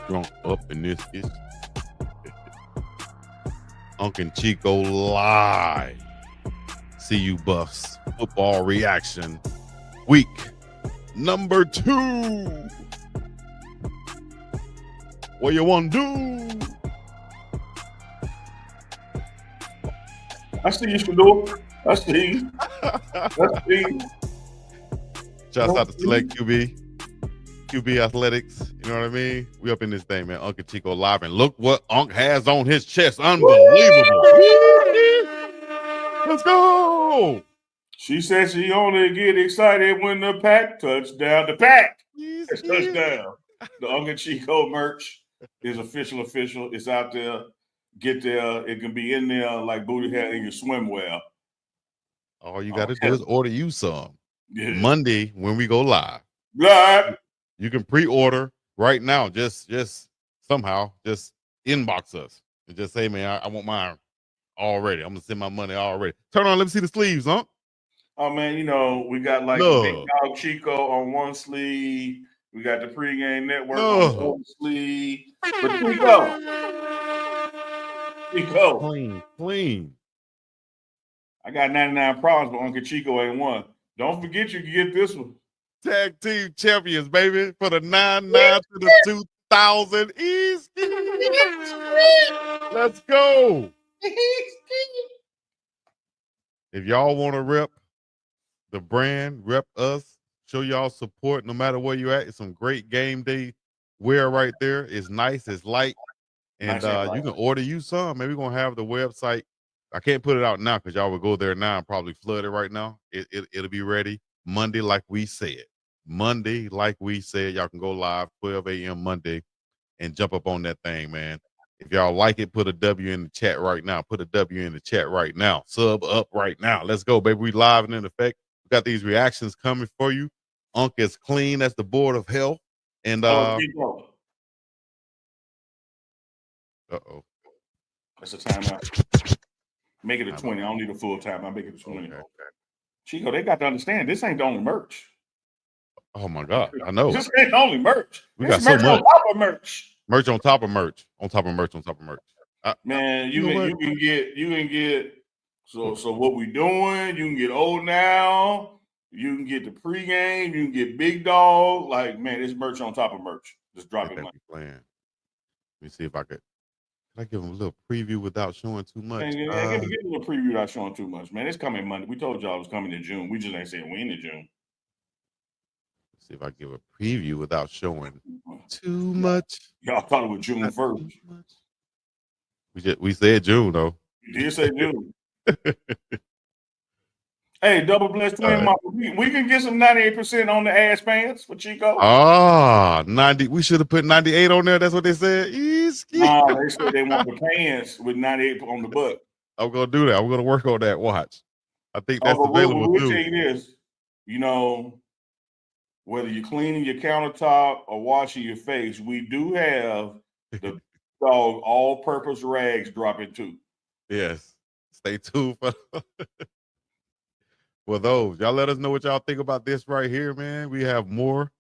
Drunk up in this is UNK and Chico live. See you Buffs football reaction week number 2. What you want to do? I see you, Shador. I see you. I see you. Shouts out to Select QB Athletics. You know what I mean? We up in this thing, man. UNK and Chico live, and look what UNK has on his chest. Unbelievable. Let's go. She said she only get excited when the pack touchdown. The pack is touchdown. The UNK and Chico merch is official. It's out there. Get there. It can be in there like booty hair in your swimwear. All you got to do is order you some. Yeah. Monday when we go live. Live. You can pre-order right now. Just somehow just inbox us and just say, man, I want mine already. I'm gonna send my money already. Turn on, let me see the sleeves, huh? Oh man, you know, we got like BiggDogg Chico on one sleeve. We got the Pregame Network on the other sleeve. But Chico. Clean. I got 99 problems, but Uncle Chico ain't one. Don't forget you can get this one. Tag team champions, baby, for the 99 to the 2000 East. Let's go. If y'all want to rep the brand, rep us, show y'all support no matter where you at. It's some great game day wear right there. It's nice, it's light. And you can order you some. Maybe we're gonna have the website. I can't put it out now because y'all will go there now and probably flood it right now. It'll be ready Monday, like we said. Monday, like we said, y'all can go live 12 a.m. Monday and jump up on that thing, man. If y'all like it, put a W in the chat right now. Put a W in the chat right now. Sub up right now. Let's go, baby. We live and in effect. We got these reactions coming for you. UNK is clean as the board of health. And uh-oh. That's a timeout. Make it a 20. I don't need a full time. I make it a 20. Okay. Chico, they got to understand this ain't the only merch. Oh my God, I know. This ain't the only merch. We got so much on top of merch. Merch on top of merch. On top of merch. On top of merch. Man, you can get. So what we doing? You can get Old Now. You can get the pregame. You can get BiggDogg. Like, man, this merch on top of merch. Just dropping money. Let me see if I could. Can I give them a little preview without showing too much? Give a little preview without showing too much, man. It's coming Monday. We told y'all it was coming in June. We just ain't saying we in June. Let's see if I give a preview without showing too much. Y'all thought it was June 1st. We said June though. You did say June. Hey, double blessed twin mama. We can get some 98% on the ass pants for Chico. 90. We should have put 98 on there. That's what they said. No, they said they want the pants with 98 on the butt. I'm gonna do that. I'm gonna work on that. Watch. I think that's available we'll too. tell you this. You know, whether you're cleaning your countertop or washing your face, we do have the dog all-purpose rags dropping too. Yes. Stay tuned for those. Y'all let us know what y'all think about this right here, man. We have more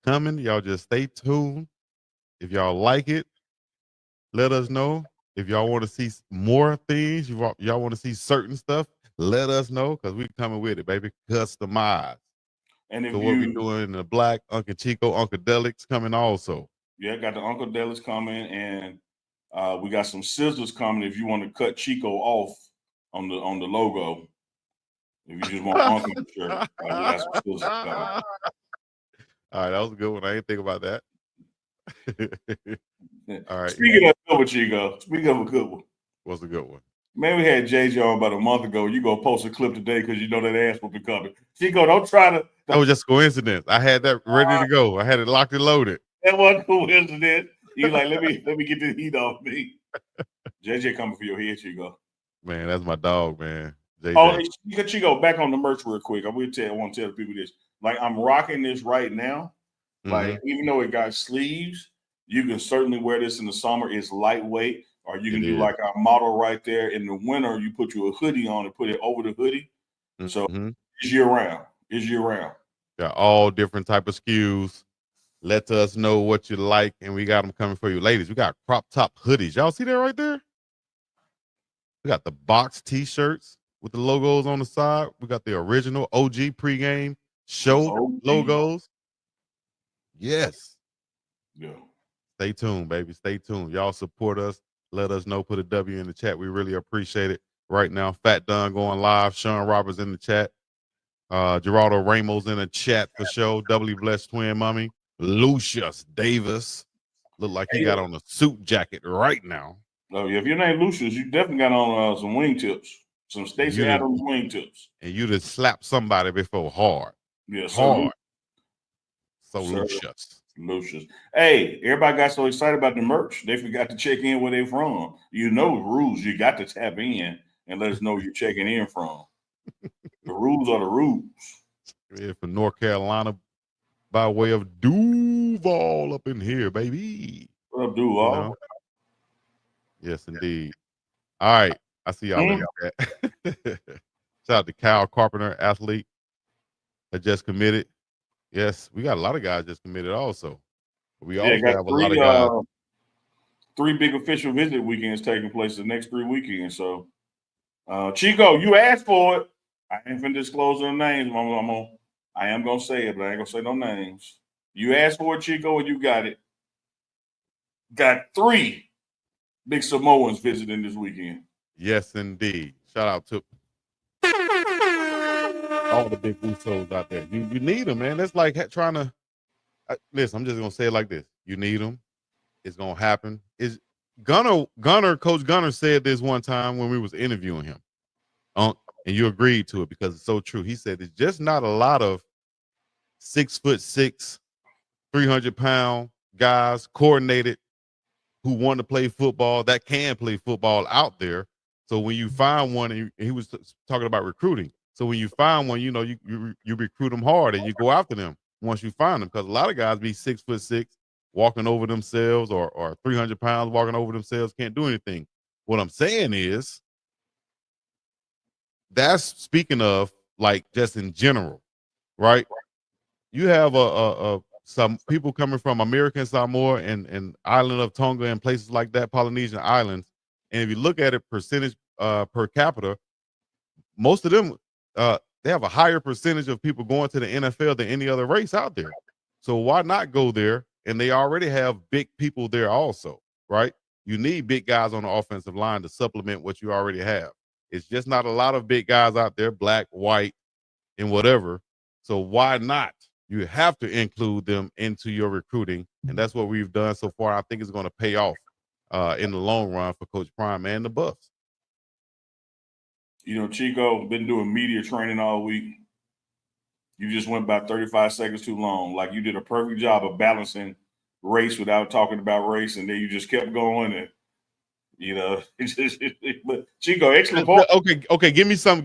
coming. Y'all just stay tuned. If y'all like it, let us know. If y'all want to see more things, y'all want to see certain stuff, let us know because we coming with it, baby. Customized. And so what we doing in the black, Uncle Chico, Uncadelics coming also. Yeah, got the Uncadelics coming, and we got some scissors coming if you want to cut Chico off on the logo. If you just want Uncle shirt, we got some scissors coming. All right, that was a good one. I didn't think about that. All right. Speaking of good one, Chico. Speaking of a good one. What's a good one? Man, we had JJ on about a month ago. You gonna post a clip today because you know that ass will be coming. Chico, don't try to. That was just coincidence. I had that ready to go. I had it locked and loaded. That wasn't coincidence. You like, let me get the heat off me. JJ coming for your head, Chico. Man, that's my dog, man. JJ. Oh, Chico, back on the merch real quick. I want to tell the people this. Like, I'm rocking this right now. Like, even though it got sleeves, you can certainly wear this in the summer. It's lightweight. Or you can do like our model right there. In the winter, you put you a hoodie on and put it over the hoodie. So it's year round. It's year round. Got all different type of SKUs. Let us know what you like, and we got them coming for you. Ladies, we got crop top hoodies. Y'all see that right there? We got the box t-shirts with the logos on the side. We got the original OG pregame show logos. Yes. Yeah. Stay tuned, baby. Stay tuned. Y'all support us. Let us know. Put a W in the chat. We really appreciate it. Right now, Fat Dunn going live. Sean Roberts in the chat. Geraldo Ramos in the chat for show. Doubly blessed twin mommy. Lucius Davis. Look like he got on a suit jacket right now. Oh, yeah. If your name Lucius, you definitely got on some wingtips. Some Stacey Adams wingtips. And you just slapped somebody before hard. Yeah, hard. So Lucius. Hey, everybody got so excited about the merch, they forgot to check in where they're from. You know the rules. You got to tap in and let us know you're checking in from. The rules are the rules. Yeah, from North Carolina by way of Duval up in here, baby. What up, Duval? You know? Yes, indeed. All right. I see y'all in the chat. Shout out to Kyle Carpenter, athlete that just committed. Yes, we got a lot of guys just committed also. We also have a lot of guys. 3 big official visit weekends taking place the next 3 weekends. So, Chico, you asked for it. I ain't finna disclose their names. I am gonna say it, but I ain't gonna say no names. You asked for it, Chico, and you got it. Got 3 big Samoans visiting this weekend. Yes, indeed. Shout out to all the big Usos out there. You need them, man. It's like trying to listen. I'm just gonna say it like this: you need them. It's gonna happen. Is Coach Gunner said this one time when we was interviewing him, and you agreed to it because it's so true. He said it's just not a lot of 6'6", 300-pound guys coordinated who want to play football that can play football out there. So when you find one, and he was talking about recruiting. So when you find one, you know you recruit them hard and you go after them once you find them, because a lot of guys be 6'6", walking over themselves, or 300 pounds walking over themselves, can't do anything. What I'm saying is, that's speaking of like just in general, right? You have some people coming from American Samoa and island of Tonga and places like that, Polynesian islands, and if you look at it percentage per capita, most of them they have a higher percentage of people going to the NFL than any other race out there. So why not go there? And they already have big people there also, right? You need big guys on the offensive line to supplement what you already have. It's just not a lot of big guys out there, black, white, and whatever. So why not? You have to include them into your recruiting, and that's what we've done so far. I think it's going to pay off in the long run for Coach Prime and the Buffs. You know, Chico, been doing media training all week. You just went about 35 seconds too long. Like, you did a perfect job of balancing race without talking about race, and then you just kept going, and you know, but Chico, excellent point. Okay, give me some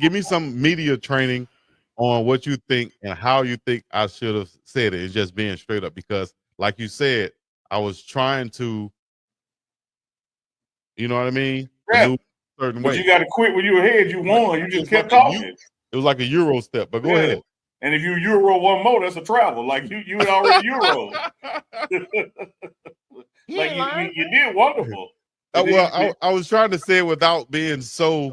media training on what you think and how you think I should have said it. It's just being straight up, because like you said, I was trying to, you know what I mean? Yeah. Certain but way. You got to quit when you were ahead. You won. You just kept talking. It was like a Euro step, but go ahead. And if you Euro one more, that's a travel. Like you already Euro. Like you did wonderful. I was trying to say it without being so,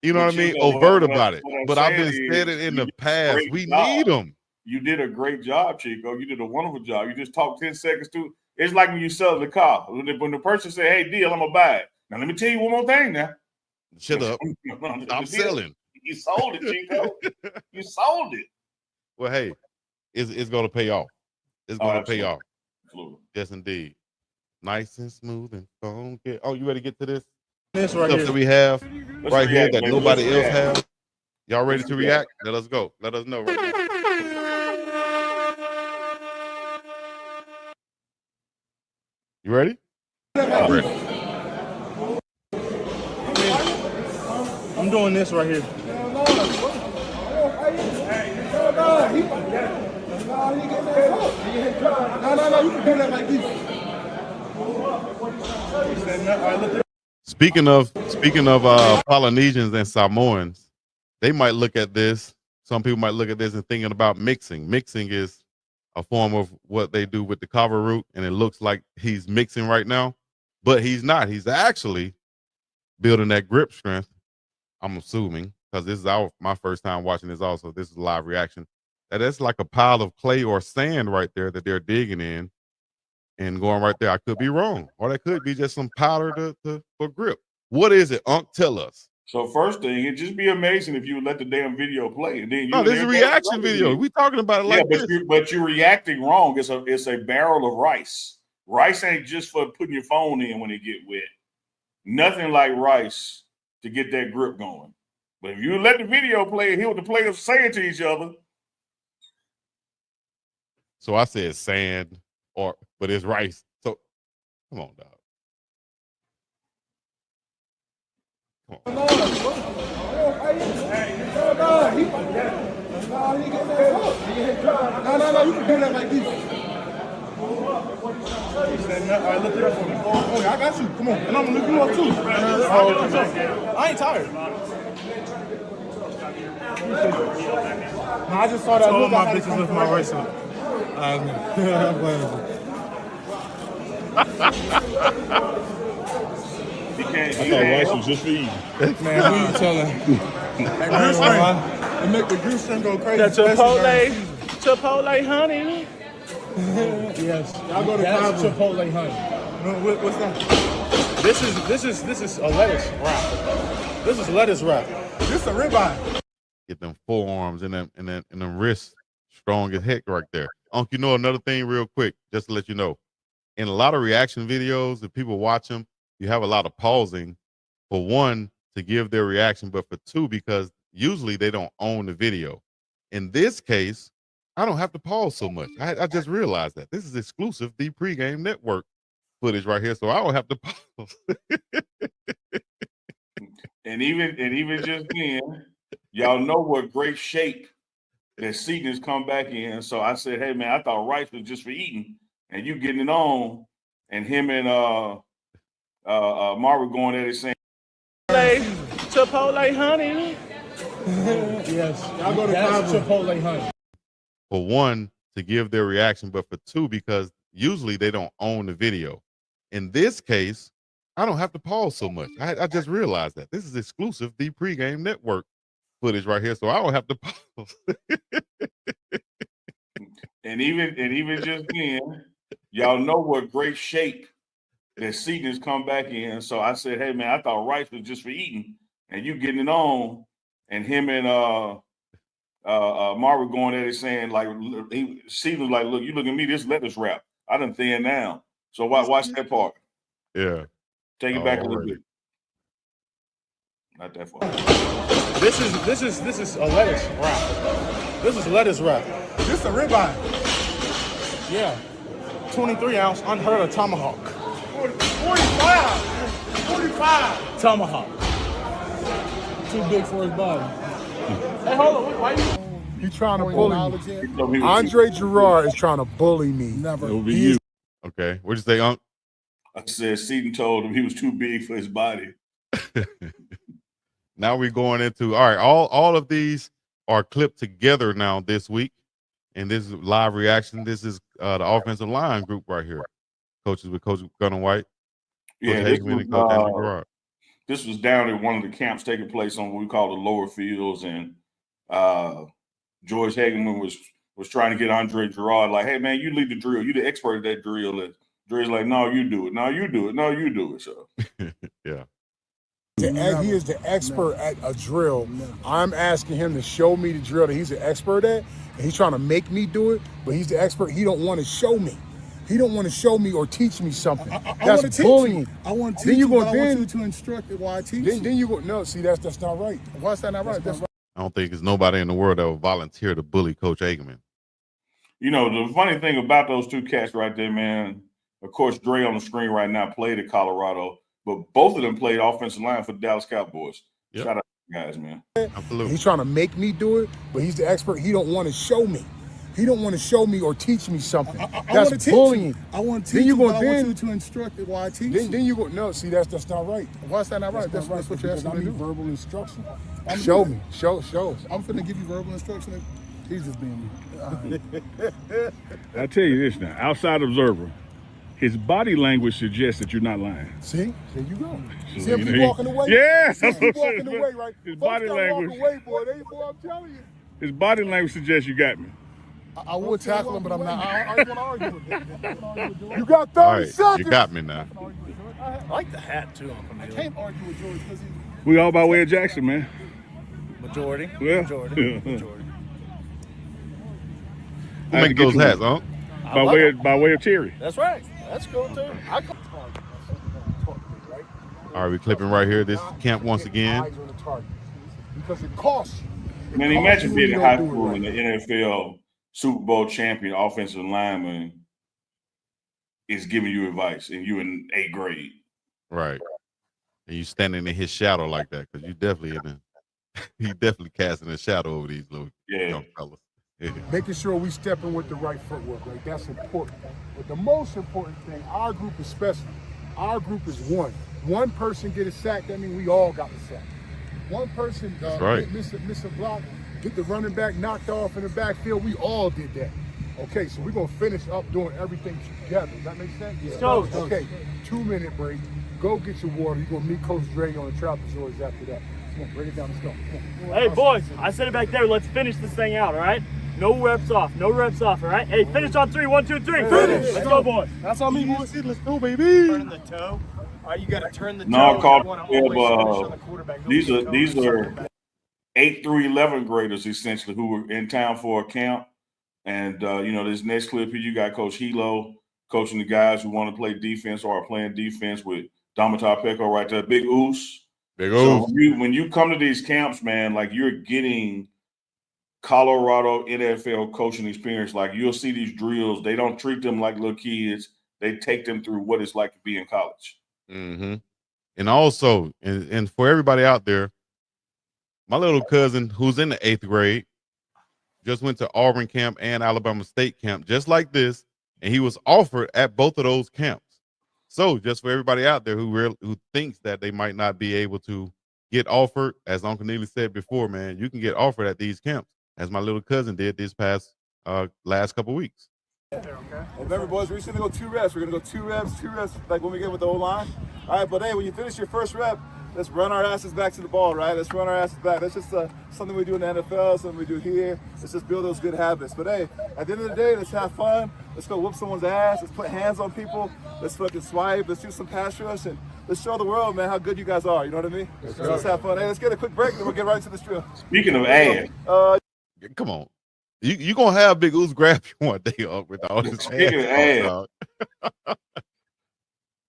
you know what I mean, overt about it. But I've been said it in the past. We need them. You did a great job, Chico. You did a wonderful job. You just talked 10 seconds to. It's like when you sell the car. When the person say, "Hey, deal, I'm gonna buy it." Now let me tell you one more thing. Now, shut up. Stop selling. You sold it, Chico. You sold it. Well, hey, it's going to pay off. It's going to pay off. Absolutely. Yes, indeed. Nice and smooth and funky. Oh, you ready to get to this? This right stuff here that we have right here that nobody else has. Y'all ready to react? Let us go. Let us know right now. You ready? I'm ready. I'm doing this right here. No, you can do that like this. Speaking of Polynesians and Samoans, they might look at this. Some people might look at this and thinking about mixing. Mixing is a form of what they do with the kava root, and it looks like he's mixing right now, but he's not. He's actually building that grip strength. I'm assuming, because this is my first time watching this. Also, this is live reaction. That's like a pile of clay or sand right there that they're digging in and going right there. I could be wrong, or that could be just some powder for grip. What is it, Unc? Tell us. So first thing, it'd just be amazing if you would let the damn video play, and then no, this is a reaction video. We talking about it like this. But you're reacting wrong. It's a barrel of rice. Rice ain't just for putting your phone in when it get wet. Nothing like rice to get that grip going. But if you let the video play and hear what the players saying to each other. So I said sand, but it's rice. So come on, dog. Come on. No, you can do that like this. All right, lift it up for me. Oh, I got you. Come on. And I'm going to lift you up too. I ain't tired. No, I just saw that. All my bitches lift my right side. I thought rice was just for eating. Man, who you telling? It make the goose string go crazy. The Chipotle honey. Yes. Y'all go to Chipotle honey. No, what's that? This is a lettuce wrap. This is lettuce wrap. This is a ribeye. Get them forearms and them wrists strong as heck right there. Unc, you know another thing real quick, just to let you know. In a lot of reaction videos, if people watch them, you have a lot of pausing, for one, to give their reaction, but for two, because usually they don't own the video. In this case, I don't have to pause so much. I just realized that. This is exclusive Thee Pregame Network footage right here, so I don't have to pause. and even just then, y'all know what great shape that seating has come back in. So I said, hey man, I thought rice was just for eating, and you getting it on, and him and Marvin going at it saying Chipotle honey. Yes. Y'all go to Chipotle honey. For one, to give their reaction, but for two, because usually they don't own the video. In this case, I don't have to pause so much. I just realized that. This is exclusive Thee Pregame Network footage right here, so I don't have to pause. and even just then, y'all know what great shape that seating has come back in. So I said, hey man, I thought rice was just for eating, and you getting it on, and him and Marvin going at it saying, like, Seaton was like, look, you look at me, this lettuce wrap. I done thin down. So watch that part. Yeah. Take it back a little bit. Not that far. This is a lettuce wrap. This is lettuce wrap. This is a ribeye. Yeah. 23 ounce unheard of tomahawk. 45 tomahawk. Too big for his body. Hey, hold on. Why you? He's trying to bully me. Andre Gerard is trying to bully me. Never. It'll be you. Okay. What'd you say, Unc? I said Seaton told him he was too big for his body. Now we're going into, all right, all of these are clipped together now this week. And this is live reaction. This is the offensive line group right here. Coaches with Coach Gunnar White. Yeah, this was down at one of the camps taking place on what we call the lower fields, and George Hageman was trying to get Andre Gerard, like, hey man, you lead the drill. You the expert at that drill. And Dre's like, no, you do it. No, you do it. No, you do it. So yeah. He is the expert at a drill. I'm asking him to show me the drill that he's an expert at, and he's trying to make me do it, but he's the expert. He don't want to show me. He don't want to show me or teach me something. That's bullying. I want to teach you, but I want you to instruct it while I teach you. Then you go, no, see, that's not right. Why is that not right? That's right. I don't think there's nobody in the world that would volunteer to bully Coach Hageman. You know, the funny thing about those two cats right there, man, of course, Dre on the screen right now played at Colorado, but both of them played offensive line for the Dallas Cowboys. Yep. Shout out to you guys, man. Absolutely. He's trying to make me do it, but he's the expert. He don't want to show me. He don't want to show me or teach me something. That's bullying. I want to teach you, but I want you to instruct it while I teach you. Then you go, no, see, that's not right. Why is that not right? That's what you're asking me to do. Verbal instruction. Show me. Show us. I'm finna give you verbal instruction. He's just being. I tell you this now, outside observer, his body language suggests that you're not lying. See, there you go. So, See him you know, keep walking away. Yeah, See him keep walking away, right? His Folks body gotta language. walk away, boy. Boy, I'm telling you. His body language suggests you got me. I would tackle him, but I'm not. I don't want to argue with him. You got 30 All right, seconds. you got me now. I like the hat too, Uncle I Neely. can't argue with George because he's. We all by way of Jackson, man. Majority. Yeah. Majority. Yeah. Majority. Who make those hats, huh? By way of Terry. That's right. That's cool too. All right, we're clipping right here. This camp once again. Eyes on the target. Because it costs you. Man, imagine being in high school and the NFL Super Bowl champion offensive lineman is giving you advice and you in 8th grade. Right. And you standing in his shadow like that, because you definitely he definitely casting a shadow over these little young fellas. Yeah. Making sure we step in with the right footwork, like that's important. But the most important thing, our group especially, our group is one. One person get a sack, that means we all got a sack. One person miss a block, get the running back knocked off in the backfield, we all did that. Okay, so we're gonna finish up doing everything together. Does that make sense? Yeah. Okay, 2-minute break. Go get your water. You're gonna meet Coach Dre on the trapezoids after that. Come on, break it down. Let's go. Come on. Hey, boys, I said it back there. Let's finish this thing out, all right? No reps off. No reps off, all right? Hey, finish on 3. 1, 2, 3. Finish. Let's go, boys. That's on me, boys. Let's go, baby. Turning the toe. All right, you got to turn the toe. No, You call wanna always finish on the quarterback. these are 8th through 11th graders essentially who were in town for a camp. And this next clip here, you got Coach Hilo coaching the guys who want to play defense or are playing defense with Damatar Peko right there. Big Oos. Big So Oos. when you come to these camps, man, like you're getting Colorado NFL coaching experience. Like you'll see these drills. They don't treat them like little kids. They take them through what it's like to be in college. Mm-hmm. And also, and for everybody out there, my little cousin who's in the 8th grade just went to Auburn camp and Alabama State camp just like this, and he was offered at both of those camps. So just for everybody out there who thinks that they might not be able to get offered, as Uncle Neely said before, man, you can get offered at these camps, as my little cousin did this past last couple weeks. Remember, boys, we're just gonna go 2 reps. We're gonna go 2 reps, like when we get with the O-line. All right, but hey, when you finish your first rep, let's run our asses back to the ball, right? Let's run our asses back. That's just something we do in the NFL, something we do here. Let's just build those good habits. But hey, at the end of the day, let's have fun. Let's go whoop someone's ass. Let's put hands on people. Let's fucking swipe. Let's do some pass rush, and let's show the world, man, how good you guys are. You know what I mean? Let's have fun. Hey, let's get a quick break, and then we'll get right to this drill. Speaking of ass, Come on. You gonna have Big Oos grab you one day up with all this Speaking of ass.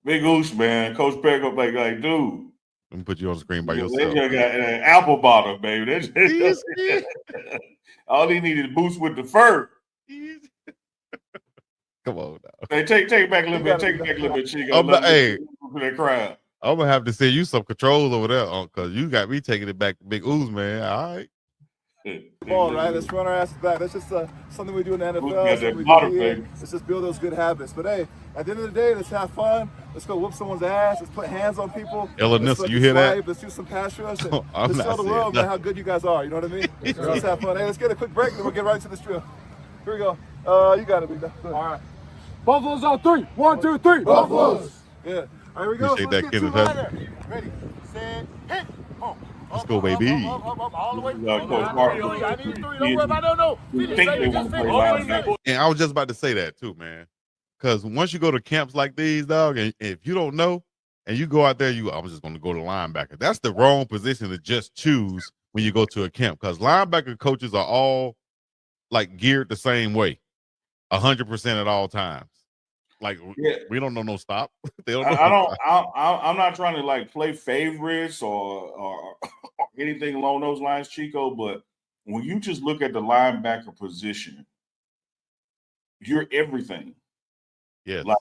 Big Oos, man, Coach Peko, like, dude. Let me put you on the screen by They yourself. just got an apple bottom, baby. All they need is boots with the fur. Come on now. Hey, take it back a little bit. Take it back a little bit, Chico. Hey, for that crowd. I'm gonna have to send you some controls over there, because you got me taking it back to Big Oos, man. All right. Ball, right? Let's run our asses back. That's just something we do in the NFL. got Something that we bottom, do here. baby. Let's just build those good habits. But hey, at the end of the day, let's have fun. Let's go whoop someone's ass. Let's put hands on people. Ella Let's Nissa, you hear swipe. that? Let's do some pass rush. And I'm let's not show the saying world, man, nothing. how good you guys are. You know what I mean? Let's have fun. Hey, let's get a quick break, and then we'll get right to this drill. Here we go. You got it, Big Dog. All right. Buffaloes on 3. 1, 2, 3. Buffaloes. Yeah. All right, here we go. Appreciate So that, let's get Kenneth two Hudson. liner. Ready, set, hit. Let's go, baby. All the way. Coach Parker. I need 3. Don't worry about it. No. You Finish, think baby. they Just want to play finish. linebacker. And I was just about to say that too, man. Because once you go to camps like these, dog, and if you don't know, and you go out there, I'm just going to go to linebacker. That's the wrong position to just choose when you go to a camp, because linebacker coaches are all like geared the same way, 100% at all times. Like we don't know no stop. They don't. Know I'm not trying to like play favorites or anything along those lines, Chico. But when you just look at the linebacker position, you're everything. Yes. Like,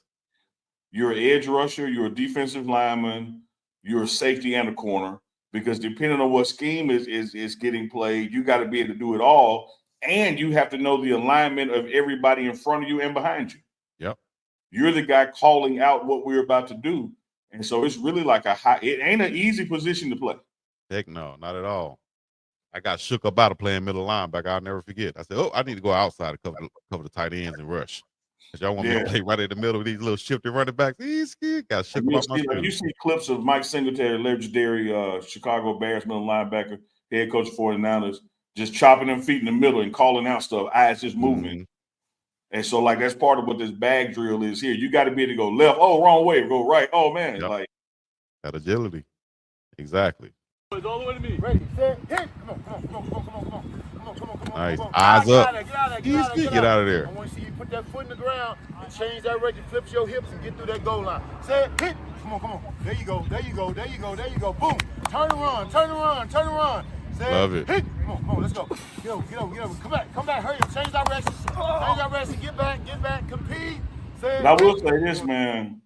you're an edge rusher, you're a defensive lineman, you're a safety and a corner. Because depending on what scheme is getting played, you got to be able to do it all, and you have to know the alignment of everybody in front of you and behind you. Yep. You're the guy calling out what we're about to do. And so it's really like it ain't an easy position to play. Heck no, not at all. I got shook about playing middle linebacker. I'll never forget. I said, "Oh, I need to go outside to cover the tight ends and rush." Because y'all want me to play right in the middle of these little shifty running backs. Got shook about my shoes. You see clips of Mike Singletary, legendary Chicago Bears middle linebacker, head coach of 49ers, just chopping them feet in the middle and calling out stuff. Eyes just moving. And so, like, that's part of what this bag drill is here. You got to be able to go left. Oh, wrong way. Go right. Oh, man. Yep. Like that agility. Exactly. It's all the way to me. Ready, set, hit. Come on. Nice. Eyes up. Get out of there. I want to see you put that foot in the ground and change direction, flip your hips and get through that goal line. Set, hit. Come on. There you go. Boom. Turn and run. Set, Love it. Hit. Come on, let's go. Get over. Come back. Hurry up. Change direction. Get back. Compete. Set, I will say this, man.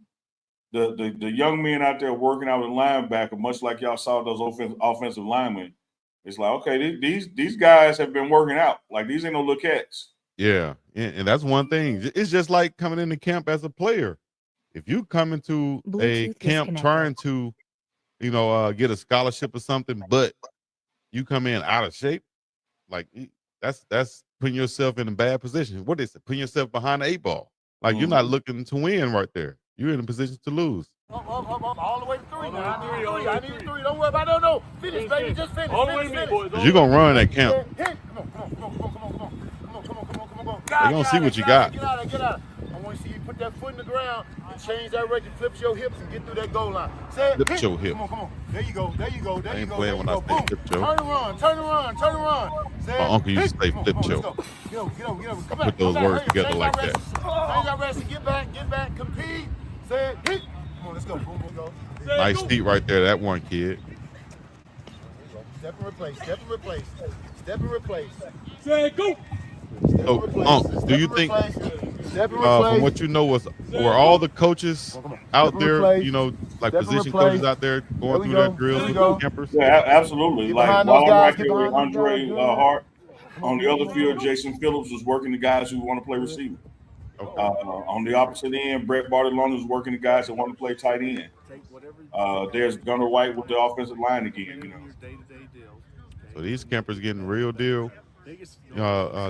The young men out there working out with linebacker, much like y'all saw those offensive linemen, it's like, okay, these guys have been working out. Like, these ain't no little cats. Yeah, and that's one thing. It's just like coming into camp as a player. If you come into a camp trying to, get a scholarship or something, but you come in out of shape, like that's putting yourself in a bad position. What is it? Putting yourself behind the 8 ball. Like you're not looking to win right there. You're in a position to lose. Up, all the way to 3 now. I need 3. Don't worry about it. No. Finish, baby. Just finish. All the way to me, boys. You're going to run that camp. Hit. Come on. They're going to see what you got. Get out. I want to see you put that foot in the ground and change direction, flip your hips and get through that goal line. Flip your hip. Come on. There you go. I ain't playing when I say flip your. Turn around. My uncle used to say flip your. Get over. Come back. Put those words together like that. Change direction. Get back. Compete. Say hit. Come on, let's go. Boom, go. Nice feet right there, that one kid. Step and replace. Say go. Do you think, from what you know, were all the coaches out there, like position coaches out there going through their drills with the campers? Yeah, absolutely. Like while I'm right here with Andre Hart, on the other field, Jason Phillips was working the guys who want to play receiver. Okay. On the opposite end, Brett Bartolone is working the guys that want to play tight end. There's Gunnar White with the offensive line again. So these campers getting real deal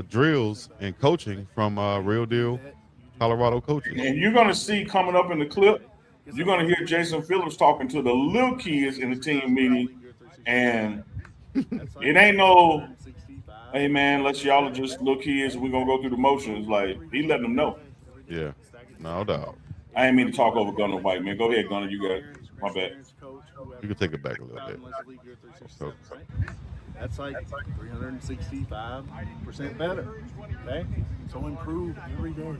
drills and coaching from real deal Colorado coaches. And you're going to see coming up in the clip, you're going to hear Jason Phillips talking to the little kids in the team meeting, and it ain't no, hey man, let's y'all are just little kids. We're gonna go through the motions. Like, he letting them know. Yeah, no doubt. I ain't mean to talk over Gunnar White, man. Go ahead, Gunnar. You got it. My bad. You can take it back a little bit. That's like 365% better. Okay? So improve every day.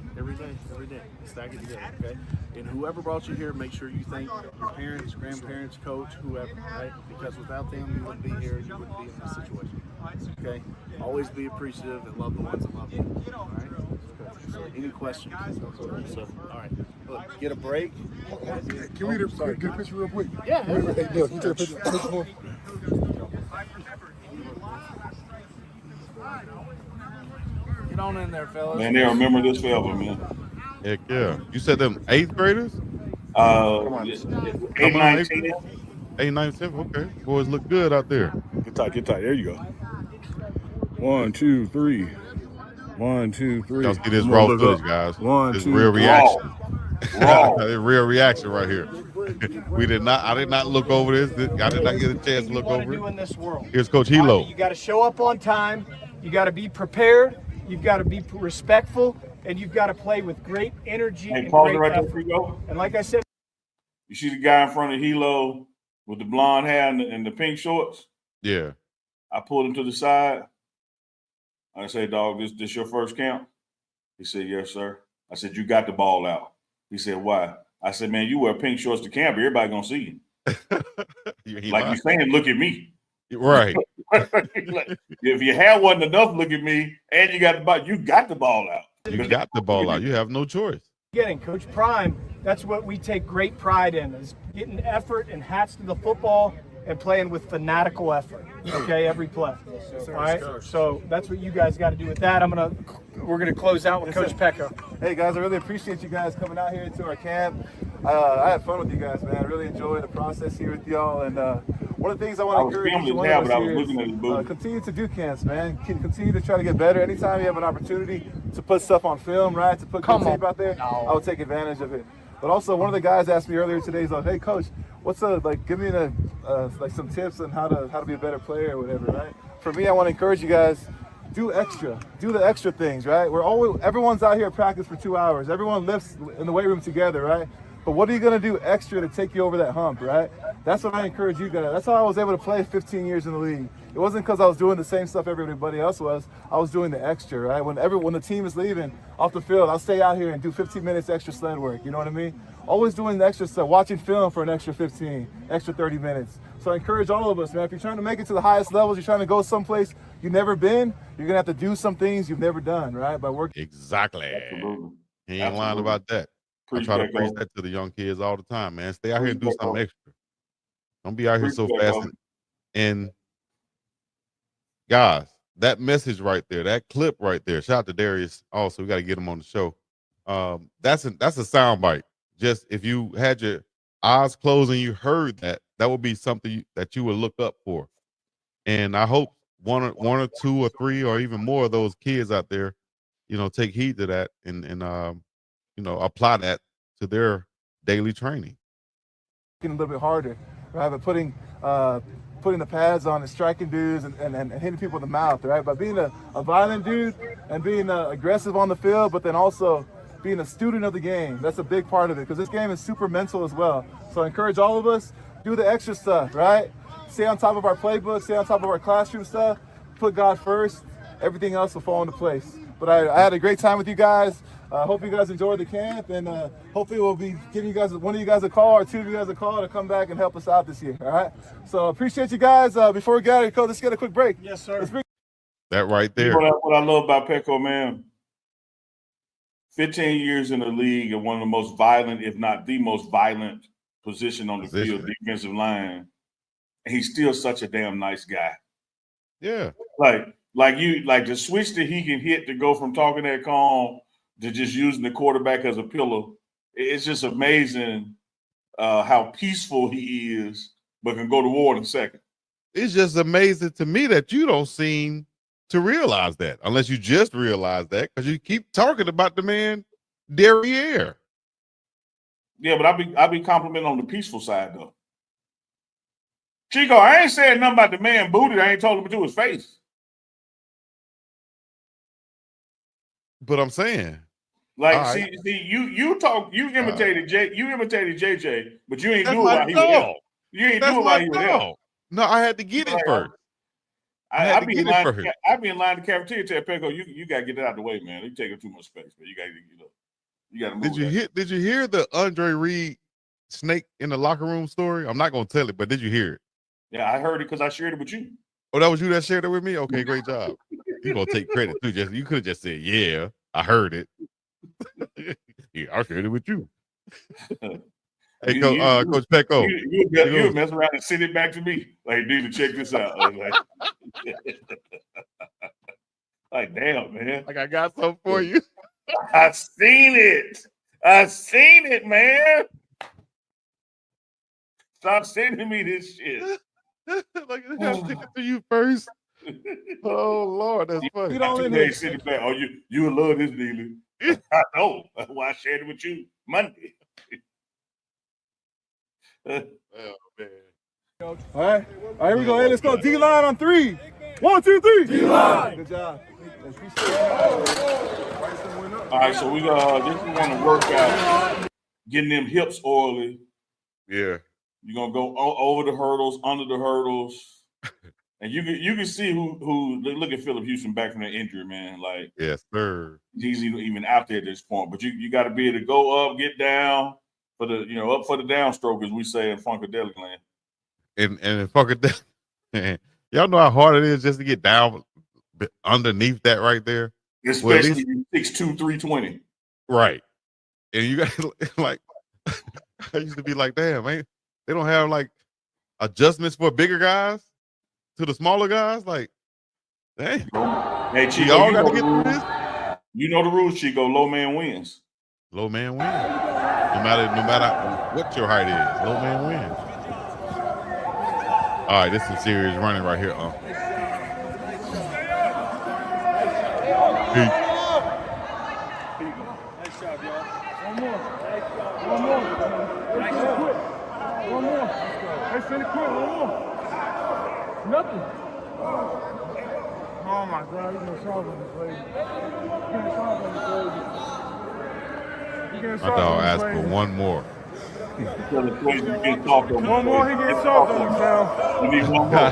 Stack it together, okay? And whoever brought you here, make sure you thank your parents, grandparents, coach, whoever, right? Because without them, you wouldn't be here, you wouldn't be in this situation. Okay? Always be appreciative and love the ones that love you. All right? Okay. So any questions? So, all right. Look, get a break. Can we get a picture real quick? Yeah. Hey, Neil, can you take a picture for me? Get on in there, fellas. Man, they remember this forever, man. Heck yeah. You said them 8th graders? 8, 9, 10. 8, 9, 7. Okay. Boys look good out there. Get tight. There you go. 1, 2, 3. 1, 2, 3. Y'all see this raw footage, guys. This real reaction. Real reaction right here. I did not look over this. I did not get a chance to look over it. In this world. Here's Coach Hilo. You got to show up on time. You got to be prepared. You've got to be respectful, and you've got to play with great energy and great effort. And like I said, you see the guy in front of Hilo with the blonde hair and the pink shorts? Yeah. I pulled him to the side. I said, dog, this your first camp? He said, yes, sir. I said, you got the ball out. He said, why? I said, man, you wear pink shorts to camp, everybody gonna see you. Like you saying, look at me. Right. If your hair wasn't enough, look at me, and you got the ball out. You got the ball out. You have no choice. Getting Coach Prime, that's what we take great pride in, is getting effort and hats to the football and playing with fanatical effort. Okay, every play. All right. So that's what you guys got to do with that. We're gonna close out with Coach Pecco. Hey guys, I really appreciate you guys coming out here to our camp. I had fun with you guys, man. I really enjoyed the process here with y'all, and one of the things I want to encourage each one of us here is continue to do camps, man. Continue to try to get better. Anytime you have an opportunity to put stuff on film, right, to put tape out there, I will take advantage of it. But also, one of the guys asked me earlier today, he's like, "Hey, coach, what's give me like some tips on how to be a better player or whatever, right?" For me, I want to encourage you guys. Do the extra things, right? Everyone's out here at practice for 2 hours. Everyone lifts in the weight room together, right? But what are you gonna do extra to take you over that hump, right? That's what I encourage you guys. That's how I was able to play 15 years in the league. It wasn't because I was doing the same stuff everybody else was. I was doing the extra, right? When the team is leaving off the field, I'll stay out here and do 15 minutes extra sled work. You know what I mean? Always doing the extra stuff, watching film for an extra 15, extra 30 minutes. So I encourage all of us, man, if you're trying to make it to the highest levels, you're trying to go someplace you've never been, you're gonna have to do some things you've never done, right? By working. Exactly. Absolutely. He ain't lying about that. I try to preach that to the young kids all the time, man. Stay out here and do something extra. Don't be out here so fast. And guys, that message right there, that clip right there. Shout out to Darius. Also, we got to get him on the show. That's a soundbite. Just if you had your eyes closed and you heard that, that would be something that you would look up for. And I hope one or two or three or even more of those kids out there, take heed to that and apply that to their daily training. A little bit harder, right? But putting the pads on and striking dudes and hitting people in the mouth, right? But being a violent dude and being aggressive on the field, but then also being a student of the game, that's a big part of it because this game is super mental as well. So I encourage all of us, do the extra stuff, right? Stay on top of our playbook, stay on top of our classroom stuff, put God first, everything else will fall into place. But I had a great time with you guys. Hope you guys enjoyed the camp, and hopefully we'll be giving one of you guys a call or two of you guys a call to come back and help us out this year, all right? So appreciate you guys. Before we get out of here, Coach, let's get a quick break. Yes, sir. That right there. What I love about Peko, man, 15 years in the league and one of the most violent, if not the most violent position on the field, defensive line. And he's still such a damn nice guy. Yeah. Like the switch that he can hit to go from talking that calm to just using the quarterback as a pillow. It's just amazing how peaceful he is, but can go to war in a second. It's just amazing to me that you don't seem to realize that, unless you just realize that because you keep talking about the man derriere. Yeah, but I be complimenting on the peaceful side though. Chico, I ain't saying nothing about the man booted. I ain't told him to his face. But I'm saying, like, see, you imitated JJ, but you ain't do it while he was there. You ain't do it while he was there. No, I had to get it first. I'd be in line to cafeteria tell Peko, you gotta get it out of the way, man. You taking too much space, man. You gotta move. Did you hear the Andre Reed snake in the locker room story? I'm not gonna tell it, but did you hear it? Yeah, I heard it because I shared it with you. Oh, that was you that shared it with me? Okay, great job. You gonna take credit too. You could have just said, yeah, I heard it. Yeah, I shared it with you. Hey, Coach Peko. You mess around and send it back to me. Like, dude, check this out. Like, damn, man. Like, I got something for you. I seen it, man. Stop sending me this shit. Like, I gotta stick it to you first. Oh Lord, that's funny. You don't send it back. Oh, you will love this, Neely. I know. That's why I shared it with you Monday. Oh man. All right, here we go. Hey, let's go. D-line on 3. 1, 2, 3. D-line. Good job. All right, so we just want to work out getting them hips oily. Yeah. You're gonna go over the hurdles, under the hurdles, and you can see who look at Phillip Houston back from that injury, man. Like, yes, sir. He's even out there at this point, but you got to be able to go up, get down for the up for the downstroke, as we say in Funkadelic land. And in Funkadelic, y'all know how hard it is just to get down underneath that right there, especially 6'2", 320. Right, and you got like I used to be like, damn, man. They don't have like adjustments for bigger guys to the smaller guys. Like, dang. Hey, Chico, y'all got to get through this. You know the rules, Chico. Low man wins. Low man wins. No matter what your height is, low man wins. All right, this is some serious running right here. Peace. Nice job, y'all. One more. One more. Let's finish quick. One more. Nothing. Oh my God, he's gonna solve on this lady. My dog asked for one more. One more, he gets soft on himself. You need one more.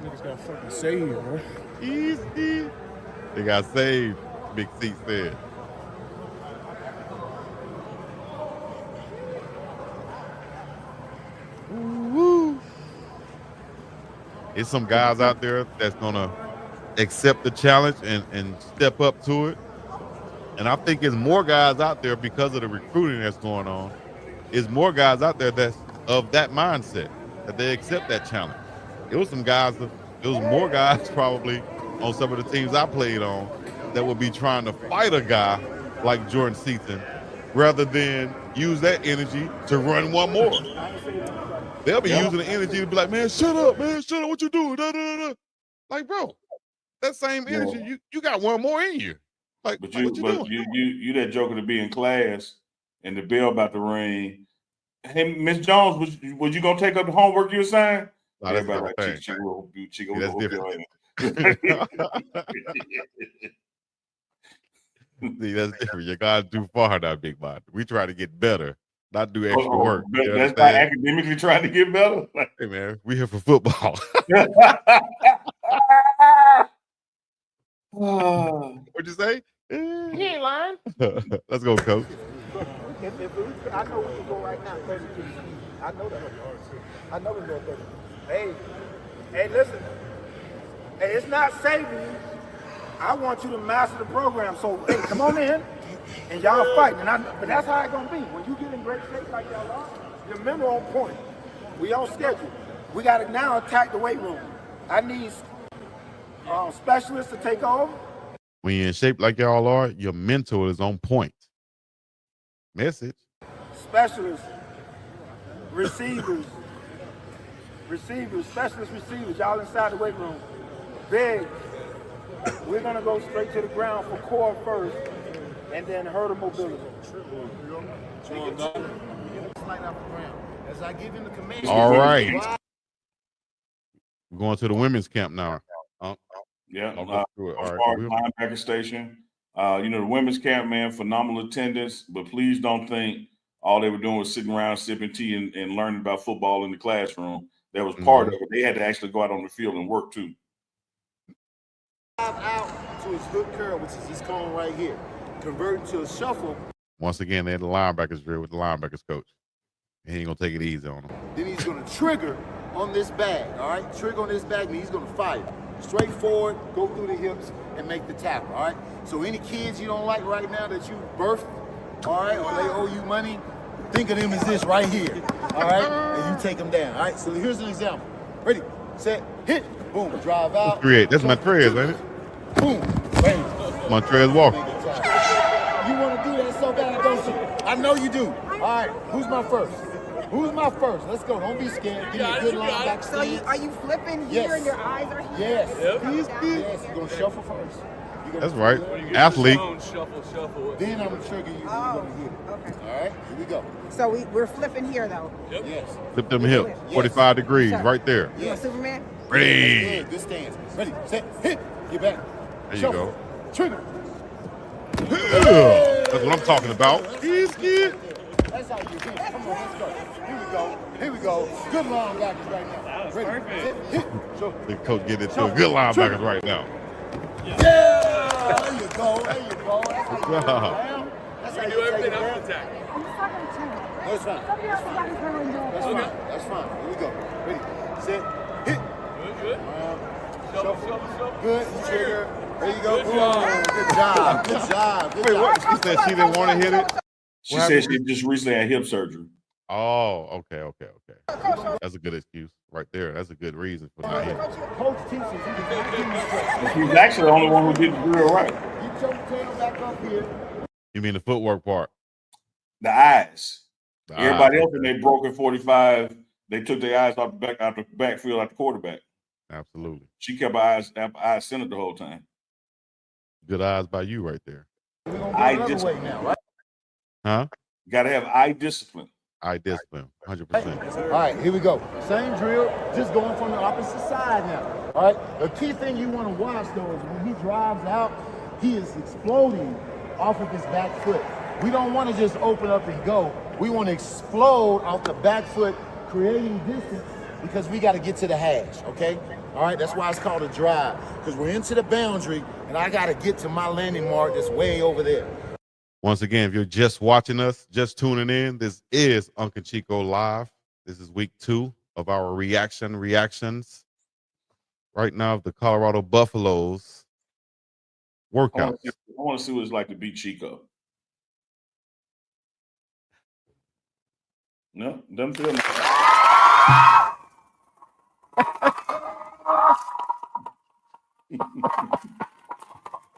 Niggas got fucking saved, bro. Easy. They got saved, Big C said. Woo. It's some guys out there that's gonna accept the challenge and step up to it. And I think there's more guys out there because of the recruiting that's going on. There's more guys out there that's of that mindset that they accept that challenge. It was some guys, it was more guys probably on some of the teams I played on that would be trying to fight a guy like Jordan Seaton rather than use that energy to run one more. They'll be using the energy to be like, man, shut up, what you doing? Da, da, da. Like, bro, that same energy, you got one more in you. Like, but you that joker to be in class and the bell about to ring. Hey, Miss Jones, was you gonna take up the homework you assigned? No, everybody like Chico, that's different. See, that's different. You gotta do far now, big body. We try to get better, not do extra work. That's not academically trying to get better. Hey man, we here for football. What'd you say? He ain't lying. Let's go, coach. I know we can go right now. 30 keys. I know that. I know we can go 30. Hey, listen. Hey, it's not saving you. I want you to master the program. So, hey, come on in, and y'all fighting. But that's how it's gonna be. When you get in great shape like y'all are, remember on point. We on schedule. We got to now attack the weight room. I need specialists to take over. When you're in shape like y'all are, your mental is on point. Message. Specialists, receivers, specialist receivers, y'all inside the weight room. Big. We're gonna go straight to the ground for core first, and then hurdle mobility. As I give him the command. All right. We're going to the women's camp now. Yeah, I'll go through it. All right. Linebacker station. The women's camp, man, phenomenal attendance, but please don't think all they were doing was sitting around sipping tea and learning about football in the classroom. That was part of it. They had to actually go out on the field and work too. Out to his hook curl, which is this cone right here. Convert to a shuffle. Once again, they had the linebackers drill with the linebackers coach. He ain't gonna take it easy on them. Then he's gonna trigger on this bag. All right, trigger on this bag, and he's gonna fire. Straight forward, go through the hips, and make the tackle. All right. So any kids you don't like right now that you birthed, all right, or they owe you money, think of them as this right here. All right, and you take them down. All right. So here's an example. Ready, set, hit, boom, drive out. That's Montrez, ain't it? Boom, bang. Montrez Walker. You want to do that so bad, don't you? I know you do. All right, who's my first? Who's my first? Let's go. Don't be scared. Give me a good line back. So are you flipping here and your eyes are here? Yes. Yep. Yes, you're going to shuffle first. That's right. Athlete. Shuffle. Then I'm going to trigger you. You're going to hit it. Okay. All right, here we go. So we're flipping here, though. Yep. Yes. Flip them hips. 45 degrees right there. You want Superman? Ready. Good stance. Ready, set, hit. Get back. There shuffle. You go. Trigger. That's what I'm talking about. That's how you hit. Come on, let's go. Here we go. Good linebackers right now. That was ready. perfect. Hit. The coach getting into a good linebackers right now. Yeah. There you go. That's how you That's how you do everything else attack. That's fine. That's fine. Here we go. Ready, set, hit. Good. Shuffle. Good. Trigger. There you go. Good job. Wait, what? She said she didn't want to hit it? She said she just recently had hip surgery. Oh, okay. That's a good excuse right there. That's a good reason for not hitting. Coach teaches. He's actually the only one who did the drill right. Get your tail back up here. You mean the footwork part? The eyes. Everybody else in their broken 45 they took their eyes out the backfield, out the quarterback. Absolutely. She kept her eyes centered the whole time. Good eyes by you right there. Eye discipline now, right? Huh? Got to have eye discipline. Eye discipline, 100%. All right, here we go. Same drill, just going from the opposite side now. All right, the key thing you want to watch though is when he drives out, he is exploding off of his back foot. We don't want to just open up and go. We want to explode off the back foot, creating distance because we got to get to the hash, okay? All right, that's why it's called a drive, because we're into the boundary and I got to get to my landing mark that's way over there. Once again, if you're just watching us, just tuning in, this is UNK Chico Live. This is week 2 of our reactions. Right now, the Colorado Buffaloes workouts. I want to see what it's like to beat Chico. No, doesn't feel nice.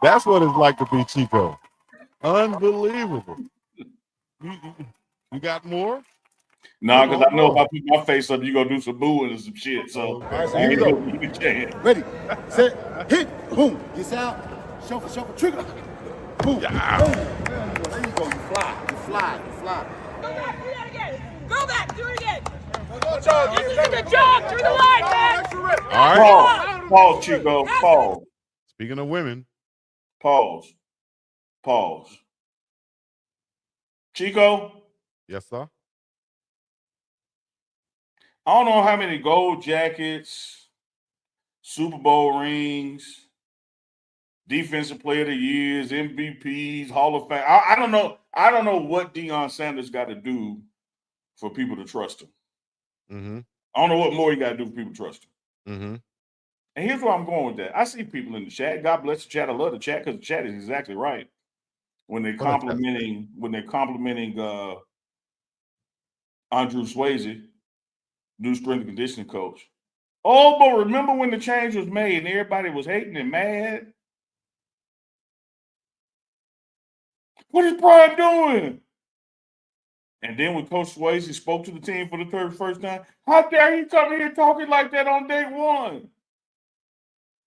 That's what it's like to be Chico. Unbelievable. You got more? No, because I know if I put my face up, you're going to do some booing and some shit. So, all right, so here we go. Ready, set, hit, boom. Gets out, shuffle, trigger. Boom. Yeah. Boom. There you go. You fly. Go back, do it again. This is the jog through the line, man. All right. Pause, Chico. Pause. Speaking of women. Pause. Chico? Yes, sir. I don't know how many gold jackets, Super Bowl rings, Defensive Player of the Years, MVPs, Hall of Fame. I don't know. I don't know what Deion Sanders got to do for people to trust him. Mm-hmm. I don't know what more he got to do for people to trust him. Mm-hmm. And here's where I'm going with that. I see people in the chat. God bless the chat. I love the chat because the chat is exactly right. When they're complimenting Andrew Swayze, new strength and conditioning coach. Oh, but remember when the change was made and everybody was hating and mad? What is Brian doing? And then when Coach Swayze spoke to the team for the first time, how dare he come here talking like that on day one?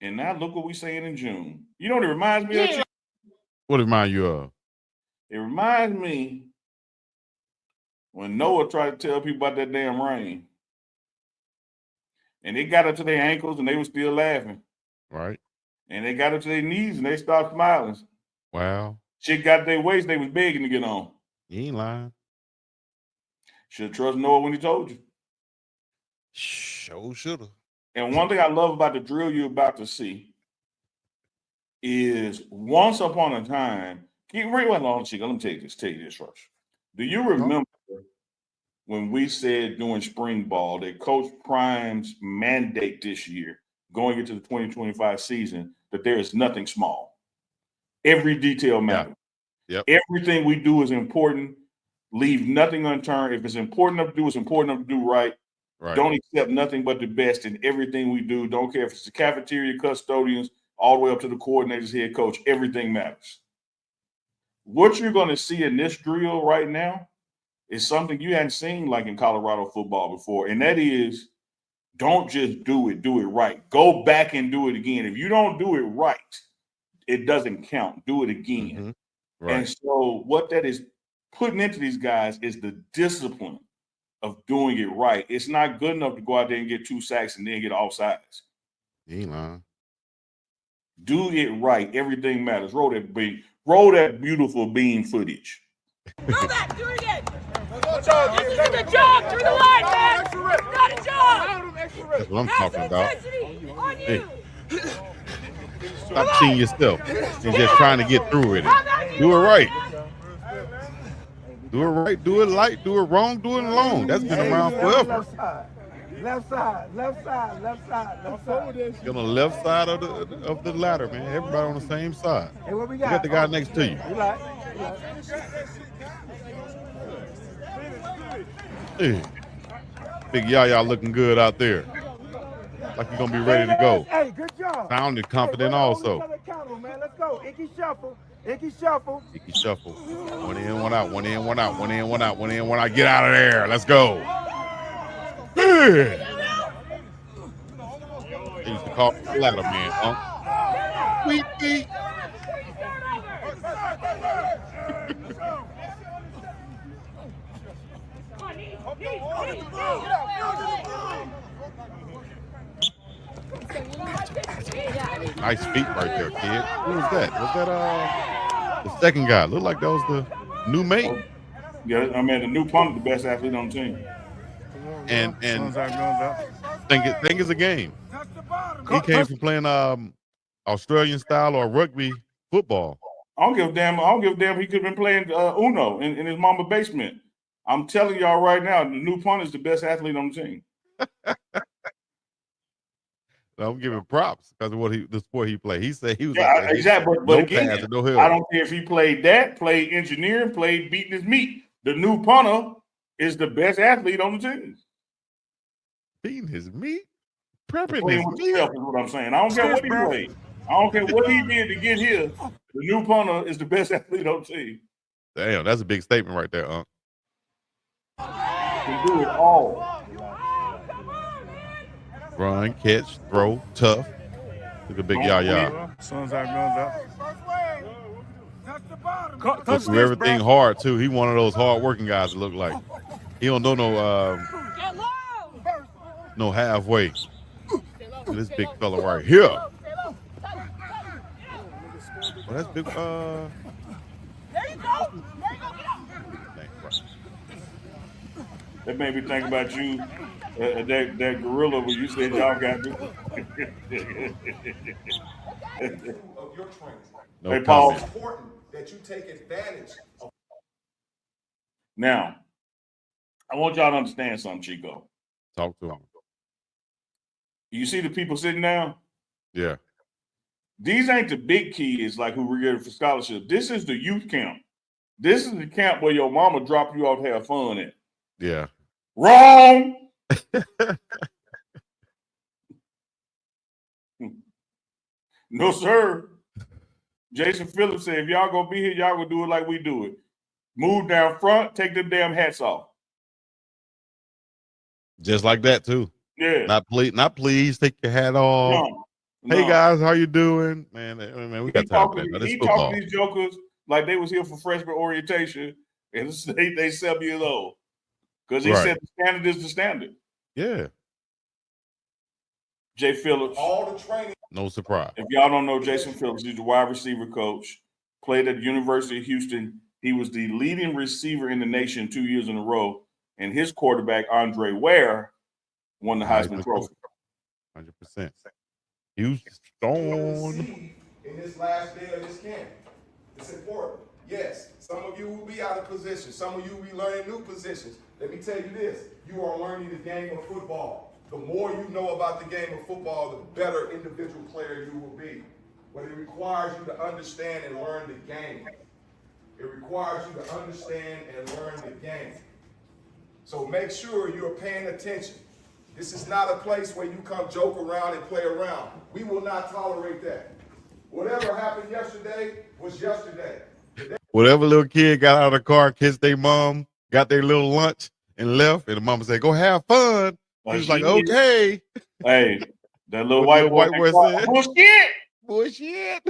And now look what we're saying in June. You know what it reminds me of? What it remind you of? It reminds me when Noah tried to tell people about that damn rain. And they got up to their ankles and they were still laughing. Right. And they got up to their knees and they stopped smiling. Wow. Shit got their waist, they was begging to get on. You ain't lying. Should have trusted Noah when he told you. Sure should have. And one thing I love about the drill you're about to see is once upon a time, let me tell you this first. Do you remember when we said during spring ball that Coach Prime's mandate this year, going into the 2025 season, that there is nothing small? Every detail matters. Yep. Everything we do is important. Leave nothing unturned. If it's important enough to do, it's important enough to do right. Don't accept nothing but the best in everything we do. Don't care if it's the cafeteria custodians, all the way up to the coordinators, head coach. Everything matters. What you're going to see in this drill right now is something you hadn't seen like in Colorado football before, and that is don't just do it right. Go back and do it again. If you don't do it right, it doesn't count. Do it again. Mm-hmm. Right. And so what that is putting into these guys is the discipline of doing it right. It's not good enough to go out there and get 2 sacks and then get offsides. You ain't lying. Do it right. Everything matters. Roll that beautiful beam footage. Go back, do it again. This is the jog through the line, man. Not a jog. That's what I'm talking about. On you. Stop cheating yourself and just trying to get through with it. Do it right. Do it right, do it light, do it wrong, do it long. That's been around forever. Left side. You're on the left side of the ladder, man. Everybody on the same side. Hey, what we You got the guy next to you. Hey. Big Yaya looking good out there. Like you're gonna be ready to go. Hey, good job. Sounded confident also. Man. Let's go. Icky shuffle. Icky shuffle. One in, one out, one in, one out, one in, one out, one in, one out. Get out of there. Let's go. good. They used to call him the ladder man, Sweet feet. Nice feet right there, kid. Who was that? Was that the second guy? Looked like that was the new mate. Yeah, I mean the new punter, the best athlete on the team. And thing is a game. He came from playing Australian style or rugby football. I don't give a damn. I don't give a damn. He could have been playing Uno in his mama basement. I'm telling y'all right now, the new punter is the best athlete on the team. I'm giving props because of the sport he played. He said he was exactly. But no again, pass and no help. I don't care if he played engineering, played beating his meat. The new punter is the best athlete on the team. Beating his meat, prepping his meat is what I'm saying. I don't care what he played. I don't care what he did to get here. The new punter is the best athlete on the team. Damn, that's a big statement right there, Unc. Can do it all. Run, catch, throw, tough. Look at big Yaya. Sun's out, guns out. Go through everything hard too. He one of those hard working guys to look like. He don't know no halfway. This big fella right here. Oh, that's big. There you go. That made me think about you, that gorilla when you said y'all got to. No hey, Paul. It's important that you take advantage of. Now, I want y'all to understand something, Chico. Talk to him. You see the people sitting down? Yeah. These ain't the big kids like who were getting for scholarship. This is the youth camp. This is the camp where your mama drop you off to have fun at. Yeah. Wrong. No, sir. Jason Phillips said, if y'all gonna be here, y'all gonna do it like we do it. Move down front, take them damn hats off. Just like that too. Yeah. Not please take your hat off. No. Hey guys, how you doing? Man, we got time for that. He talked to these jokers like they was here for freshman orientation and they 7 years old. Because he said the standard is the standard. Yeah. Jay Phillips. All the training. No surprise. If y'all don't know Jason Phillips, he's the wide receiver coach. Played at the University of Houston. He was the leading receiver in the nation 2 years in a row. And his quarterback, Andre Ware, won the Heisman Trophy. 100%. Houston. In this last day of this camp, it's important. Yes, some of you will be out of position. Some of you will be learning new positions. Let me tell you this. You are learning the game of football. The more you know about the game of football, the better individual player you will be. But it requires you to understand and learn the game. It requires you to understand and learn the game. So make sure you're paying attention. This is not a place where you come joke around and play around. We will not tolerate that. Whatever happened yesterday was yesterday. Whatever little kid got out of the car, kissed their mom, got their little lunch, and left, and the mama said, "Go have fun." He was like, "Okay." Hey, that little white boy said, "Bullshit."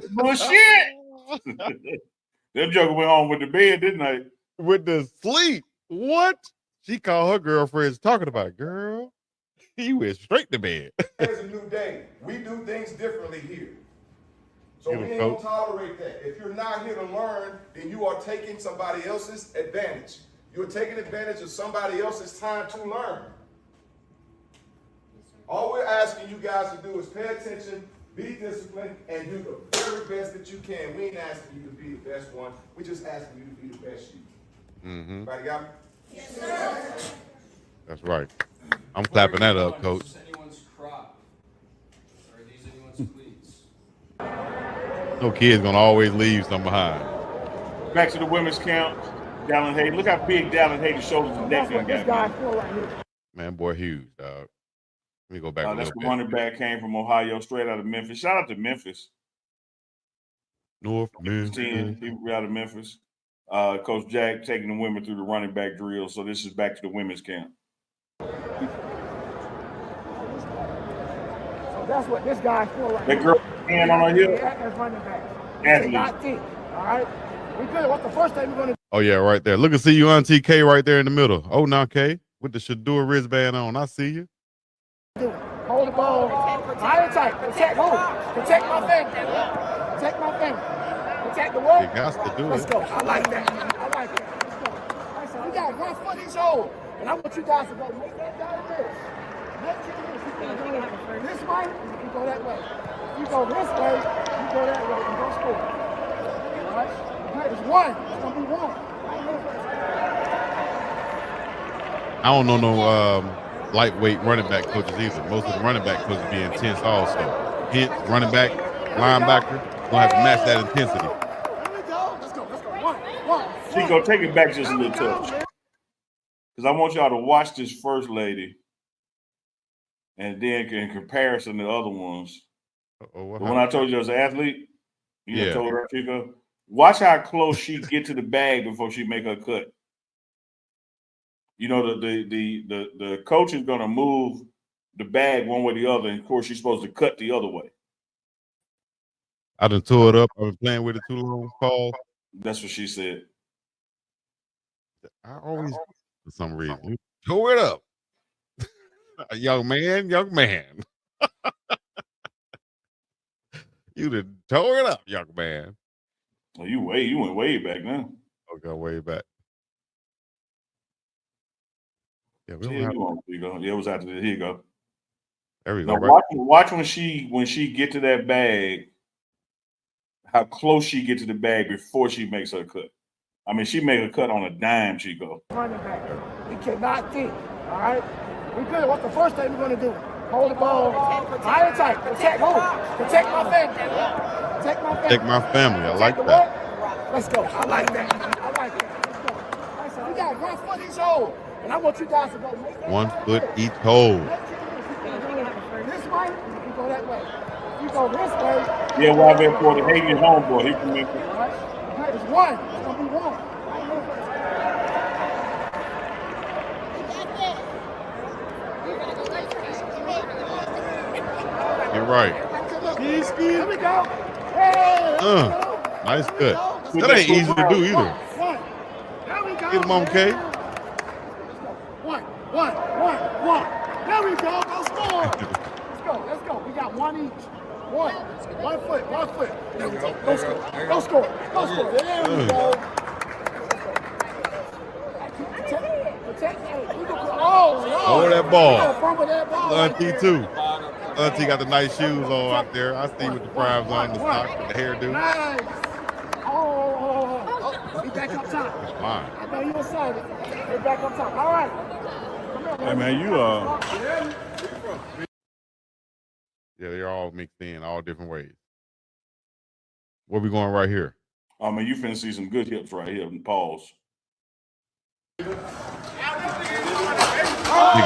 Them joker went home with the bed, didn't they? With the sleep. What? She called her girlfriends talking about it. Girl, he went straight to bed. There's a new day. We do things differently here. So we ain't gonna tolerate that. If you're not here to learn, then you are taking somebody else's advantage. You're taking advantage of somebody else's time to learn. All we're asking you guys to do is pay attention, be disciplined, and do the very best that you can. We ain't asking you to be the best one. We're just asking you to be the best you. Everybody got me? Yes, sir. That's right. I'm clapping that up, Coach. Is this anyone's crop? Or are these anyone's cleats? No kid's gonna always leave some behind. Back to the women's camp. Dallin Hayden. Look how big Dallin Hayden's shoulders and neck got. Man, boy, huge, dog. Let me go back a That's little the bit. running back, came from Ohio, straight out of Memphis. Shout out to Memphis. North Memphis. He out of Memphis. Coach Jack taking the women through the running back drill. So this is back to the women's camp. That's what this guy's for right That now. girl hand on her hip. Yeah, that's running back. Athlete. Not thick. All right. We good. What's the first thing we're gonna Oh yeah, right there. Look and see you on TK right there in the middle. Oh, now K with the Shadur wristband on. I see you. do? Hold the ball. High and tight. Protect who? Protect my family. Protect my family. Protect the what? You got to do Let's it. go. I like that. I like that. Let's go. I said, we got 1 foot each hole. And I want you guys to go make that down this. Make sure this. You go this way, you go that way. You go this way, you go that way. You go score. All right? It's one. It's going to be one. I don't know no lightweight running back coaches either. Most of the running back coaches be intense also. Hence, running back, linebacker, gonna have to match that intensity. Let's go. One. Chico, take it back just a little touch. Because I want y'all to watch this first lady and then in comparison to other ones. When I told you I was an athlete, you told her, Chico, watch how close she get to the bag before she make her cut. You know, the coach is going to move the bag one way or the other, and of course she's supposed to cut the other way. I done tore it up. I've been playing with it too long. Paul. That's what she said. I always, for some reason, tore it up. young man. You done tore it up, young man. Well, you went way back now. Okay, way back. Yeah, we don't Yeah, have it was after that. Here you go. There we go. Now watch when she get to that bag, how close she get to the bag before she makes her cut. I mean, she made a cut on a dime, Chico. Running back. We cannot think. All right? We good. What's the first thing we're going to do? Hold the ball. High and tight. Protect who? Protect my family. Protect my family. Protect my family. I like that. Let's go. I like that. Let's go. I said, we got 1 foot each hole. And I want you guys to go make that 1 foot each hole. this way, you go that way. You go this way. Yeah, well, I've been for the Hagen homeboy. He can make it. All right? It's one. It's going to be one. You're right. Here we go. Hey, Nice cut. That ain't easy to do either. There we go. Get him on, K. One. There we go. Go score. Let's go. We got one each. One foot. There we go. Go score. There we go. Protect. Hold that ball. Fumble that ball. Auntie too. Auntie got the nice shoes on out there. I see with the primes on the sock with the hairdo. Nice. We back up top. It's fine. I know you excited. We're back up top. All right. Hey man, Yeah, they're all mixed in, all different ways. Where we going right here? I mean, you finna see some good hips right here. Pause. Big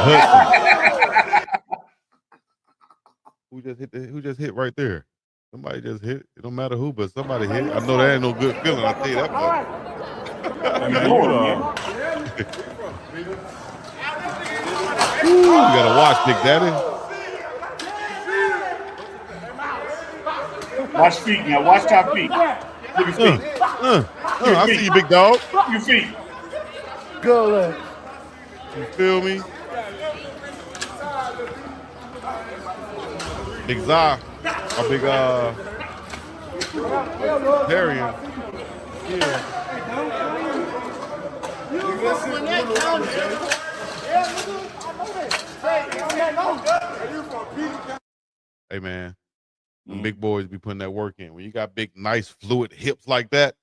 Hudson. Who just hit right there? Somebody just hit. It don't matter who, but somebody hit. I know that ain't no good feeling. I'll tell you that much. You gotta watch, Big Daddy. Watch feet now. Watch top feet. Look at feet. I see you, big dog. Your feet. Good. You feel me? Big Zah. A big Darian. Yeah. Hey man, them big boys be putting that work in. When you got big, nice, fluid hips like that,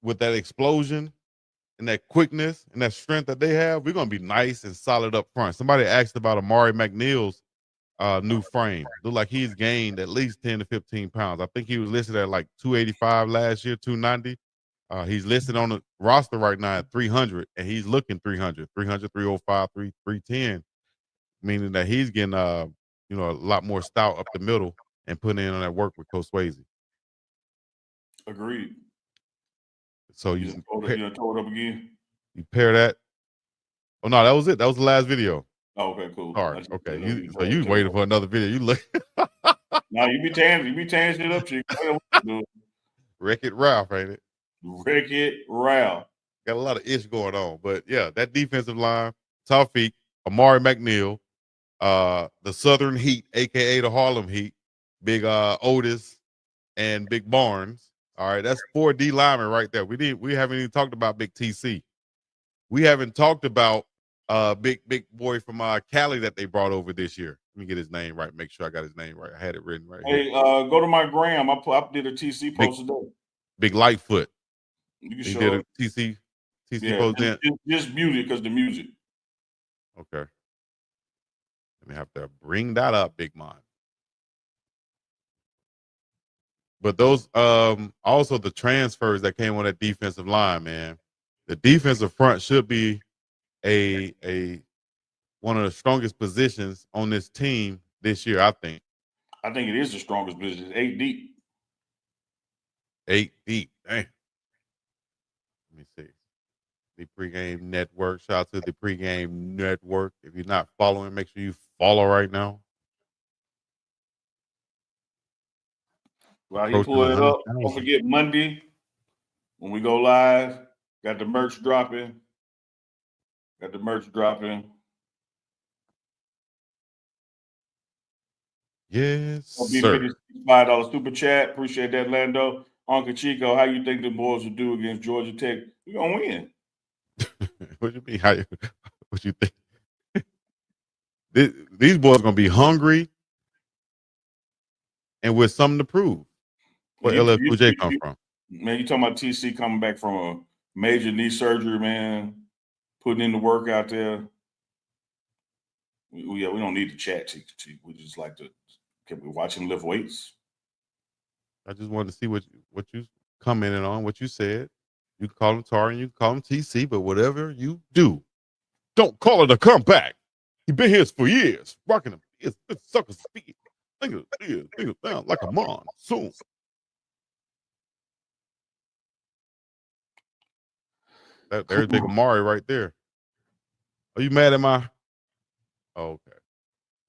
with that explosion and that quickness and that strength that they have, we're gonna be nice and solid up front. Somebody asked about Amari McNeil's new frame. Look like he's gained at least 10 to 15 pounds. I think he was listed at like 285 last year, 290. He's listed on the roster right now at 300, and he's looking 300, 305, 310, meaning that he's getting a lot more stout up the middle and putting in on that work with Coach Swayze. Agreed. So you tore it up again. You pair that. Oh no, that was it. That was the last video. Oh, okay, cool. Sorry. Okay. You waiting for another video. You look. Now you be tearing shit up, Chico. Wreck-It Ralph, ain't it? Wreck-It Ralph. Got a lot of ish going on. But yeah, that defensive line, Tawfiq, Amari McNeil, the Southern Heat, aka the Harlem Heat, Big Otis, and Big Barnes. All right, that's 4 D linemen right there. We haven't even talked about Big TC. We haven't talked about big boy from Cali that they brought over this year. Let me get his name right. Make sure I got his name right. I had it written right here. Hey, go to my gram. I did a TC post today. Big Lightfoot. You can he show did it. a TC Yeah, post in. just mute it because the music. Okay. Let me have to bring that up, Big Man. But those also the transfers that came on that defensive line, man. The defensive front should be a one of the strongest positions on this team this year, I think. I think it is the strongest position. 8 deep. 8 deep. Damn. Let me see. The Pregame Network. Shout out to the Pregame Network. If you're not following, make sure you follow right now. While he pulled it up, don't forget Monday when we go live. Got the merch dropping. Yes, sir. $55 super chat. Appreciate that, Lando. Uncle Chico, how you think the boys will do against Georgia Tech? We're gonna win. What you mean? What you think? These boys are gonna be hungry and with something to prove. Where LFJ come from? Man, you talking about TC coming back from a major knee surgery, man, putting in the work out there. We don't need to chat, Chico. We just like to can we watch him lift weights? I just wanted to see what you commented on, what you said. You can call him Tar and you can call him TC, but whatever you do, don't call it a comeback. He been here for years, rocking him. It's sucker speed. Think of it down like a monsoon. There's Big Amari right there. Are you mad at my? Oh, okay.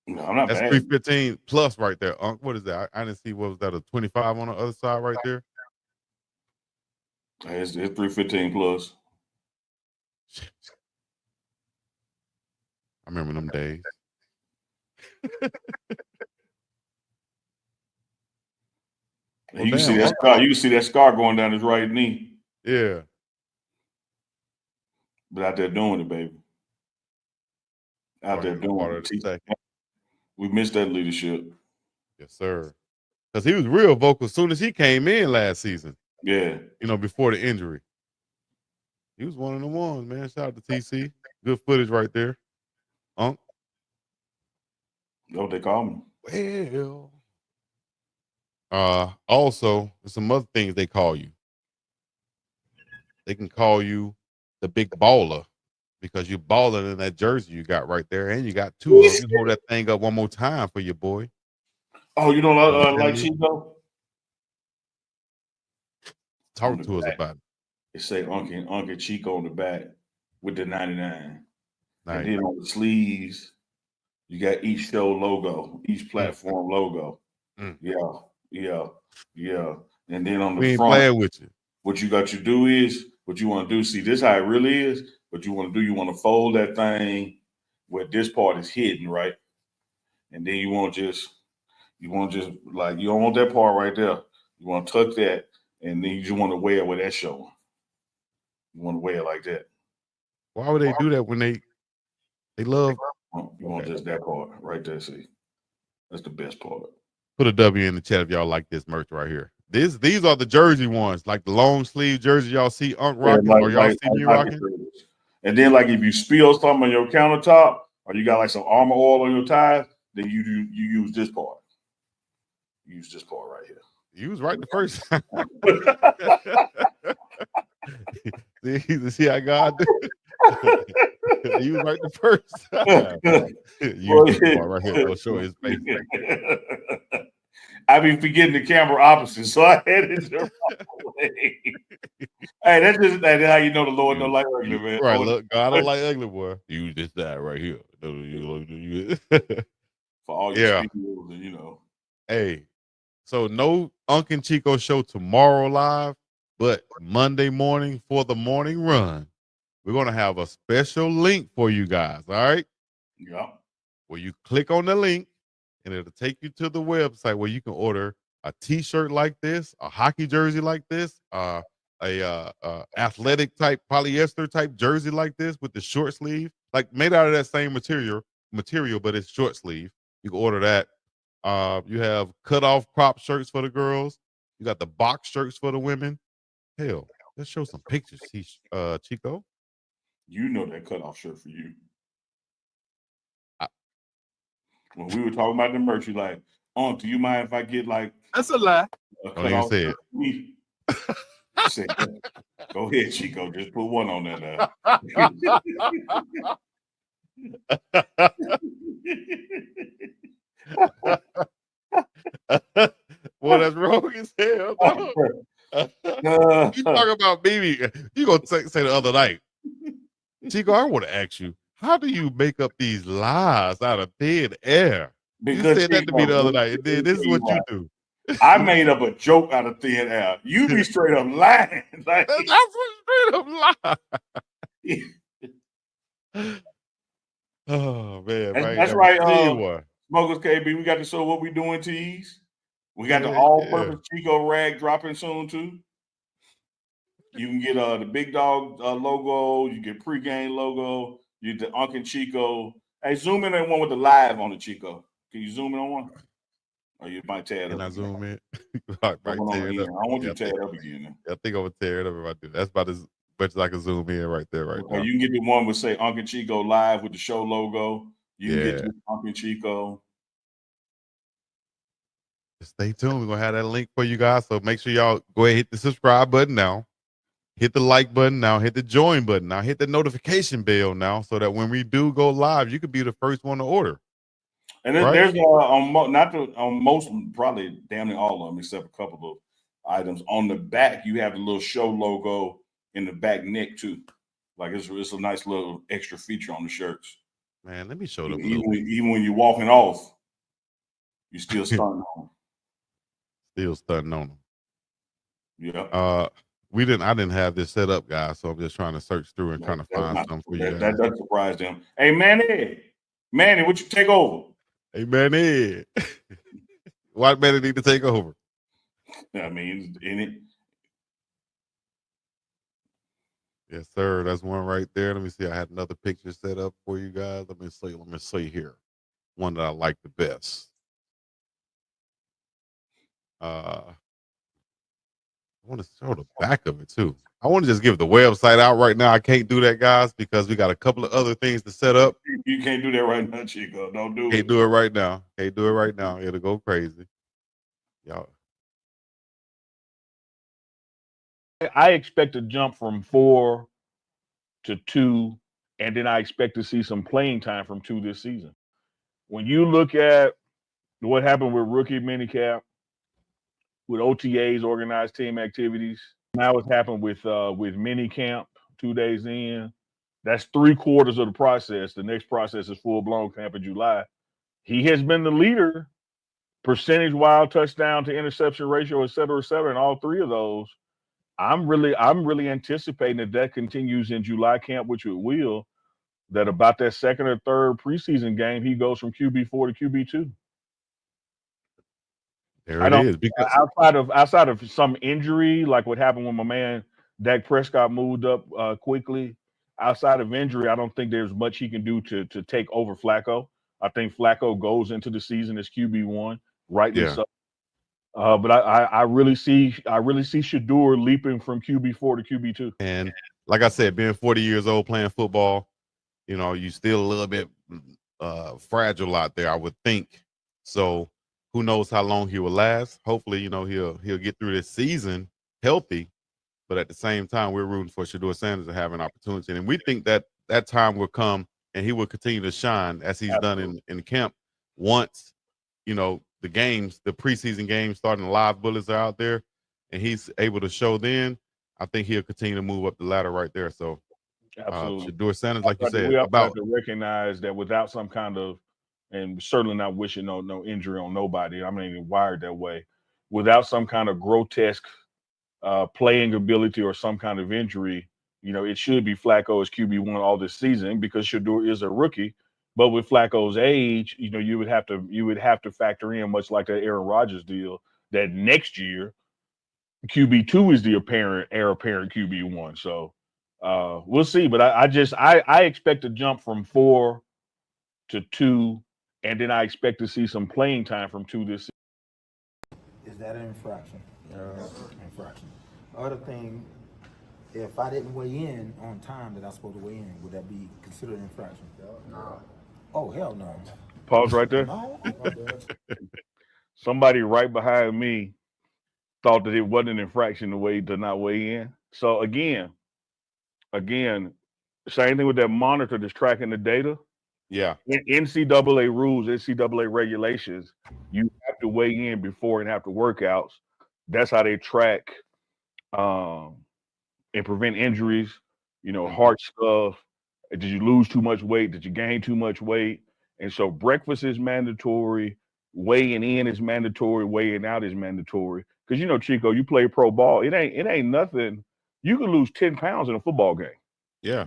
No, I'm not. That's mad. 315 plus right there. What is that? I didn't see. What was that? A 25 on the other side right there. It's 315 plus. I remember them days. You can see that scar. You can see that scar going down his right knee. Yeah. But out there doing it, baby. Out there doing it. We missed that leadership. Yes, sir. Because he was real vocal as soon as he came in last season. Yeah. Before the injury. He was one of the ones, man. Shout out to TC. Good footage right there. That's what they call me. Well. Also, there's some other things they call you. They can call you the big baller because you're balling in that jersey you got right there, and you got 2 of them. You hold that thing up one more time for your boy. Oh, you don't like Chico? Talk to us about it. It say Uncle Chico on the back with the 99. Nice. And then on the sleeves, you got each show logo, each platform logo. Yeah. And then on the front, playing with you. What you got to do is, what you want to do, see, this how it really is. What you want to do, you want to fold that thing where this part is hidden, right? And then you want just like, you don't want that part right there. You want to tuck that, and then you just want to wear it with that showing. You want to wear it like that. Why would they do that when they love? You want just that part right there, see? That's the best part. Put a W in the chat if y'all like this merch right here. These are the jersey ones, like the long sleeve jersey y'all see Unc rocking, or y'all see me rocking. And then, like, if you spill something on your countertop, or you got like some Armor oil on your tires, then you use this part. Use this part right here. You was right the first time. see how God did it? You was right the first time. Use this part right here. We'll show his face. I be forgetting the camera opposite, so I had it the wrong way. Hey, that's how you know the Lord don't like ugly, man. Right, look, God don't like ugly, boy. Use this side right here. For all your Yeah. speakers and, you know. Hey, so no UNK and Chico show tomorrow live, but Monday morning for the morning run, we're going to have a special link for you guys. All right. Yeah. Where you click on the link and it'll take you to the website where you can order a t-shirt like this, a hockey jersey like this, athletic type polyester type jersey like this with the short sleeve, like made out of that same material, but it's short sleeve. You can order that. You have cut off crop shirts for the girls. You got the box shirts for the women. Hell, let's show some pictures, Chico. You know that cutoff shirt for you. When we were talking about the merch, you like, do you mind if I get like That's a lie. Don't even say it. Say, go ahead, Chico. Just put one on there. Well, that's wrong as hell. You talk about baby. You gonna say the other night, Chico, I want to ask you, how do you make up these lies out of thin air? Because you said that to me the other night, and then this is what you do. I made up a joke out of thin air. You be straight up lying. Like, that's what straight up lie. Oh man, that's right. Smokers KB, we got to show what we doing tees. We got the all-purpose Chico rag dropping soon too. You can get the BiggDogg logo. You get pregame logo. You get the UNK and Chico. Hey, zoom in on one with the live on the Chico. Can you zoom in on one? Or you might tear it up. Can I zoom in? I want you to tear it up again. I think I'm gonna tear it up if I do. That's about as much as I can zoom in right there, right now. You can get the one with say UNK and Chico live with the show logo. You can get the UNK and Chico. Stay tuned. We're gonna have that link for you guys. So make sure y'all go ahead and hit the subscribe button now. Hit the like button now. Hit the join button now. Hit the notification bell now, so that when we do go live, you could be the first one to order. And there's on most, probably damn near all of them, except a couple of items. On the back, you have the little show logo in the back neck too. Like it's a nice little extra feature on the shirts. Man, let me show them. Even when you're walking off, you still stunting on them. Still stunting on them. Yeah. I didn't have this set up, guys, so I'm just trying to search through and trying to find something for you guys. That doesn't surprise them. Hey, Manny, would you take over? Hey, Manny. Why Manny need to take over? I mean, in it. Yes, sir. That's one right there. Let me see. I had another picture set up for you guys. Let me see here. One that I like the best. I want to show the back of it too. I want to just give the website out right now. I can't do that, guys, because we got a couple of other things to set up. You can't do that right now, Chico. Don't do it. Can't do it right now. Can't do it right now. It'll go crazy. Y'all. I expect to jump from 4 to 2, and then I expect to see some playing time from 2 this season. When you look at what happened with rookie minicamp, with OTAs, organized team activities, now what's happened with minicamp 2 days in, that's 3/4 of the process. The next process is full-blown camp in July. He has been the leader, percentage-wise, touchdown to interception ratio, et cetera, in all 3 of those. I'm really anticipating that continues in July camp, which it will, that about that second or third preseason game, he goes from QB4 to QB2. There it is. Because outside of some injury, like what happened when my man Dak Prescott moved up quickly, outside of injury, I don't think there's much he can do to take over Flacco. I think Flacco goes into the season as QB1, rightly so. But I really see Shador leaping from QB4 to QB2. And like I said, being 40 years old playing football, you still a little bit fragile out there, I would think. So who knows how long he will last? Hopefully, he'll get through this season healthy. But at the same time, we're rooting for Shador Sanders to have an opportunity, and we think that time will come, and he will continue to shine as he's done in camp. Once the preseason games starting, the live bullets are out there, and he's able to show then, I think he'll continue to move up the ladder right there. So Absolutely. Shador Sanders, like you said, we also about have to recognize that without some kind of, and certainly not wishing no injury on nobody. I'm not even wired that way. Without some kind of grotesque playing ability or some kind of injury, it should be Flacco as QB1 all this season because Shador is a rookie. But with Flacco's age, you would have to factor in, much like that Aaron Rodgers deal, that next year QB2 is the heir apparent QB1. So we'll see. But I expect to jump from 4 to 2, and then I expect to see some playing time from 2 this season. Is that an infraction? Infraction. Other thing, if I didn't weigh in on time that I was supposed to weigh in, would that be considered an infraction? No. Oh, hell no. Pause right there. No. Somebody right behind me thought that it wasn't an infraction to not weigh in. So again, same thing with that monitor that's tracking the data. Yeah. NCAA rules, NCAA regulations, you have to weigh in before and after workouts. That's how they track and prevent injuries, heart stuff. Did you lose too much weight? Did you gain too much weight? And so breakfast is mandatory, weighing in is mandatory, weighing out is mandatory. Because Chico, you play pro ball, it ain't nothing. You can lose 10 pounds in a football game. Yeah.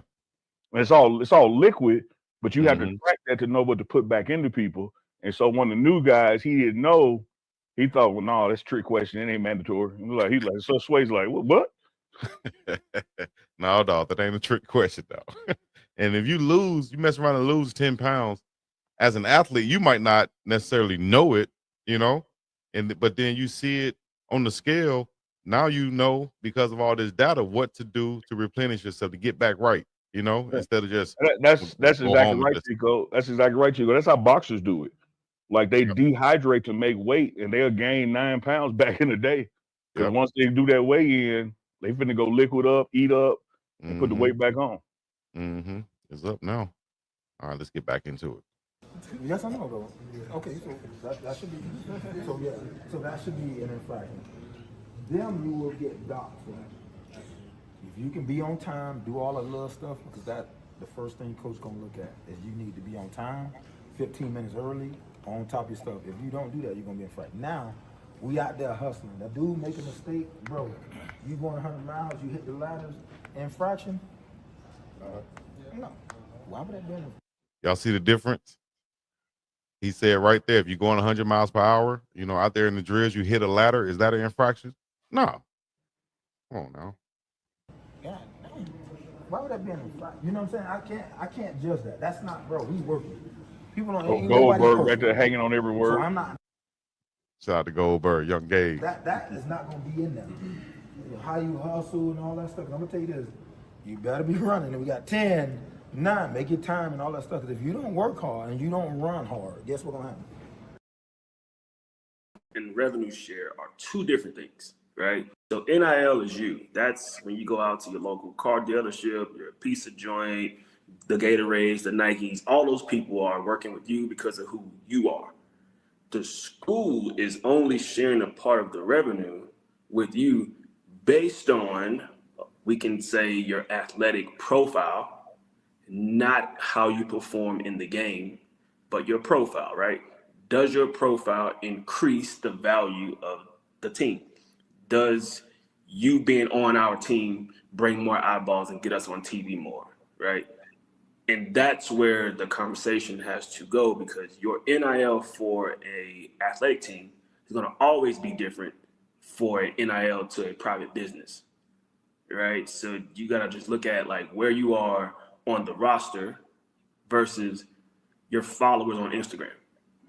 And it's all liquid, but you have to track that to know what to put back into people. And so one of the new guys, he didn't know. He thought, well, no, that's a trick question. It ain't mandatory. So Sway's like, what? No, dog, that ain't a trick question, though. And if you mess around and lose 10 pounds as an athlete, you might not necessarily know it, but then you see it on the scale. Now because of all this data what to do to replenish yourself to get back right, instead of just that's exactly right, Chico. That's exactly right, Chico. That's how boxers do it. Like they dehydrate to make weight, and they'll gain 9 pounds back in the day. Because once they do that weigh in, they finna go liquid up, eat up, and put the weight back on. Mm-hmm. It's up now. All right, let's get back into it. Yes, I know though. Okay, so that should be so that should be an infraction. Them you will get docked for. If you can be on time, do all that little stuff, because that the first thing coach gonna look at is you need to be on time, 15 minutes early, on top of your stuff. If you don't do that, you're gonna be infracted. Now, we out there hustling. That dude make a mistake, bro. You going 100 miles, you hit the ladders, infraction? No. Why would that be? Y'all see the difference? He said right there, if you're going 100 miles per hour, out there in the drills, you hit a ladder, is that an infraction? No. Come on now. Yeah. Why would that be an infraction? You know what I'm saying? I can't judge that. That's not, bro. He's working. People don't. Goldberg right there hanging on every word. So I'm not. Shout out to Goldberg, young Gabe. That is not going to be in there. How you hustle and all that stuff. And I'm going to tell you this. You better be running. And we got 10, 9, make your time and all that stuff. Because if you don't work hard and you don't run hard, guess what's going to happen? And revenue share are two different things, right? So NIL is you. That's when you go out to your local car dealership, your pizza joint, the Gatorades, the Nikes. All those people are working with you because of who you are. The school is only sharing a part of the revenue with you based on, we can say, your athletic profile, not how you perform in the game, but your profile, right? Does your profile increase the value of the team? Does you being on our team bring more eyeballs and get us on TV more, right? And that's where the conversation has to go, because your NIL for a athletic team is going to always be different for an NIL to a private business, right? So you got to just look at like where you are on the roster versus your followers on Instagram.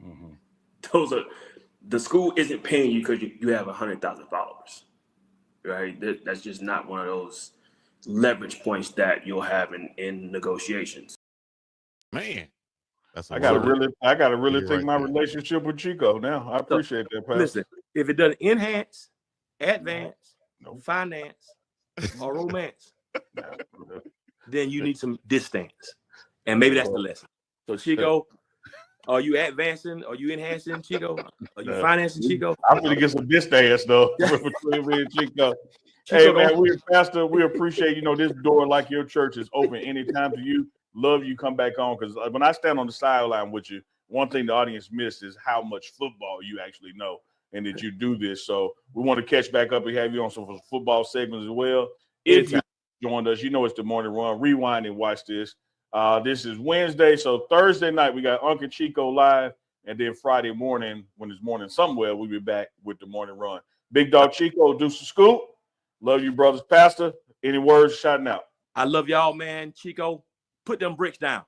Mm-hmm. Those are, the school isn't paying you because you have 100,000 followers, right? That's just not one of those leverage points that you'll have in negotiations. Man, I gotta really think my relationship with Chico now. I appreciate that, Pastor. Listen, if it doesn't enhance, advance, finance, or romance, then you need some distance. And maybe that's the lesson. So Chico, are you advancing? Are you enhancing, Chico? Are you financing, Chico? I'm gonna get some distance though between me and Chico. Hey, man, Pastor, we appreciate, this door like your church is open anytime to you. Love you come back on, because when I stand on the sideline with you, one thing the audience missed is how much football you actually know and that you do this. So we want to catch back up and have you on some football segments as well. If you joined us, it's the morning run. Rewind and watch this. This is Wednesday, so Thursday night we got UNK and Chico live, and then Friday morning, when it's morning somewhere, we'll be back with the morning run. Big Dog Chico, Deuce the Scoop. Love you, brothers. Pastor, any words shouting out? I love y'all, man. Chico, put them bricks down.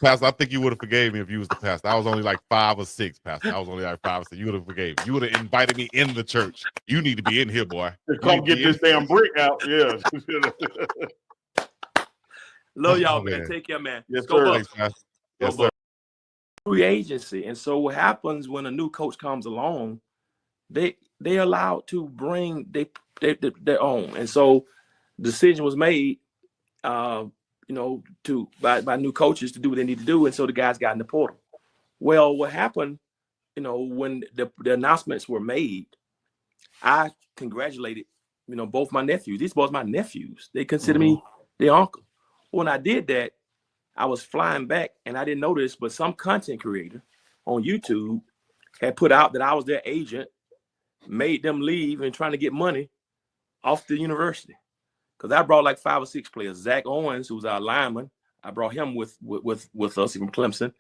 Pastor, I think you would have forgave me if you was the pastor. I was only like 5 or 6, Pastor. I was only like 5 or 6. You would have forgave me. You would have invited me in the church. You need to be in here, boy. Come get this damn brick out. Yeah. Love y'all, man. Take care, man. Yes, Go sir. Bucks. Thanks, yes, sir. Free agency. And so what happens when a new coach comes along, they allowed to bring their own. And so decision was made by new coaches to do what they need to do. And so the guys got in the portal. Well, what happened, when the announcements were made, I congratulated, both my nephews. These boys, my nephews. They consider me their uncle. When I did that, I was flying back and I didn't notice, but some content creator on YouTube had put out that I was their agent, made them leave and trying to get money off the university. Because I brought like 5 or 6 players. Zach Owens, who was our lineman, I brought him with us from Clemson.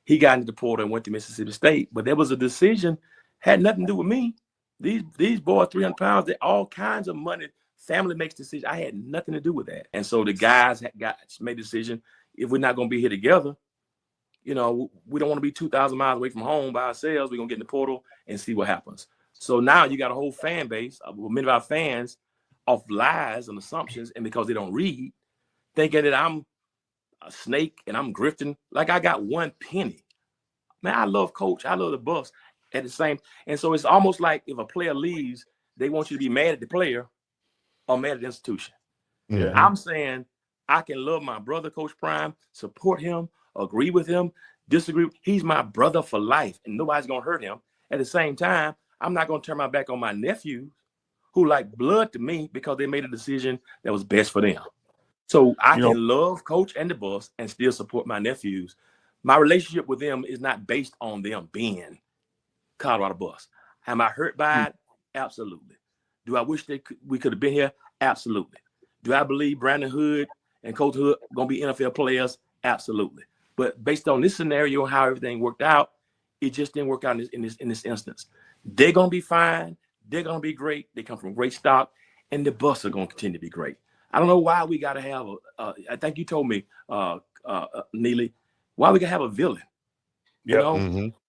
He got into the portal and went to Mississippi State. But there was a decision, had nothing to do with me. These boys, 300 pounds, they all kinds of money. Family makes decisions. I had nothing to do with that. And so the guys made a decision, if we're not going to be here together, we don't want to be 2,000 miles away from home by ourselves. We're going to get in the portal and see what happens. So now you got a whole fan base, many of our fans, of lies and assumptions, and because they don't read, thinking that I'm a snake and I'm grifting. Like I got 1 penny. Man, I love Coach. I love the Buffs at the same. And so it's almost like if a player leaves, they want you to be mad at the player or mad at the institution. Yeah. I'm saying I can love my brother, Coach Prime, support him, agree with him, disagree. He's my brother for life, and nobody's going to hurt him. At the same time, I'm not going to turn my back on my nephews who like blood to me because they made a decision that was best for them. So I can love Coach and the Buffs and still support my nephews. My relationship with them is not based on them being Colorado Buffs. Am I hurt by it? Absolutely. Do I wish we could have been here? Absolutely. Do I believe Brandon Hood and Coach Hood are going to be NFL players? Absolutely. But based on this scenario and how everything worked out, it just didn't work out in this instance. They're going to be fine. They're going to be great. They come from great stock, and the Buffs are going to continue to be great. I don't know why we got to have I think you told me, Neely, why we got to have a villain.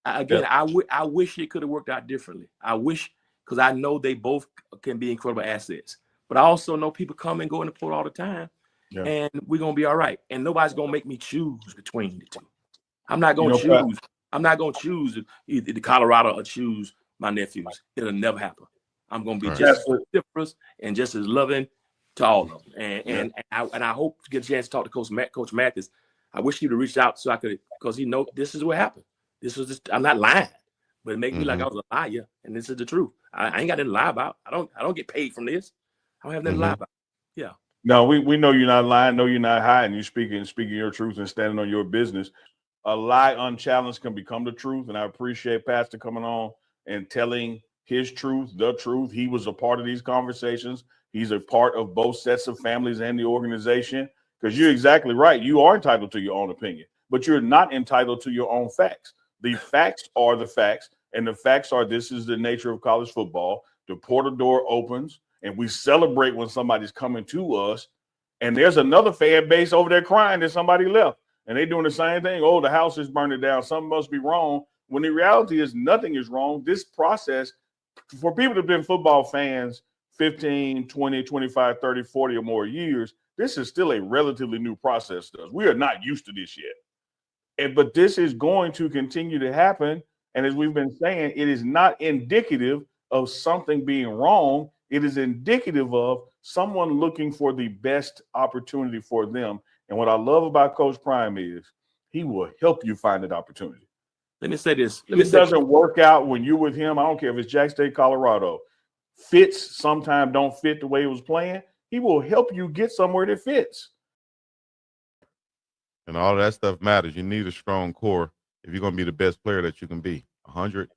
I wish it could have worked out differently. I wish, because I know they both can be incredible assets. But I also know people come and go in the portal all the time, and we're going to be all right. And nobody's going to make me choose between the two. I'm not going to choose. I'm not going to choose either the Colorado or choose my nephews. It'll never happen. I'm going to be just as different and just as loving to all of them. And I hope to get a chance to talk to Coach Mathis. I wish he'd have reached out so I could, because he know this is what happened. I'm not lying, but it makes me like I was a liar, and this is the truth. I ain't got nothing to lie about. I don't get paid from this. I don't have nothing to lie about. Yeah. No, we know you're not lying. No, you're not hiding. You're speaking your truth and standing on your business. A lie unchallenged can become the truth, and I appreciate Pastor coming on and telling his truth, the truth. He was a part of these conversations. He's a part of both sets of families and the organization, because you're exactly right. You are entitled to your own opinion, but you're not entitled to your own facts. The facts are the facts, and the facts are this is the nature of college football. The portal door opens, and we celebrate when somebody's coming to us, and there's another fan base over there crying that somebody left, and they're doing the same thing. Oh, the house is burning down. Something must be wrong. When the reality is nothing is wrong. This process, for people that have been football fans 15, 20, 25, 30, 40 or more years, this is still a relatively new process to us. We are not used to this yet. But this is going to continue to happen. And as we've been saying, it is not indicative of something being wrong. It is indicative of someone looking for the best opportunity for them. And what I love about Coach Prime is he will help you find that opportunity. Let me say this. It doesn't work out when you're with him. I don't care if it's Jack State, Colorado. Fits sometimes don't fit the way he was playing. He will help you get somewhere that fits. And all that stuff matters. You need a strong core if you're going to be the best player that you can be. 100%.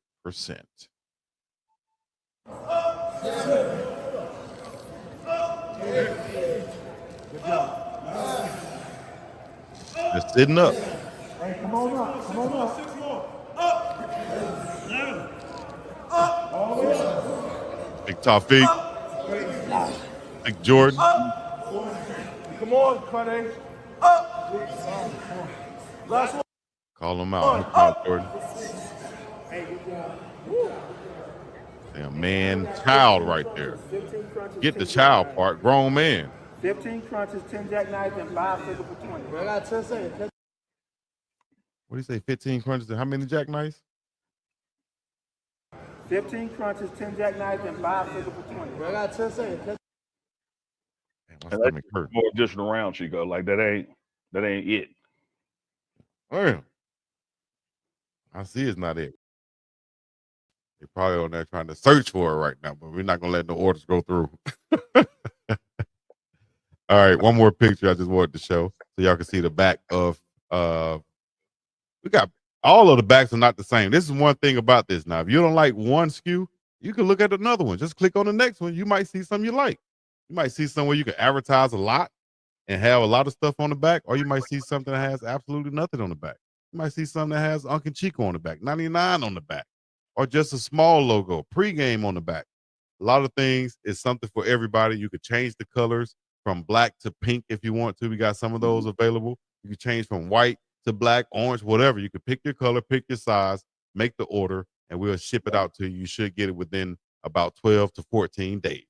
Just sitting up. Hey, come on up. Come on up. 6 more. Big Toffee. Big Jordan. Come on, Friday. Last one. Call him out. Come out, Jordan. Damn, man, child right there. Get the child part. Grown man. 15 crunches, 10 jackknives, and 5 figure for 20. I got 10 seconds. What do you say? 15 crunches and how many jackknives? 15 crunches, 10 jackknives, and 5 figure for 20. I got 10 seconds. Damn, my stomach hurt. More additional round, Chico. Like that ain't it. Damn. I see it's not it. They're probably on there trying to search for it right now, but we're not gonna let no orders go through. All right, one more picture I just wanted to show so y'all can see the back of we got all of the backs are not the same. This is one thing about this. Now, if you don't like one SKU, you can look at another one. Just click on the next one. You might see something you like. You might see somewhere you can advertise a lot and have a lot of stuff on the back, or you might see something that has absolutely nothing on the back. You might see something that has UNK Chico on the back, 99 on the back, or just a small logo, pregame on the back. A lot of things is something for everybody. You could change the colors from black to pink if you want to. We got some of those available. You can change from white to black, orange, whatever. You can pick your color, pick your size, make the order, and we'll ship it out to you. You should get it within about 12 to 14 days.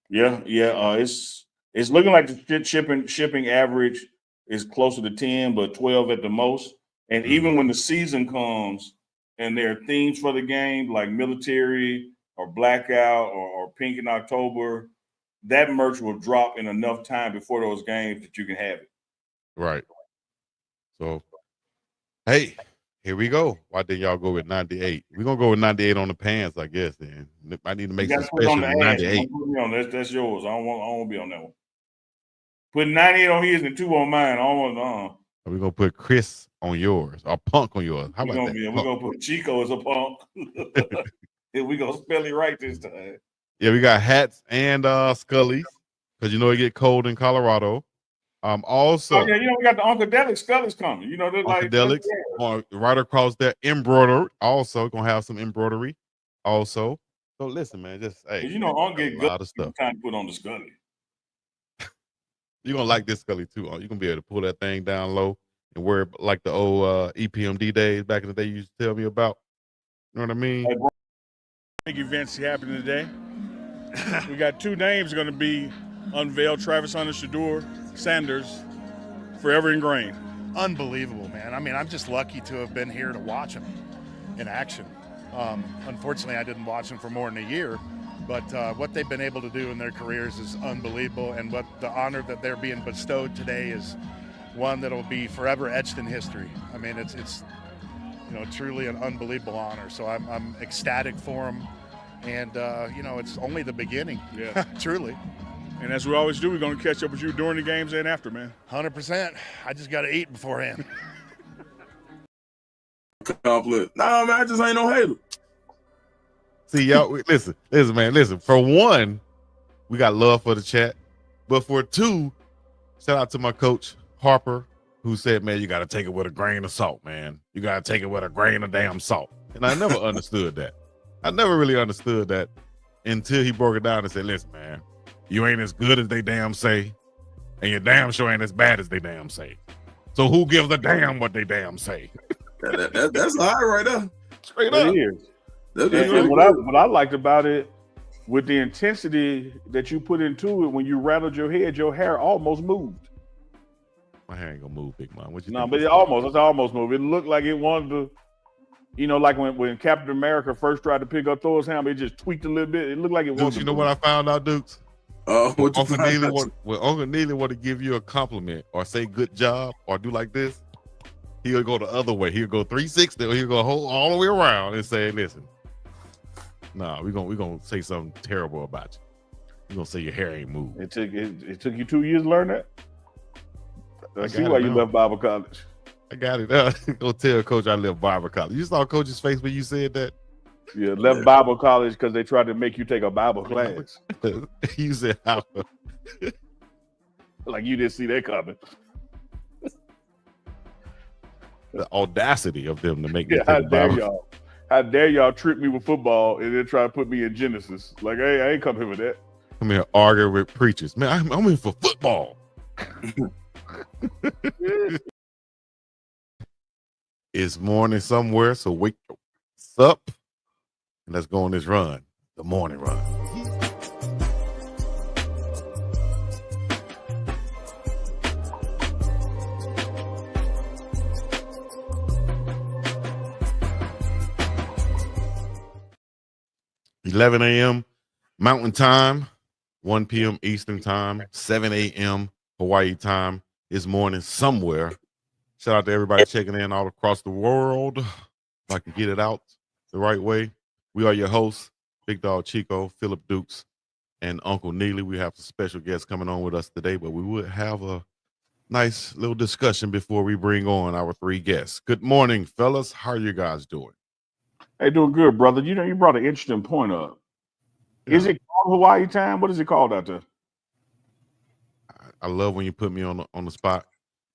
Yeah. It's looking like the shipping average is closer to 10, but 12 at the most. And even when the season comes and there are themes for the game, like military or blackout or pink in October, that merch will drop in enough time before those games that you can have it. Right. So, hey, here we go. Why didn't y'all go with 98? We're going to go with 98 on the pants, I guess, then. I need to make some special 98. That's yours. I don't want to be on that one. Put 98 on his and 2 on mine. I don't want We're going to put Chris on yours or Punk on yours. How about that? We're going to put Chico as a Punk. And we're going to spell it right this time. Yeah, we got hats and Scullies because you know it get cold in Colorado. Also, we got the Uncadelic Scullies coming. You know, they're like Uncadelics right across there, embroidered. Also, gonna have some embroidery. Also, so listen, man, just hey, Unc get a lot of stuff. Time to put on the Scully. You're gonna like this Scully too. You're gonna be able to pull that thing down low and wear it like the old EPMD days back in the day you used to tell me about. You know what I mean? Big events happening today. We got 2 names going to be unveiled: Travis Hunter, Shedeur Sanders, forever ingrained. Unbelievable, man. I mean, I'm just lucky to have been here to watch him in action. Unfortunately, I didn't watch him for more than a year, but what they've been able to do in their careers is unbelievable, and what the honor that they're being bestowed today is one that will be forever etched in history. I mean, it's truly an unbelievable honor. So I'm ecstatic for him, and it's only the beginning. Yeah, truly. And as we always do, we're going to catch up with you during the games and after, man. 100%. I just got to eat beforehand. Compliment. Nah, man, I just ain't no hater. See, y'all, listen, man, listen. For one, we got love for the chat. But for 2, shout out to my coach, Harper, who said, man, you got to take it with a grain of salt, man. You got to take it with a grain of damn salt. And I never understood that. I never really understood that until he broke it down and said, listen, man, you ain't as good as they damn say, and your damn sure ain't as bad as they damn say. So who gives a damn what they damn say? That's high right there. Straight up. It is. And what I liked about it, with the intensity that you put into it, when you rattled your head, your hair almost moved. My hair ain't gonna move, big man. What you No, but it's almost moved. It looked like it wanted to, like when Captain America first tried to pick up Thor's hammer, it just tweaked a little bit. It looked like it wanted Dukes, you know what I found out, Dukes? When Uncle Neely want to give you a compliment or say good job or do like this, He'll go the other way. He'll go 360. Or he'll go all the way around and say, "Listen, nah, we gonna say something terrible about you. We're gonna say your hair ain't moved." It took you 2 years to learn that. I see why you left Bible college. I got it. Go tell Coach I left Bible college. You saw Coach's face when you said that. Yeah, left Bible college because they tried to make you take a Bible class. You said how? Like you didn't see that coming. The audacity of them to make me Yeah, take a Bible. How dare y'all trick me with football and then try to put me in Genesis? Like, hey, I ain't come here with that. I'm here arguing with preachers. Man, I'm in for football. It's morning somewhere, so wake up and let's go on this run, the morning run. (11 a.m. Mountain Time, 1 p.m. Eastern Time, 7 a.m. Hawaii time. It's morning somewhere. Shout out to everybody checking in all across the world. If I can get it out the right way. We are your hosts, Big Dog Chico, Philip Dukes, and Uncle Neely. We have some special guests coming on with us today, but we would have a nice little discussion before we bring on our 3 guests. Good morning, fellas. How are you guys doing? Hey, doing good, brother. You know, you brought an interesting point up. Yeah. Is it called Hawaii time? What is it called out there? I love when you put me on the spot.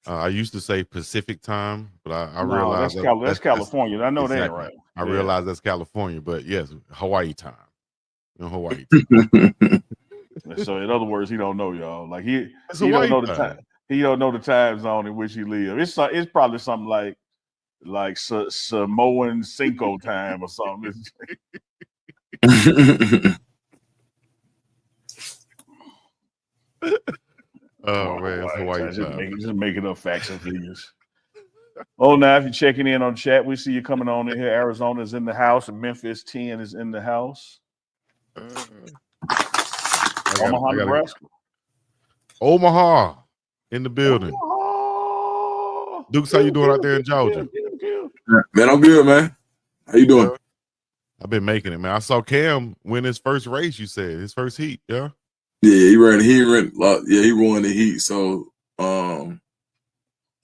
I used to say Pacific time, but I realized that's California. I know exactly. That ain't right. I realize that's California, but yes, Hawaii time. You know, Hawaii time. So in other words, he don't know, y'all. Like he don't know the time. He don't know the time zone in which he lives. It's probably something like Samoan Cinco time or something. Oh man, it's Hawaii time. Just making up facts and figures. Oh, now if you're checking in on chat, we see you coming on in here. Arizona's in the house, and Memphis 10 is in the house. Omaha, Nebraska. Omaha in the building. Dukes, how you doing out there in Georgia? Man, I'm good, man. How you doing? I've been making it, man. I saw Cam win his first race. You said his first heat, yeah. Yeah, he won the heat. So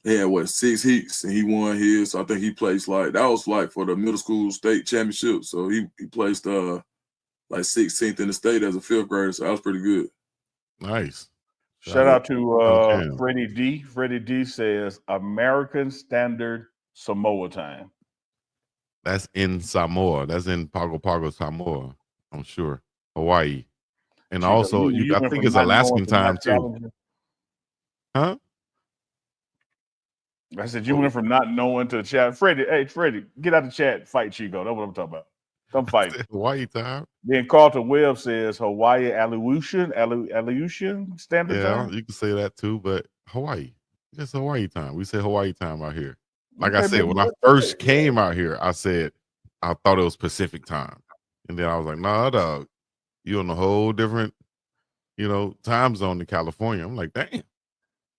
he had 6 heats and he won his. So I think he placed that was for the middle school state championship. So he placed 16th in the state as a 5th grader. So that was pretty good. Nice. Shout out to Freddie D. Freddie D says American Standard Samoa time. That's in Samoa. That's in Pago Pago, Samoa. I'm sure. Hawaii. And Chico, also, I think it's Alaskan time too. Huh? I said you went from not knowing to chat. Freddie, get out of the chat. Fight Chico. That's what I'm talking about. Come fight. Hawaii time. Then Carlton Webb says Hawaii Aleutian standard time. Yeah, you can say that too, but Hawaii. It's Hawaii time. We say Hawaii time out here. Like I said, when I first came out here, I said I thought it was Pacific time. And then I was like, nah, dog. You're on a whole different, time zone in California. I'm like, damn,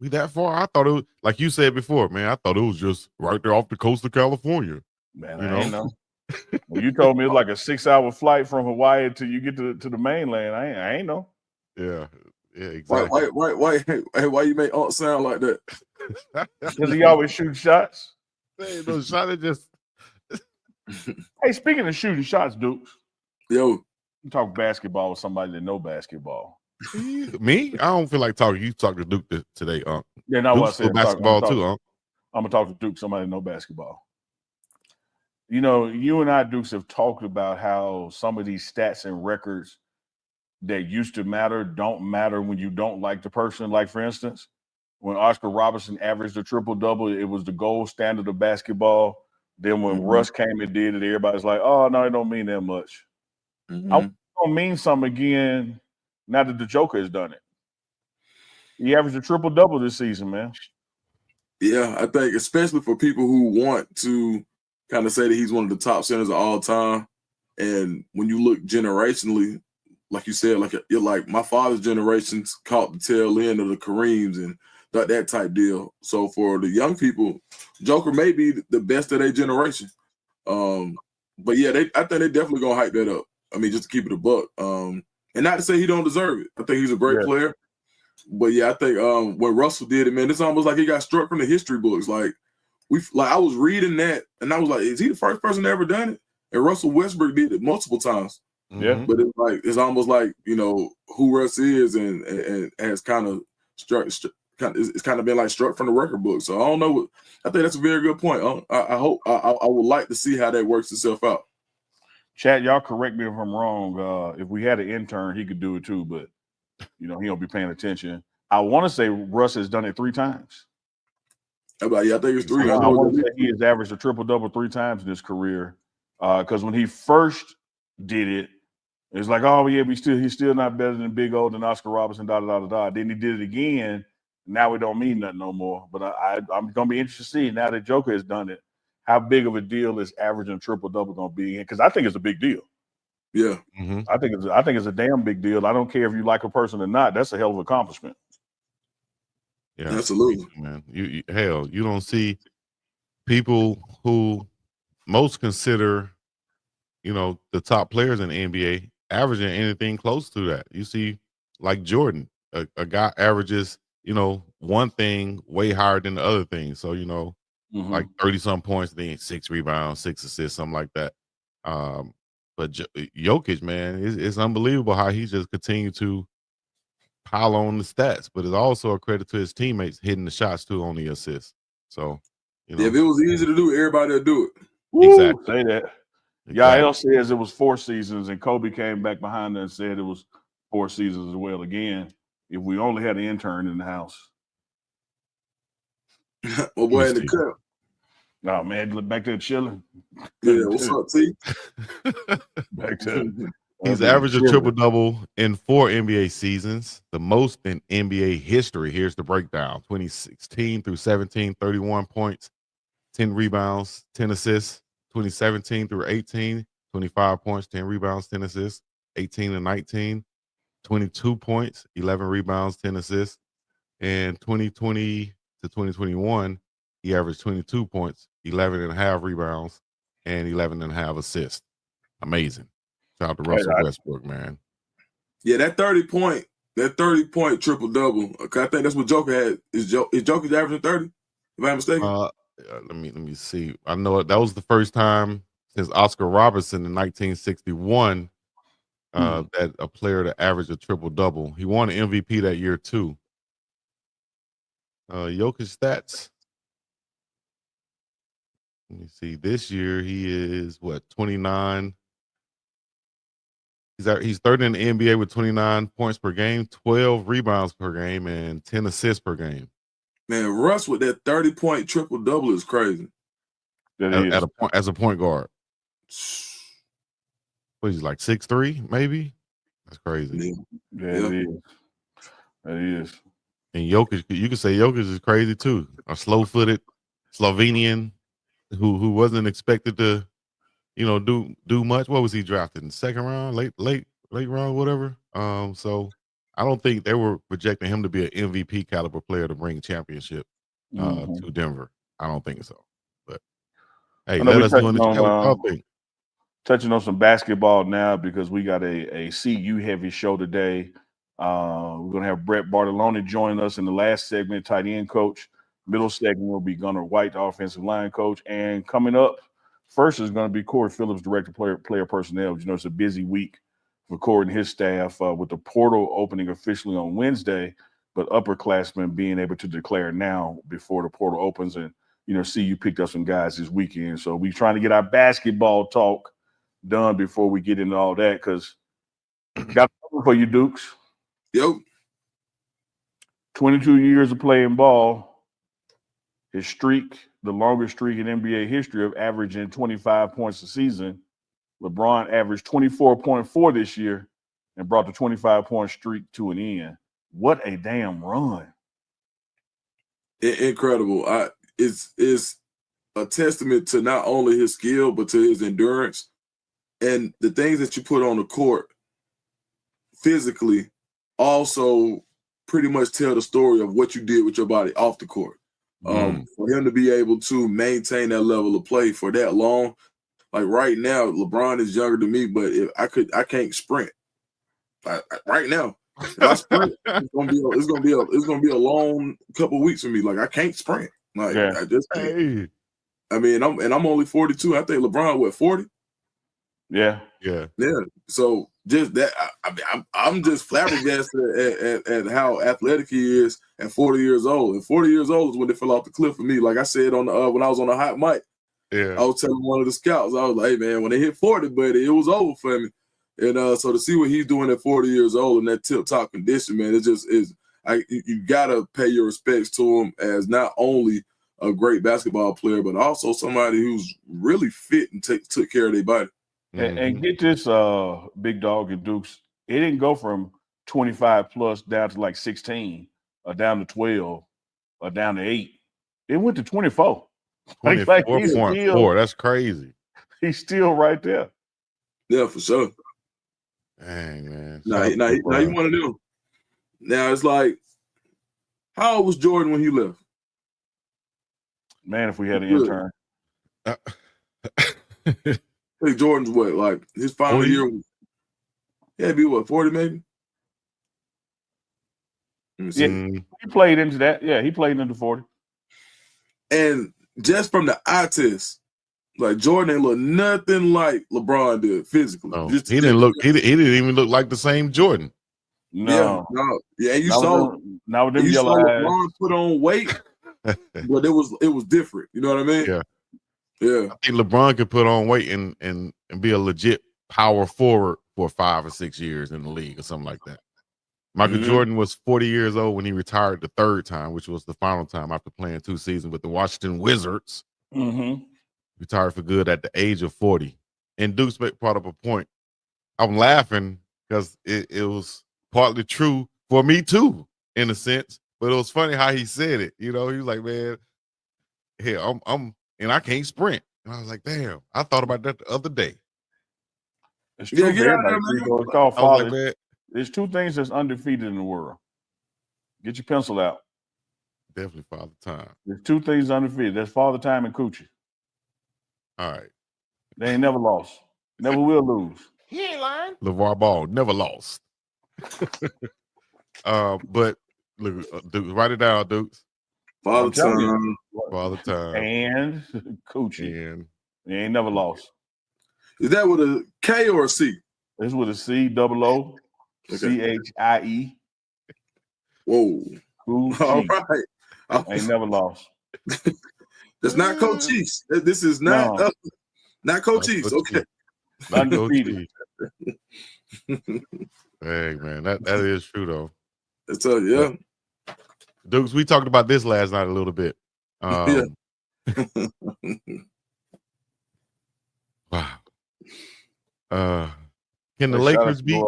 we that far? I thought it was, like you said before, man, I thought it was just right there off the coast of California. Man, I ain't know. When you told me it's like a 6-hour flight from Hawaii until you get to the mainland, I ain't know. Yeah, exactly. Why you make Aunt sound like that? Because he always shoots shots. Hey, those shots just. Hey, speaking of shooting shots, Dukes. Yo. You talk basketball with somebody that know basketball. Me? I don't feel like talking. You talk to Duke today, Unc. Yeah, no, what I said. Basketball too, Unc. I'm gonna talk to Duke, somebody that know basketball. You and I, Dukes, have talked about how some of these stats and records that used to matter don't matter when you don't like the person. Like, for instance, when Oscar Robertson averaged a triple-double, it was the gold standard of basketball. Then when Russ came and did it, everybody's like, oh, no, it don't mean that much. I don't mean something again now that the Joker has done it. He averaged a triple-double this season, man. Yeah, I think especially for people who want to kind of say that he's one of the top centers of all time. And when you look generationally, like you said, you're like my father's generations caught the tail end of the Kareems and that type deal. So for the young people, Joker may be the best of their generation. But yeah, I think they definitely gonna hype that up. I mean, just to keep it a buck. And not to say he don't deserve it. I think he's a great player. But yeah, I think when Russell did it, man, it's almost like he got struck from the history books. Like I was reading that, and I was like, is he the first person to ever done it? And Russell Westbrook did it multiple times. Yeah. But it's almost like, you know, who Russ is and has kind of it's kind of been like struck from the record book. So I don't know. I think that's a very good point. I hope I would like to see how that works itself out. Chat, y'all correct me if I'm wrong. If we had an intern, he could do it too, but you know, he don't be paying attention. I want to say Russ has done it 3 times. Yeah, I think it's 3. I want to say he has averaged a triple-double 3 times in his career. Because when he first did it, it's like, oh yeah, he's still not better than Big O, than Oscar Robertson, da. Then he did it again. Now it don't mean nothing no more. But I'm gonna be interested to see now that Joker has done it, how big of a deal is averaging triple-double gonna be? Because I think it's a big deal. Yeah. I think it's a damn big deal. I don't care if you like a person or not. That's a hell of an accomplishment. Yeah, absolutely, man. You don't see people who most consider, you know, the top players in the NBA averaging anything close to that. You see, like Jordan, a guy averages, you know, one thing way higher than the other thing. So, you know, like 30-some points, then 6 rebounds, 6 assists, something like that. But Jokic, man, it's unbelievable how he just continued to pile on the stats. But it's also a credit to his teammates hitting the shots too on the assists. So, you know, if it was easy to do, everybody would do it. Exactly. Say that. Yael says it was 4 seasons, and Kobe came back behind her and said it was 4 seasons as well. Again, if we only had an intern in the house. Well, boy, in the cup. No, man, look back there chilling. Yeah, what's up, T? Back to he's averaged a triple-double in 4 NBA seasons, the most in NBA history. Here's the breakdown. 2016 through 17, 31 points, 10 rebounds, 10 assists. 2017 through 18, 25 points, 10 rebounds, 10 assists. 18 and 19, 22 points, 11 rebounds, 10 assists. And 2020 to 2021, he averaged 22 points, 11 and a half rebounds, and 11 and a half assists. Amazing. Shout out to Russell Westbrook, man. Yeah, that 30-point triple-double. Okay, I think that's what Joker had. Is Joker averaging 30? If I'm mistaken. Let me see. I know that was the first time since Oscar Robertson in 1961 that a player to average a triple-double. He won an MVP that year too. Jokic stats. Let me see. This year he is 29. He's third in the NBA with 29 points per game, 12 rebounds per game, and 10 assists per game. Man, Russ with that 30-point triple-double is crazy. As a point guard. What, he's like 6'3", maybe? That's crazy. Yeah, it is. It is. And Jokic, you could say Jokic is crazy too. A slow-footed Slovenian who wasn't expected to, you know, do much. What was he drafted in the 2nd round, late round, whatever? So I don't think they were projecting him to be an MVP caliber player to bring championship to Denver. I don't think so. But hey, let us know in the chat what y'all think. Touching on some basketball now because we got a CU heavy show today. We're gonna have Brett Bartolone join us in the last segment, tight end coach. Middle segment will be Gunnar White, the offensive line coach, and coming up first is going to be Corey Phillips, director player personnel. You know, it's a busy week for Corey and his staff with the portal opening officially on Wednesday, but upperclassmen being able to declare now before the portal opens. And you know, CU picked up some guys this weekend, so we're trying to get our basketball talk done before we get into all that. Because got something for you, Dukes. Yo, 22 years of playing ball. His streak, the longest streak in NBA history of averaging 25 points a season. LeBron averaged 24.4 this year and brought the 25-point streak to an end. What a damn run. Incredible. It's a testament to not only his skill, but to his endurance and the things that you put on the court physically also pretty much tell the story of what you did with your body off the court. For him to be able to maintain that level of play for that long, like right now, LeBron is younger than me, but if I can't sprint. Right now, if I sprint, it's gonna be a long couple weeks for me. Like I can't sprint. Like I just can't. I mean, I'm only 42. I think LeBron, what, 40? Yeah. So just that, I'm just flabbergasted at how athletic he is at 40 years old. And 40 years old is when they fell off the cliff for me. Like I said on the when I was on the hot mic, I was telling one of the scouts, I was like, hey man, when they hit 40, buddy, it was over for me. And so to see what he's doing at 40 years old in that tip-top condition, man, it just is. You gotta pay your respects to him as not only a great basketball player, but also somebody who's really fit and took care of their body. And get this, BiggDogg and Dukes, it didn't go from 25 plus down to like 16 or down to 12 or down to 8. It went to 24. 24.4. That's crazy. He's still right there. Yeah, for sure. Dang, man. Now you want to know. Now it's like, how old was Jordan when he left? Man, if we had an intern. I think Jordan's what, like his final 40? year? Yeah, be what, 40 maybe? Yeah, he played into that. Yeah, he played into 40. And just from the eye test, like Jordan ain't look nothing like LeBron did physically. No, he didn't even look like the same Jordan. No. Yeah, and you saw LeBron put on weight, but it was different. You know what I mean? Yeah. I think LeBron could put on weight and be a legit power forward for 5 or 6 years in the league or something like that. Michael Jordan was 40 years old when he retired the third time, which was the final time after playing 2 seasons with the Washington Wizards. Retired for good at the age of 40. And Dukes brought up a point. I'm laughing because it was partly true for me too, in a sense. But it was funny how he said it. You know, he was like, man, hey, I'm and I can't sprint. And I was like, damn, I thought about that the other day. It's true. It's called father. There's 2 things that's undefeated in the world. Get your pencil out. Definitely Father Time. There's 2 things undefeated. That's Father Time and Coochie. All right. They ain't never lost. Never will lose. He ain't lying. LeVar Ball never lost. But look, Dukes, write it down, Dukes. Father Time. Father Time. And Coochie. And they ain't never lost. Is that with a K or a C? It's with a C, double O, CHIE. Whoa. All right. Ain't never lost. That's not Cochise. This is not not Cochise. Okay. Undefeated. Hey man, that is true though. That's yeah. Dukes, we talked about this last night a little bit. Wow. Can the Lakers beat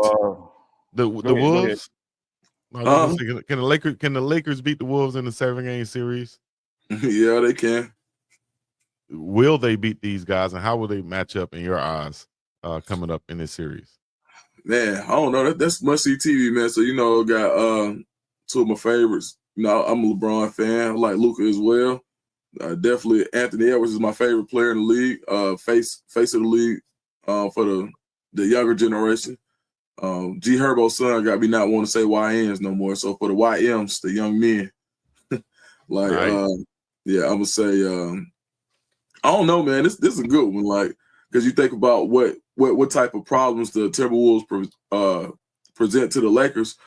the Wolves? Can the Lakers beat the Wolves in the 7-game series? Yeah, they can. Will they beat these guys, and how will they match up in your eyes coming up in this series? Man, I don't know. That's must-see TV, man. So, I got 2 of my favorites. I'm a LeBron fan. I like Luka as well. Definitely Anthony Edwards is my favorite player in the league, face of the league for the younger generation. G Herbo's son got me not want to say YNs no more. So for the YMs, the young men, yeah, I'm gonna say I don't know, man. This is a good one, like, because you think about what type of problems the Timberwolves present to the Lakers.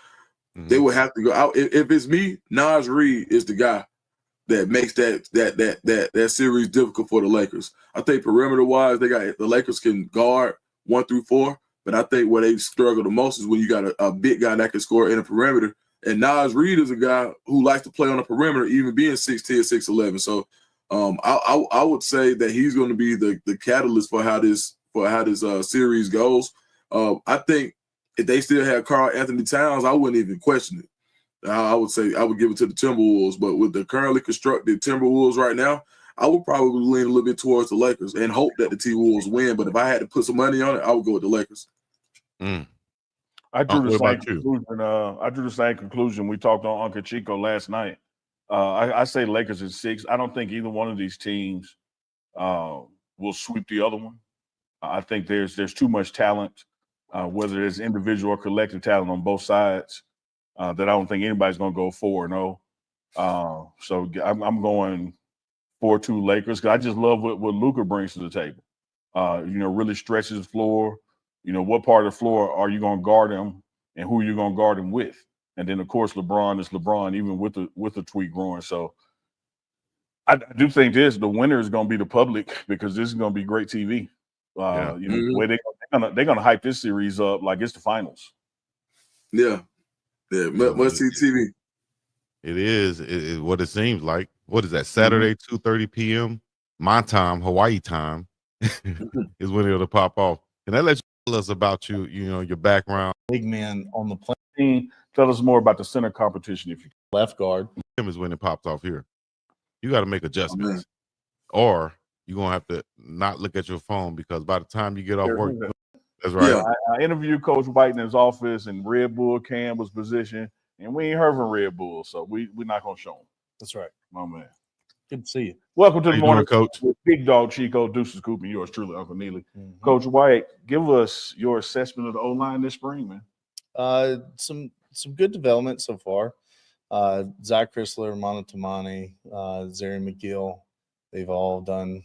They would have to go out. If it's me, Naz Reid is the guy that makes that series difficult for the Lakers. I think perimeter wise, the Lakers can guard 1 through 4, but I think where they struggle the most is when you got a big guy that can score in a perimeter. And Naz Reid is a guy who likes to play on the perimeter, even being 6'10", 6'11". So I would say that he's going to be the catalyst for how this series goes. I think if they still had Karl Anthony Towns, I wouldn't even question it. I would say I would give it to the Timberwolves, but with the currently constructed Timberwolves right now, I would probably lean a little bit towards the Lakers and hope that the T-Wolves win. But if I had to put some money on it, I would go with the Lakers. I drew the what same about you? conclusion. I drew the same conclusion. We talked on Uncle Chico last night. I say Lakers in 6. I don't think either one of these teams will sweep the other one. I think there's too much talent, whether it's individual or collective talent on both sides, that I don't think anybody's going to go 4-0. So I'm going 4-2 Lakers because I just love what Luka brings to the table. Really stretches the floor. What part of the floor are you going to guard him, and who are you going to guard him with? And then of course LeBron is LeBron, even with the tweet growing. So I do think the winner is going to be the public because this is going to be great TV. The way they're gonna hype this series up like it's the finals. Yeah, must see TV. It is what it seems like. What is that? Saturday, 2:30 p.m. my time, Hawaii time, is when it'll pop off. And that lets you tell us about you, your background. Big man on the plane. Tell us more about the center competition if you left guard. Is when it pops off here. You got to make adjustments, or you're gonna have to not look at your phone because by the time you get off work, that's right. Yeah, I interviewed Coach White in his office, and Red Bull Cam was positioned, and we ain't heard from Red Bull, so we're not gonna show him. That's right, my man. Good to see you. Welcome to the morning, Coach. With BiggDogg, Chico, Deuces, Coop, and yours truly, Uncle Neely. Coach White, give us your assessment of the O-line this spring, man. Some good development so far. Zach Chrysler, Manu Tamani, Zary McGill, they've all done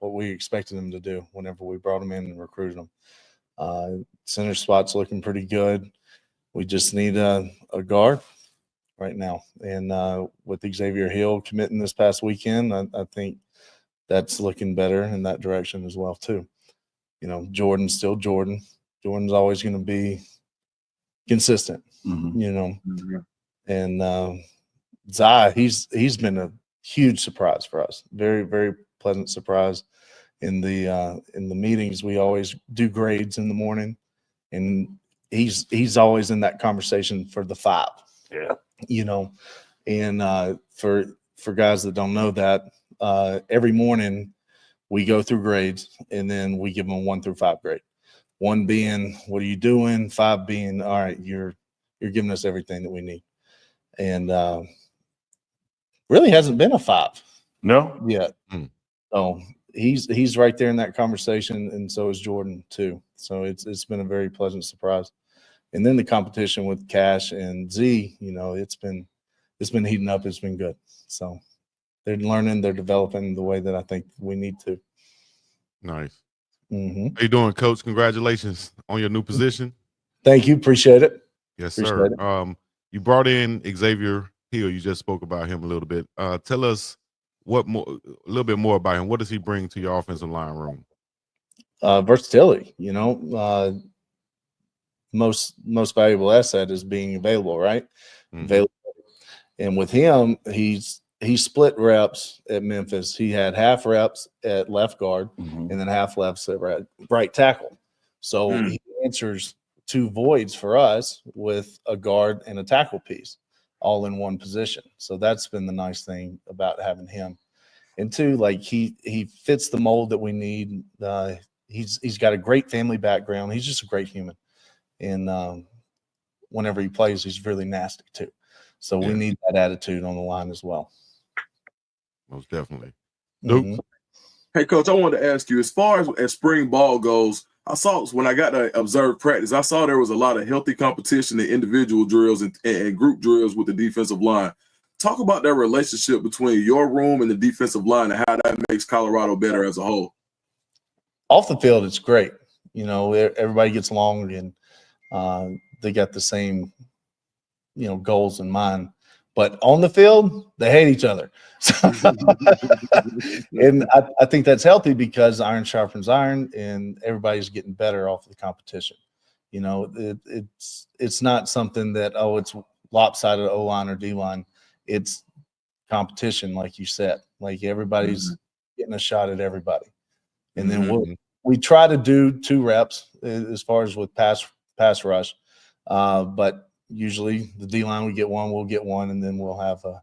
what we expected them to do whenever we brought them in and recruited them. Center spot's looking pretty good. We just need a guard right now. And with Xavier Hill committing this past weekend, I think that's looking better in that direction as well, too. Jordan's still Jordan. Jordan's always going to be consistent, And Zai, he's been a huge surprise for us. Very, very pleasant surprise. In the meetings, we always do grades in the morning, and he's always in that conversation for the 5. Yeah. And for guys that don't know that, every morning we go through grades, and then we give them a 1 through 5 grade. 1 being, what are you doing? 5 being, all right, you're giving us everything that we need. And really hasn't been a 5. No. Yet. So he's right there in that conversation, and so is Jordan too. So it's been a very pleasant surprise. And then the competition with Cash and Z, it's been heating up. It's been good. So they're learning, they're developing the way that I think we need to. Nice. Mm-hmm. How you doing, Coach? Congratulations on your new position. Thank you. Appreciate it. Yes, Appreciate sir. it. You brought in Xavier Hill. You just spoke about him a little bit. Tell us a little bit more about him. What does he bring to your offensive line room? Versatility. Most valuable asset is being available, right? Available. And with him, he split reps at Memphis. He had half reps at left guard and then half reps at right tackle. So he answers 2 voids for us with a guard and a tackle piece all in one position. So that's been the nice thing about having him. And 2, like he fits the mold that we need. He's got a great family background. He's just a great human. And whenever he plays, he's really nasty too. So we need that attitude on the line as well. Most definitely. Hey, Coach, I wanted to ask you, as far as spring ball goes, I saw when I got to observe practice, I saw there was a lot of healthy competition in individual drills and group drills with the defensive line. Talk about that relationship between your room and the defensive line and how that makes Colorado better as a whole. Off the field, it's great. Everybody gets along, and they got the same, goals in mind. But on the field, they hate each other. And I think that's healthy because iron sharpens iron, and everybody's getting better off of the competition. It's not something that, it's lopsided O-line or D-line. It's competition, like you said. Like everybody's getting a shot at everybody. And then we try to do 2 reps as far as with pass rush. But usually the D-line, we get 1, we'll get 1, and then we'll have a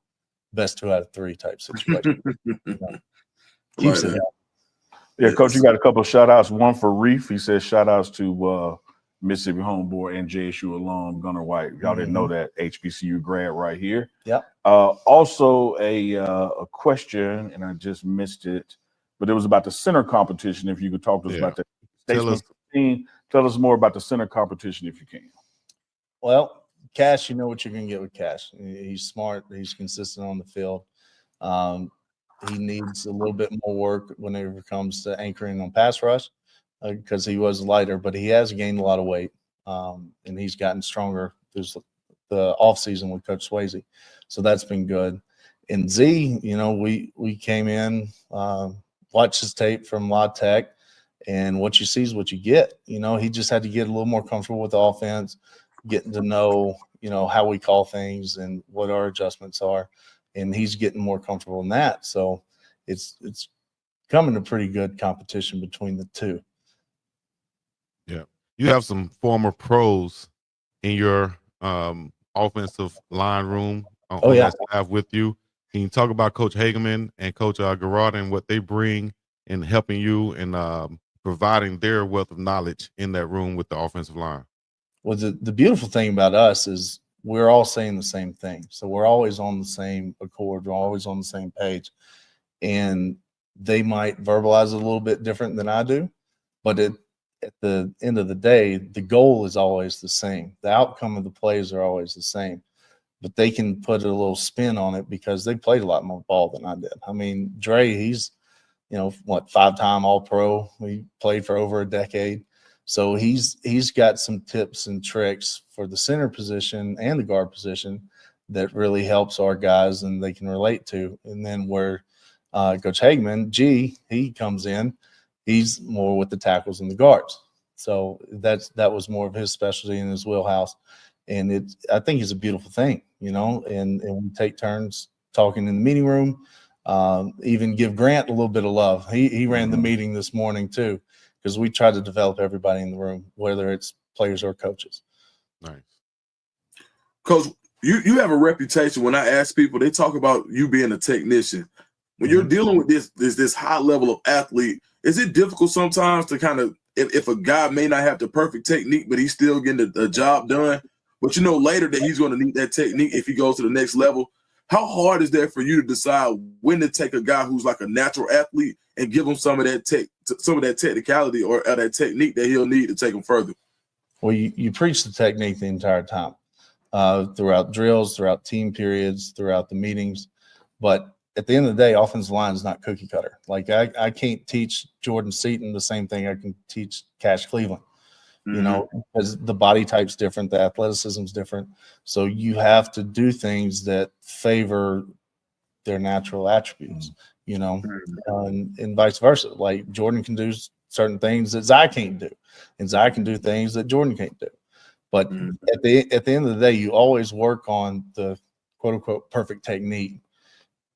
best 2 out of 3 type situation. Keeps it up. Yeah, Coach, you got a couple of shout outs. One for Reef. He says shout outs to Mississippi homeboy and JSU alum Gunnar White. If y'all didn't know that, HBCU grad right here. Yep. Also a question, and I just missed it, but it was about the center competition. If you could talk to us about that. Tell us more about the center competition if you can. Well, Cash, you know what you're going to get with Cash. He's smart. He's consistent on the field. He needs a little bit more work whenever it comes to anchoring on pass rush because he was lighter, but he has gained a lot of weight, and he's gotten stronger through the offseason with Coach Swayze. So that's been good. And Z, you know, we came in, watched his tape from La Tech, and what you see is what you get. You know, he just had to get a little more comfortable with the offense, getting to know, you know, how we call things and what our adjustments are. And he's getting more comfortable in that. So it's coming a pretty good competition between the two. Yeah. You have some former pros in your offensive line room on that staff with you. Can you talk about Coach Hageman and Coach Garrard and what they bring in helping you and providing their wealth of knowledge in that room with the offensive line? Well, the beautiful thing about us is we're all saying the same thing. So we're always on the same accord. We're always on the same page. And they might verbalize it a little bit different than I do, but at the end of the day, the goal is always the same. The outcome of the plays are always the same, but they can put a little spin on it because they played a lot more ball than I did. I mean, Dre, he's, you know, what, 5-time All-Pro. He played for over a decade. So he's got some tips and tricks for the center position and the guard position that really helps our guys and they can relate to. And then where Coach Hageman, he comes in, he's more with the tackles and the guards. So that was more of his specialty in his wheelhouse. And I think it's a beautiful thing, you know, and we take turns talking in the meeting room, even give Grant a little bit of love. He ran the meeting this morning too, because we try to develop everybody in the room, whether it's players or coaches. Nice. Coach, you have a reputation. When I ask people, they talk about you being a technician. When you're dealing with this high level of athlete, is it difficult sometimes to kind of, if a guy may not have the perfect technique, but he's still getting the job done, but you know later that he's going to need that technique if he goes to the next level? How hard is that for you to decide when to take a guy who's like a natural athlete and give him some of that technicality or that technique that he'll need to take him further? Well, you preach the technique the entire time, throughout drills, throughout team periods, throughout the meetings. But at the end of the day, offensive line is not cookie cutter. Like I can't teach Jordan Seaton the same thing I can teach Cash Cleveland. You know, because the body type's different, the athleticism's different. So you have to do things that favor their natural attributes, you know, and vice versa. Like Jordan can do certain things that Zai can't do, and Zai can do things that Jordan can't do. But at the end of the day, you always work on the quote unquote perfect technique,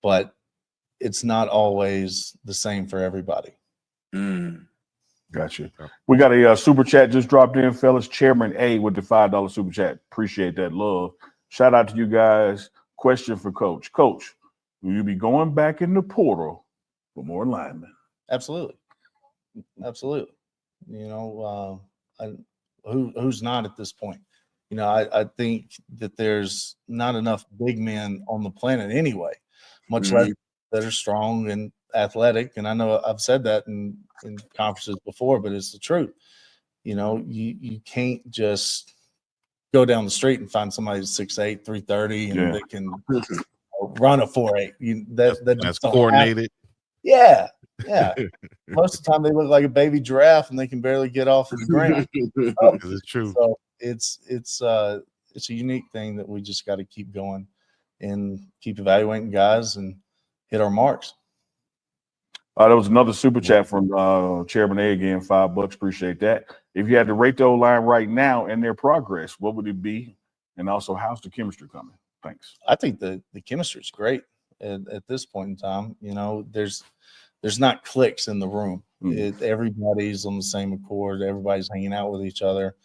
but it's not always the same for everybody. Gotcha. We got a super chat just dropped in, fellas. Chairman A with the $5 super chat. Appreciate that love. Shout out to you guys. Question for Coach. Coach, will you be going back in the portal for more linemen? Absolutely. Absolutely. You know, who's not at this point? You know, I think that there's not enough big men on the planet anyway, much less that are strong and athletic. And I know I've said that in conferences before, but it's the truth. You know, you can't just go down the street and find somebody who's 6'8", 330, and they can run a 4.8. That's coordinated. Yeah. Most of the time they look like a baby giraffe and they can barely get off of the ground. It's true. So it's a unique thing that we just got to keep going and keep evaluating guys and hit our marks. There was another super chat from Chairman A again, $5. Appreciate that. If you had to rate the O-line right now and their progress, what would it be? And also, how's the chemistry coming? Thanks. I think the chemistry is great at this point in time. You know, there's not cliques in the room. Everybody's on the same accord. Everybody's hanging out with each other.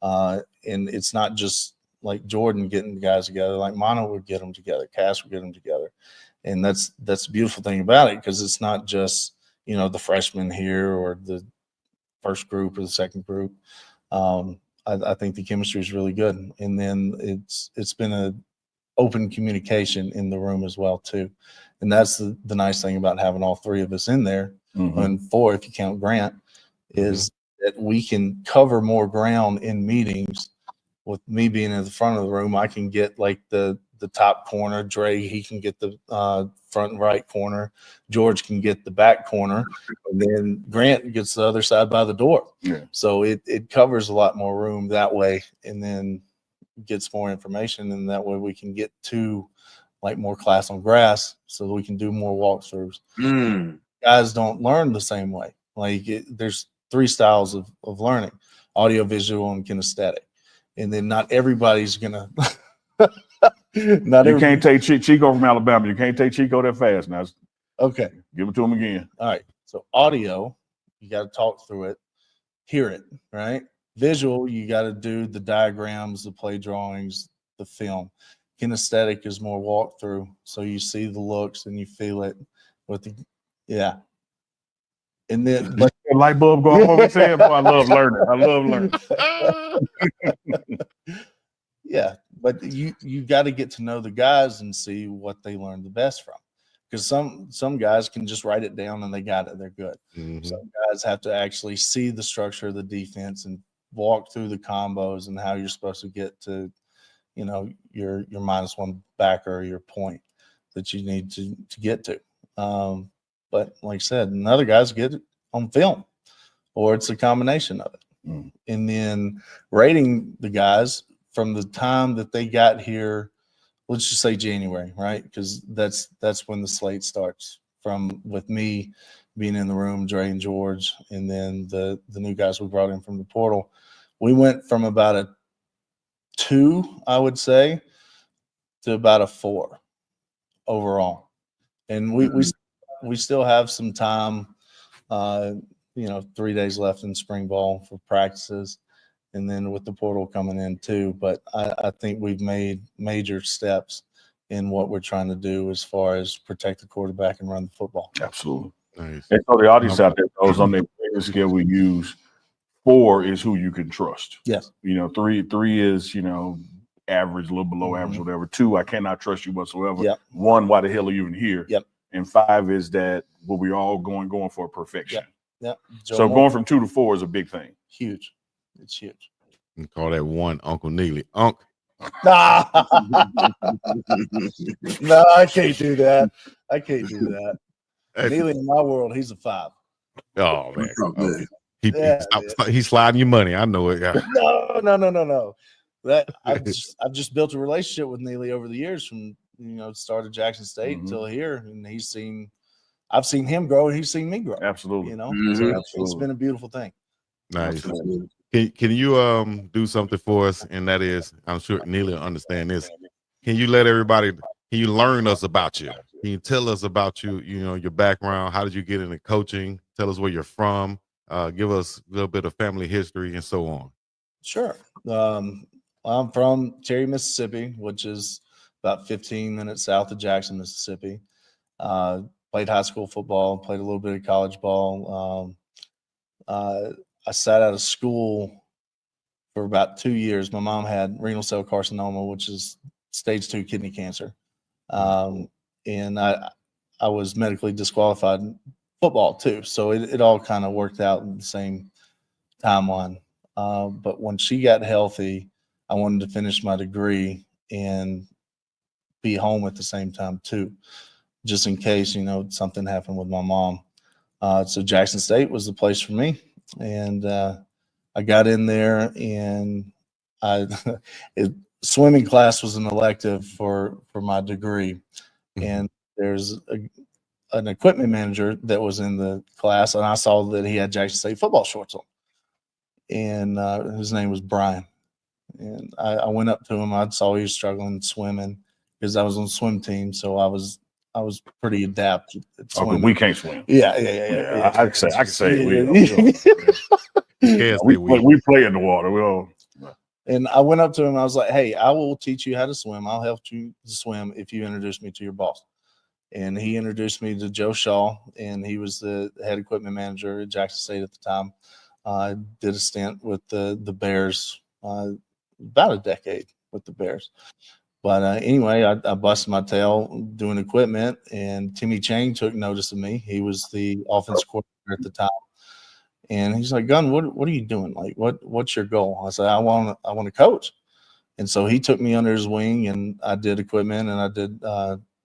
And it's not just like Jordan getting the guys together. Like Mono would get them together. Cass would get them together. And that's the beautiful thing about it, because it's not just, you know, the freshmen here or the first group or the second group. I think the chemistry is really good. And then it's been a open communication in the room as well too. And that's the nice thing about having all three of us in there, and four if you count Grant, is that we can cover more ground in meetings. With me being in the front of the room, I can get like the top corner. Dre, he can get the front right corner. George can get the back corner, and then Grant gets the other side by the door. Yeah. So it covers a lot more room that way, and then gets more information, and that way we can get to like more class on grass, so that we can do more walkthroughs. Guys don't learn the same way. Like there's three styles of learning: audio, visual, and kinesthetic. And then not everybody's gonna. You can't take Chico from Alabama. You can't take Chico that fast now. Okay, give it to him again. All right. So audio, you got to talk through it, hear it, right? Visual, you got to do the diagrams, the play drawings, the film. Kinesthetic is more walkthrough, so you see the looks and you feel it with the And then but the light bulb go off over his head. Boy, I love learning. I love learning. Yeah, but you got to get to know the guys and see what they learn the best from. Because some guys can just write it down and they got it, they're good. Some guys have to actually see the structure of the defense and walk through the combos and how you're supposed to get to, your -1 backer or your point that you need to get to. But like I said, and other guys get it on film, or it's a combination of it. And then rating the guys from the time that they got here, let's just say January, right? Because that's when the slate starts, from with me being in the room, Dre and George, and then the new guys we brought in from the portal. We went from about a 2, I would say, to about a 4 overall. And we still have some time, 3 days left in spring ball for practices, and then with the portal coming in too. But I think we've made major steps in what we're trying to do as far as protect the quarterback and run the football. Absolutely. Nice. And so the audience out there knows on the scale we use, 4 is who you can trust. Yes. 3 is, average, a little below average, whatever. 2, I cannot trust you whatsoever. Yep. 1, why the hell are you even here? Yep. And 5 is that we're all going for perfection. Yep. So going from 2 to 4 is a big thing. Huge. It's huge. You call that one Uncle Neely. No, I can't do that. Neely, in my world, he's a 5. Oh man. Okay. He's sliding your money. I know it. Yeah. No. That I've just built a relationship with Neely over the years, from start of Jackson State until here, and I've seen him grow and he's seen me grow. Absolutely. So it's been a beautiful thing. Nice. Can you do something for us? And that is, I'm sure Neely will understand this. Can you learn us about you? Can you tell us about you, your background? How did you get into coaching? Tell us where you're from. Give us a little bit of family history and so on. Sure. I'm from Cherry, Mississippi, which is about 15 minutes south of Jackson, Mississippi. Played high school football, played a little bit of college ball. I sat out of school for about 2 years. My mom had renal cell carcinoma, which is stage 2 kidney cancer. And I was medically disqualified in football too. So it all kind of worked out in the same timeline. But when she got healthy, I wanted to finish my degree and be home at the same time too, just in case, something happened with my mom. So Jackson State was the place for me. And I got in there, and swimming class was an elective for my degree. And there's an equipment manager that was in the class, and I saw that he had Jackson State football shorts on. And his name was Brian. And I went up to him. I saw he was struggling swimming because I was on the swim team, so I was pretty adept at swimming. Okay, we can't swim. Yeah. I can say we play in the water. And I went up to him. I was like, "Hey, I will teach you how to swim. I'll help you to swim if you introduce me to your boss." And he introduced me to Joe Shaw, and he was the head equipment manager at Jackson State at the time. I did a stint with the Bears about a decade with the Bears. But anyway, I busted my tail doing equipment, and Timmy Chang took notice of me. He was the offense coordinator at the time, and he's like, "Gunn, what are you doing? Like, what's your goal?" I said, "I want to coach." And so he took me under his wing, and I did equipment, and I did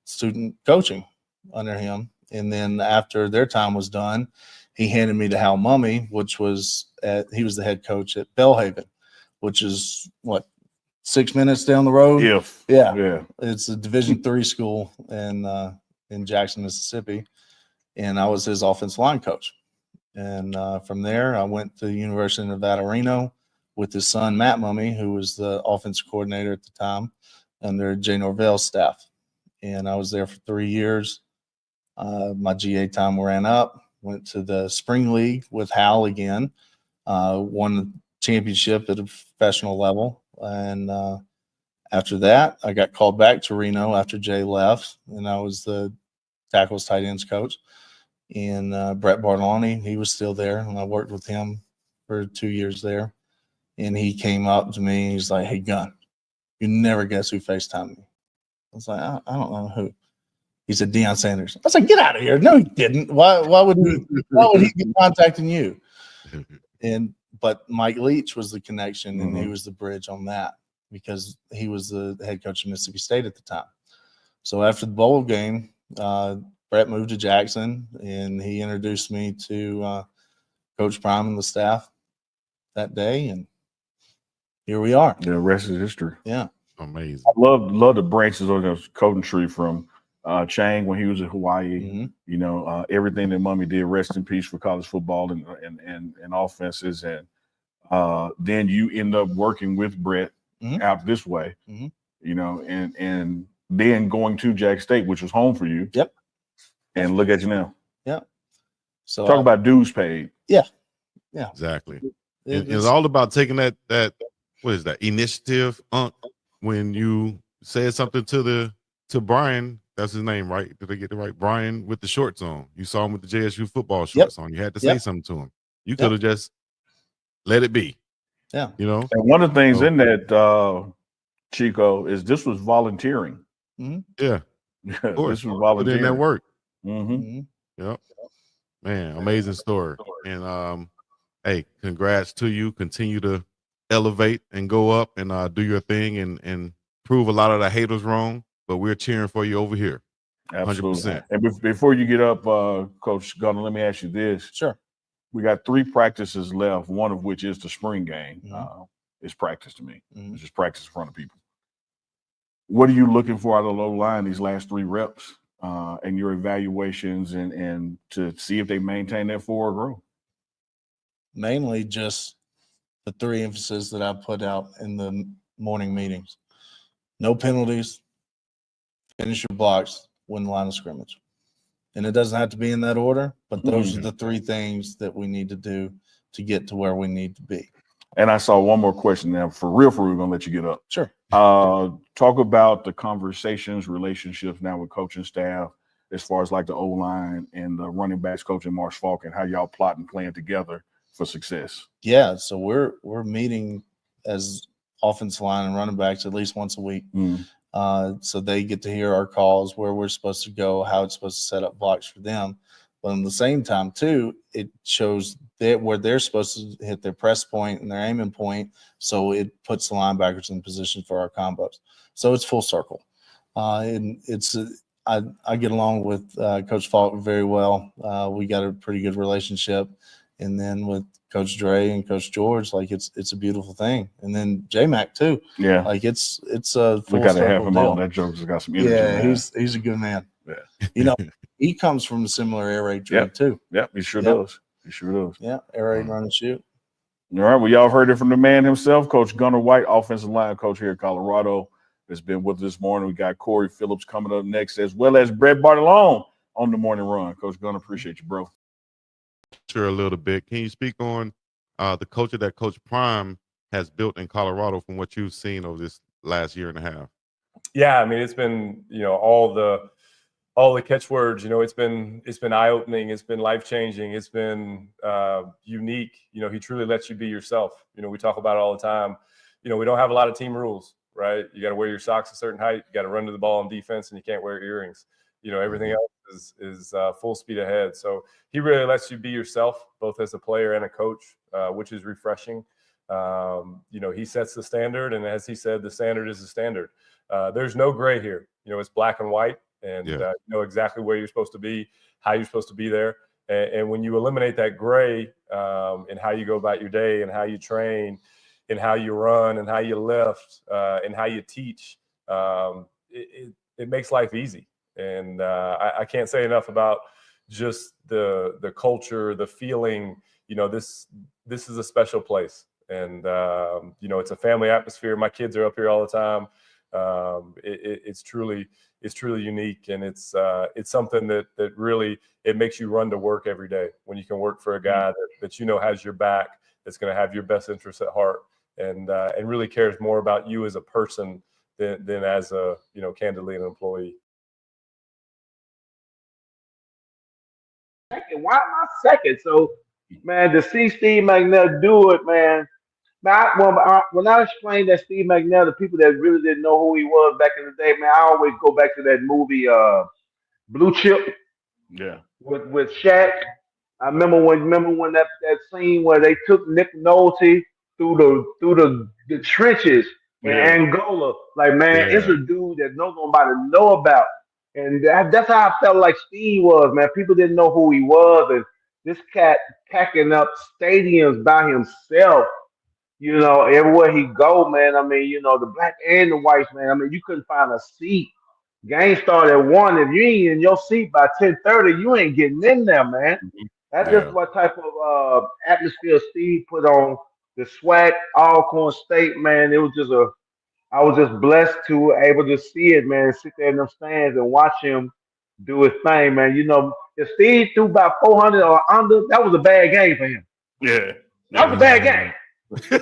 student coaching under him. And then after their time was done, he handed me to Hal Mummy, which was he was the head coach at Belhaven, which is what, 6 minutes down the road. Yeah. It's a Division III school in Jackson, Mississippi, and I was his offensive line coach. And from there, I went to the University of Nevada, Reno, with his son Matt Mummy, who was the offense coordinator at the time under Jay Norvell's staff. And I was there for 3 years. My GA time ran up. Went to the spring league with Hal again. Won the championship at a professional level, and after that, I got called back to Reno after Jay left, and I was the tackles, tight ends coach. And Brett Bartoloni, he was still there, and I worked with him for 2 years there. And he came up to me, and he's like, "Hey, Gunn, you never guess who FaceTimed me." I was like, I don't know who. He said, "Deion Sanders." I was like, "Get out of here!" No, he didn't. Why would he be contacting you? But Mike Leach was the connection, and he was the bridge on that, because he was the head coach of Mississippi State at the time. So after the bowl game, Brett moved to Jackson, and he introduced me to Coach Prime and the staff that day, and here we are. The rest is history. Yeah. Amazing. I love the branches on the coaching tree from Chang when he was in Hawaii. You know, everything that Mummy did, rest in peace, for college football and offenses. And then you end up working with Brett out this way, you know, and then going to Jack State, which was home for you. Yep. And look at you now. Yep. So talk about dues paid. Yeah. Yeah. Exactly. It's all about taking that what is that initiative, when you said something to Brian, that's his name, right? Did I get it right? Brian with the shorts on. You saw him with the JSU football shorts on. You had to say something to him. You could have just let it be. Yeah. You know? And one of the things in that, Chico, is this was volunteering. Yeah. This was volunteering. Put in that work. Yep. Man, amazing story. And hey, congrats to you. Continue to elevate and go up and do your thing and prove a lot of the haters wrong. But we're cheering for you over here. Absolutely. 100%. And before you get up, Coach Gunner, let me ask you this. Sure. We got 3 practices left, one of which is the spring game. It's practice to me. It's just practice in front of people. What are you looking for out of the low line these last 3 reps and your evaluations and to see if they maintain that forward growth? Mainly just the 3 emphases that I put out in the morning meetings. No penalties, finish your blocks, win the line of scrimmage. And it doesn't have to be in that order, but those are the 3 things that we need to do to get to where we need to be. And I saw one more question now. For real, we're going to let you get up. Sure. Talk about the conversations, relationships now with coaching staff, as far as like the O-line and the running backs coach and Marsh Falk, and how y'all plot and plan together for success. Yeah, so we're meeting as offensive line and running backs at least once a week. So they get to hear our calls, where we're supposed to go, how it's supposed to set up blocks for them. But at the same time, too, it shows where they're supposed to hit their press point and their aiming point. So it puts the linebackers in position for our combos. So it's full circle. And I get along with Coach Falk very well. We got a pretty good relationship. And then with Coach Dre and Coach George, like it's a beautiful thing. And then J-Mac too. Yeah. Like it's a full we got to have circle him deal. on. That joker's got some energy. Yeah, man. he's a good man. Yeah. You know, he comes from a similar air raid tree too. Yep, he sure does. He sure does. Yeah, air raid run and shoot. All right, well, y'all heard it from the man himself, Coach Gunner White, offensive line coach here at Colorado, has been with us this morning. We got Corey Phillips coming up next, as well as Brett Bartolone on the morning run. Coach Gunner, appreciate you, bro. Sure, a little bit. Can you speak on the culture that Coach Prime has built in Colorado from what you've seen over this last year and a half? Yeah, I mean, it's been, you know, all the catchwords, you know, it's been eye-opening, it's been life-changing, it's been unique. You know, he truly lets you be yourself. You know, we talk about it all the time. we don't have a lot of team rules, right? You got to wear your socks a certain height. You got to run to the ball on defense, and you can't wear earrings. Everything else is full speed ahead. So he really lets you be yourself, both as a player and a coach, which is refreshing. He sets the standard, and as he said, the standard is the standard. There's no gray here. It's black and white, and you know exactly where you're supposed to be, how you're supposed to be there. And when you eliminate that gray in how you go about your day and how you train and how you run and how you lift and how you teach, it makes life easy. And I can't say enough about just the culture, the feeling. This is a special place, and it's a family atmosphere. My kids are up here all the time. It's truly unique, and it's something that really it makes you run to work every day when you can work for a guy that has your back, that's going to have your best interests at heart, and really cares more about you as a person than as a candidly an employee. Why am I second? So, man, to see Steve McNair do it, man. When I explained that Steve McNair to people that really didn't know who he was back in the day, man, I always go back to that movie Blue Chip with Shaq. I remember when that scene where they took Nick Nolte through the trenches in Angola. Like, man, it's a dude that nobody know about. And that's how I felt like Steve was, man. People didn't know who he was, and this cat packing up stadiums by himself. Everywhere he go, man. I mean, the black and the whites, man. I mean, you couldn't find a seat. Game started at 1. If you ain't in your seat by 10:30, you ain't getting in there, man. That's just what type of atmosphere Steve put on the SWAC Alcorn State, man. I was just blessed to able to see it, man. Sit there in them stands and watch him do his thing, man. If Steve threw about 400 or under, that was a bad game for him. Yeah, that was a bad game.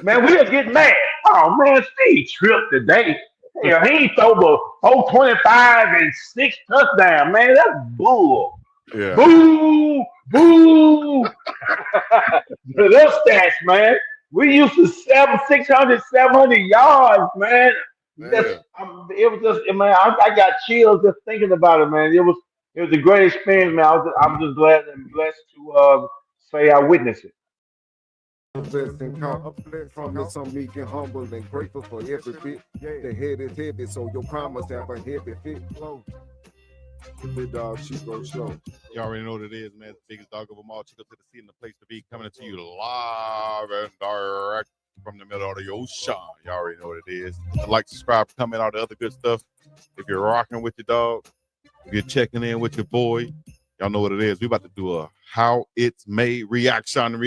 Man, we were getting mad. Oh man, Steve tripped today. Hell, he ain't throw but 425 and 6 touchdowns, man. That's bull. Yeah. Boo, boo. Those stats, man. We used to 600, 700 yards, man. It was just, man. I got chills just thinking about it, man. It was a great experience, man. I'm just glad and blessed to say I witnessed it. Blessed and confident from this, I'm meek and humble and grateful for every bit. The head is heavy, so your promise have a heavy fit. BiggDogg Chico Show. You already know what it is, man. It's the biggest dog of them all. Chico to the sea and the place to be. Coming to you live and direct from the middle of the ocean. You already know what it is. Like, subscribe, comment, all the other good stuff. If you're rocking with your dog, if you're checking in with your boy, y'all know what it is. We about to do a how it's made reaction.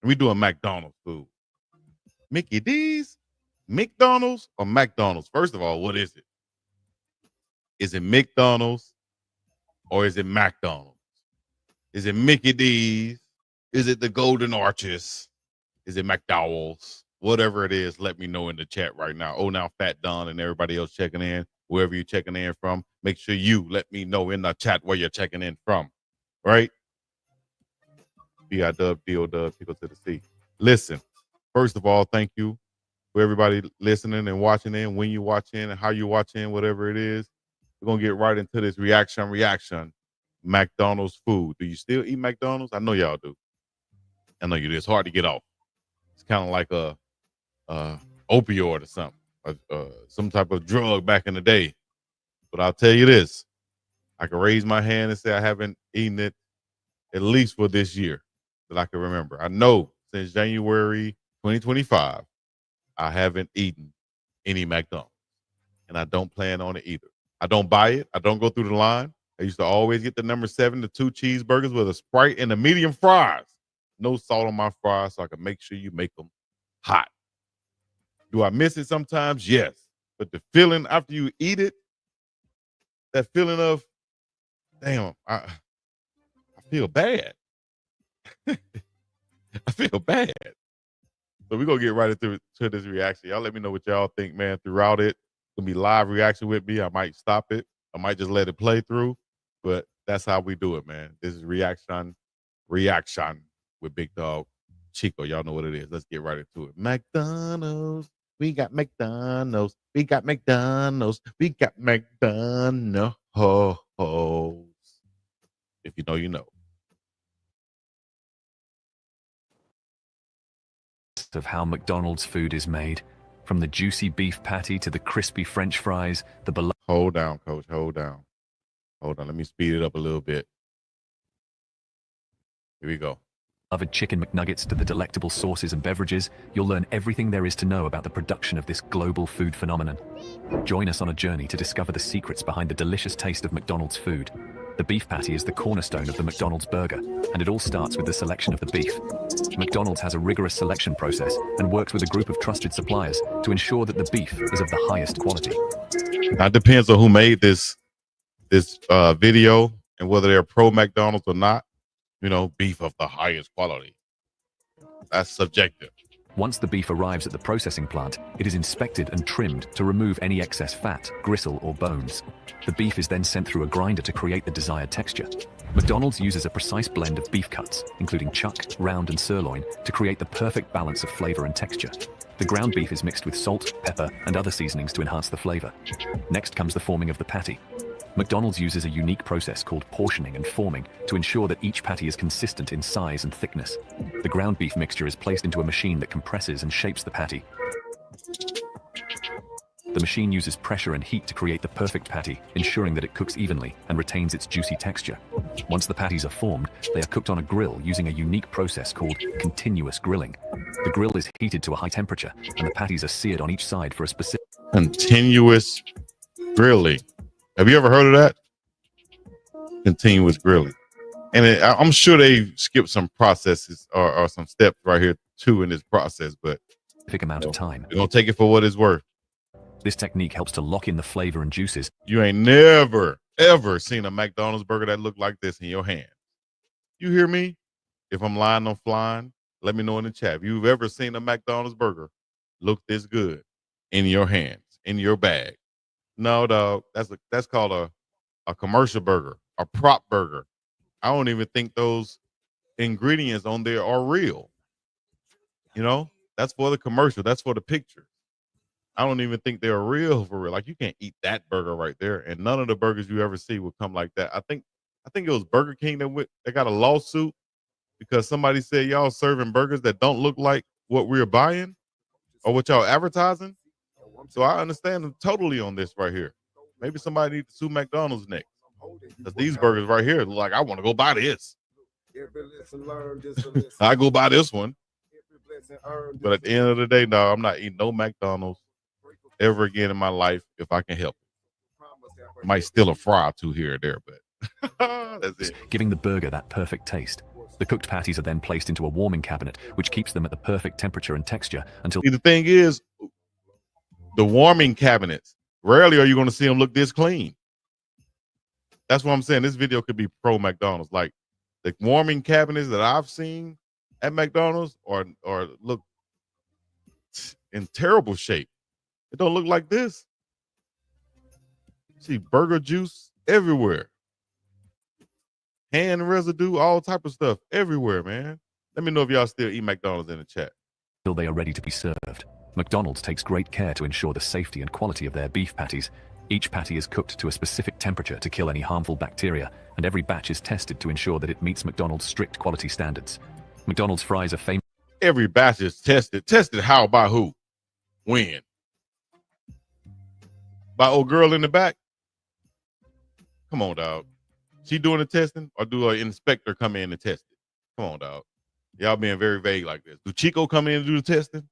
We doing McDonald's food. Mickey D's, McDonald's, or McDonald's? First of all, what is it? Is it McDonald's or is it McDonald's? Is it Mickey D's? Is it the Golden Arches? Is it McDowell's? Whatever it is, let me know in the chat right now. Oh, now Fat Don and everybody else checking in, wherever you're checking in from, make sure you let me know in the chat where you're checking in from, right? BIDub, DOW, Chico to the sea. Listen, first of all, thank you for everybody listening and watching in, when you watch in and how you watch in, whatever it is. We're going to get right into this reaction. McDonald's food. Do you still eat McDonald's? I know y'all do. I know you do. It's hard to get off. It's kind of like a opioid or something, some type of drug back in the day. But I'll tell you this. I can raise my hand and say I haven't eaten it at least for this year that I can remember. I know since January 2025, I haven't eaten any McDonald's. And I don't plan on it either. I don't buy it. I don't go through the line. I used to always get the number 7, the 2 cheeseburgers with a Sprite and the medium fries. No salt on my fries, so I can make sure you make them hot. Do I miss it sometimes? Yes. But the feeling after you eat it, that feeling of, damn, I feel bad. I feel bad. So we're going to get right into this reaction. Y'all let me know what y'all think, man, throughout it. It's going to be live reaction with me. I might stop it. I might just let it play through. But that's how we do it, man. This is reaction with BiggDogg Chico. Y'all know what it is. Let's get right into it. McDonald's. We got McDonald's. We got McDonald's. We got McDonald's. If you know, you know. Of how McDonald's food is made, from the juicy beef patty to the crispy French fries, the beloved. Hold down, coach. Hold down. Hold on. Let me speed it up a little bit. Here we go. Beloved chicken McNuggets to the delectable sauces and beverages, you'll learn everything there is to know about the production of this global food phenomenon. Join us on a journey to discover the secrets behind the delicious taste of McDonald's food. The beef patty is the cornerstone of the McDonald's burger, and it all starts with the selection of the beef. McDonald's has a rigorous selection process and works with a group of trusted suppliers to ensure that the beef is of the highest quality. Now, it depends on who made this video and whether they're pro McDonald's or not. You know, beef of the highest quality. That's subjective. Once the beef arrives at the processing plant, it is inspected and trimmed to remove any excess fat, gristle, or bones. The beef is then sent through a grinder to create the desired texture. McDonald's uses a precise blend of beef cuts, including chuck, round, and sirloin, to create the perfect balance of flavor and texture. The ground beef is mixed with salt, pepper, and other seasonings to enhance the flavor. Next comes the forming of the patty. McDonald's uses a unique process called portioning and forming to ensure that each patty is consistent in size and thickness. The ground beef mixture is placed into a machine that compresses and shapes the patty. The machine uses pressure and heat to create the perfect patty, ensuring that it cooks evenly and retains its juicy texture. Once the patties are formed, they are cooked on a grill using a unique process called continuous grilling. The grill is heated to a high temperature, and the patties are seared on each side for a specific... Continuous grilling. Have you ever heard of that? Continuous grilling. And I'm sure they skipped some processes or some steps right here too in this process, but specific amount of time. We're going to take it for what it's worth. This technique helps to lock in the flavor and juices. You ain't never, ever seen a McDonald's burger that looked like this in your hand. You hear me? If I'm lying, I'm flying. Let me know in the chat. If you've ever seen a McDonald's burger look this good in your hands, in your bag. No, dog. That's called a commercial burger, a prop burger. I don't even think those ingredients on there are real. You know, that's for the commercial. That's for the picture. I don't even think they're real for real. Like, you can't eat that burger right there. And none of the burgers you ever see will come like that. I think it was Burger King that got a lawsuit because somebody said y'all serving burgers that don't look like what we're buying or what y'all advertising. So I understand them totally on this right here. Maybe somebody needs to sue McDonald's next. Because these burgers right here look like I want to go buy this. I go buy this one. But at the end of the day, no, I'm not eating no McDonald's ever again in my life if I can help it. Might steal a fry or two here or there, but that's it. Giving the burger that perfect taste. The cooked patties are then placed into a warming cabinet, which keeps them at the perfect temperature and texture until... See, the thing is, the warming cabinets, rarely are you going to see them look this clean. That's what I'm saying. This video could be pro McDonald's. Like, the warming cabinets that I've seen at McDonald's or look in terrible shape. It don't look like this. See burger juice everywhere. Hand residue, all type of stuff everywhere, man. Let me know if y'all still eat McDonald's in the chat. Until they are ready to be served. McDonald's takes great care to ensure the safety and quality of their beef patties. Each patty is cooked to a specific temperature to kill any harmful bacteria, and every batch is tested to ensure that it meets McDonald's strict quality standards. McDonald's fries are famous. Every batch is tested. Tested how? By who? When? By old girl in the back? Come on, dog. She doing the testing, or do an inspector come in and test it? Come on, dog. Y'all being very vague like this. Do Chico come in and do the testing?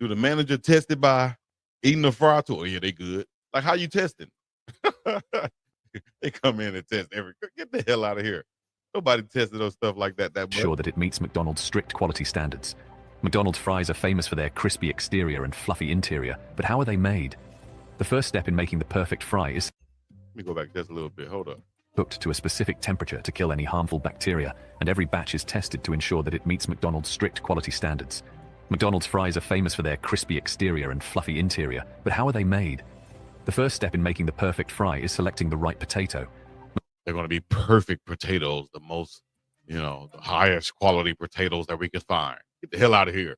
Do the manager test it by eating the fry too? Oh, yeah, they good. Like, how you testing? They come in and test get the hell out of here. Nobody tested those stuff like that much. Sure that it meets McDonald's strict quality standards. McDonald's fries are famous for their crispy exterior and fluffy interior, but how are they made? The first step in making the perfect fry is... Let me go back just a little bit. Hold up. Cooked to a specific temperature to kill any harmful bacteria, and every batch is tested to ensure that it meets McDonald's strict quality standards. McDonald's fries are famous for their crispy exterior and fluffy interior, but how are they made? The first step in making the perfect fry is selecting the right potato. They're going to be perfect potatoes, the most, the highest quality potatoes that we could find. Get the hell out of here.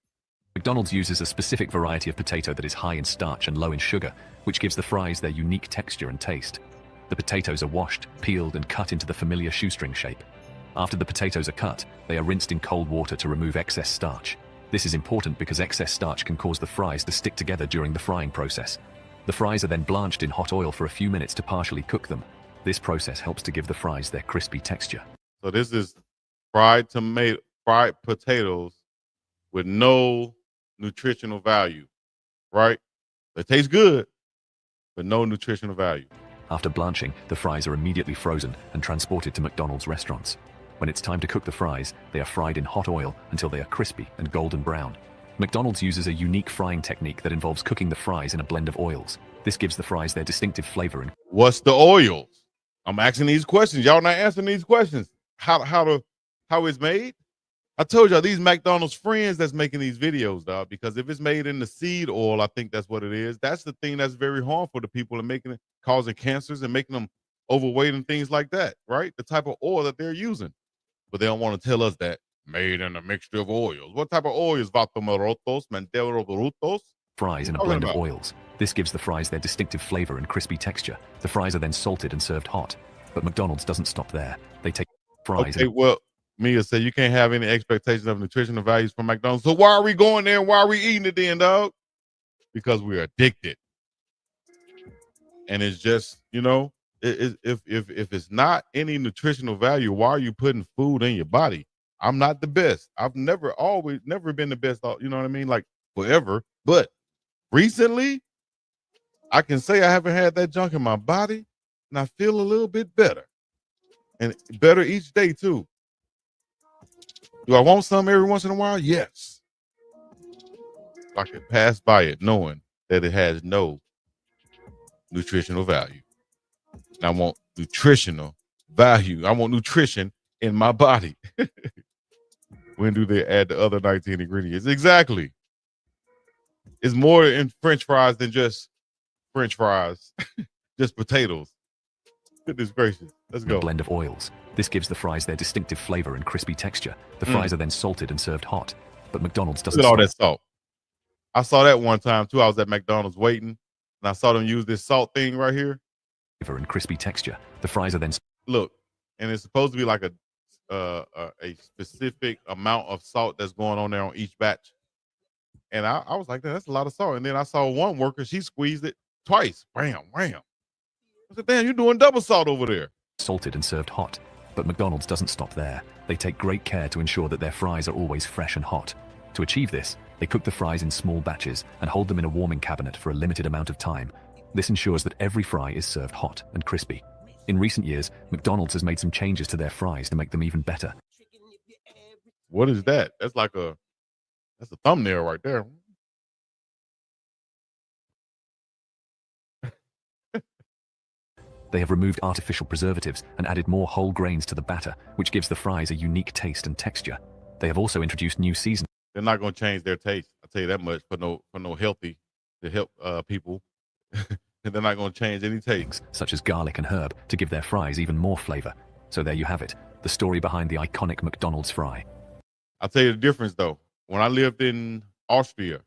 McDonald's uses a specific variety of potato that is high in starch and low in sugar, which gives the fries their unique texture and taste. The potatoes are washed, peeled, and cut into the familiar shoestring shape. After the potatoes are cut, they are rinsed in cold water to remove excess starch. This is important because excess starch can cause the fries to stick together during the frying process. The fries are then blanched in hot oil for a few minutes to partially cook them. This process helps to give the fries their crispy texture. So this is fried potatoes with no nutritional value, right? They taste good, but no nutritional value. After blanching, the fries are immediately frozen and transported to McDonald's restaurants. When it's time to cook the fries, they are fried in hot oil until they are crispy and golden brown. McDonald's uses a unique frying technique that involves cooking the fries in a blend of oils. This gives the fries their distinctive flavor. And what's the oils? I'm asking these questions. Y'all not answering these questions. How it's made? I told y'all these McDonald's friends that's making these videos, dog, because if it's made in the seed oil, I think that's what it is. That's the thing that's very harmful to people and making it, causing cancers and making them overweight and things like that, right? The type of oil that they're using. But they don't want to tell us that made in a mixture of oils. What type of oils? Vatomorotos, Menteros, fries in a blend of oils. This gives the fries their distinctive flavor and crispy texture. The fries are then salted and served hot. But McDonald's doesn't stop there. They take fries. Okay, well, Mia said you can't have any expectations of nutritional values from McDonald's. So why are we going there and why are we eating it then, dog? Because we're addicted. And it's just, you know, if it's not any nutritional value, why are you putting food in your body? I'm not the best. I've never been the best, you know what I mean? Like forever. But recently, I can say I haven't had that junk in my body and I feel a little bit better. And better each day too. Do I want some every once in a while? Yes. I can pass by it knowing that it has no nutritional value. And I want nutritional value. I want nutrition in my body. When do they add the other 19 ingredients? Exactly. It's more in French fries than just French fries, just potatoes. Goodness gracious. Let's go. A blend of oils. This gives the fries their distinctive flavor and crispy texture. The fries are then salted and served hot. But McDonald's doesn't. Look at all that salt. I saw that one time too. I was at McDonald's waiting, and I saw them use this salt thing right here. Flavor and crispy texture. The fries are then look, and it's supposed to be like a specific amount of salt that's going on there on each batch. And I was like, that's a lot of salt. And then I saw one worker, she squeezed it twice. Wham, wham. I said, damn, you're doing double salt over there. Salted and served hot. But McDonald's doesn't stop there. They take great care to ensure that their fries are always fresh and hot. To achieve this, they cook the fries in small batches and hold them in a warming cabinet for a limited amount of time. This ensures that every fry is served hot and crispy. In recent years, McDonald's has made some changes to their fries to make them even better. What is that? That's a thumbnail right there. They have removed artificial preservatives and added more whole grains to the batter, which gives the fries a unique taste and texture. They have also introduced new seasonings. They're not going to change their taste. I'll tell you that much for no healthy to help people. And they're not going to change any taste. Such as garlic and herb to give their fries even more flavor. So there you have it, the story behind the iconic McDonald's fry. I'll tell you the difference though. When I lived in Austria,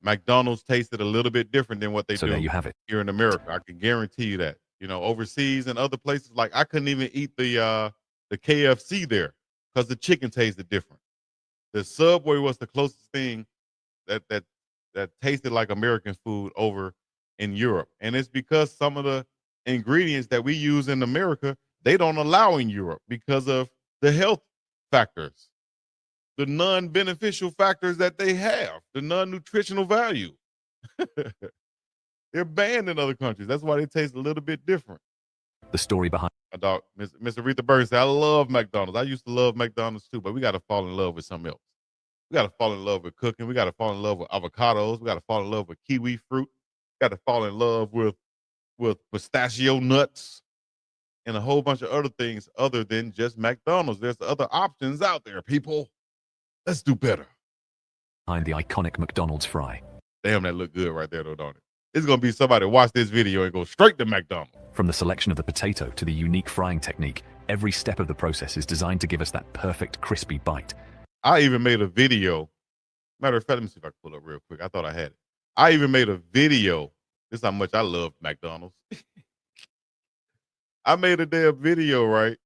McDonald's tasted a little bit different than what they do there you have it. Here in America. I can guarantee you that. You know, overseas and other places, like I couldn't even eat the KFC there because the chicken tasted different. The Subway was the closest thing that tasted like American food over in Europe. And it's because some of the ingredients that we use in America, they don't allow in Europe because of the health factors, the non-beneficial factors that they have, the non-nutritional value. They're banned in other countries. That's why they taste a little bit different. The story behind my dog, Miss Aretha Burns said, I love McDonald's. I used to love McDonald's too, but we got to fall in love with something else. We got to fall in love with cooking. We got to fall in love with avocados. We got to fall in love with kiwi fruit. We got to fall in love with pistachio nuts and a whole bunch of other things other than just McDonald's. There's other options out there, people. Let's do better. Behind the iconic McDonald's fry. Damn, that looked good right there, though, don't it? It's going to be somebody watch this video and go straight to McDonald's. From the selection of the potato to the unique frying technique, every step of the process is designed to give us that perfect crispy bite. I even made a video. Matter of fact, let me see if I can pull it up real quick. I thought I had it. I even made a video. This is how much I love McDonald's. I made a damn video, right,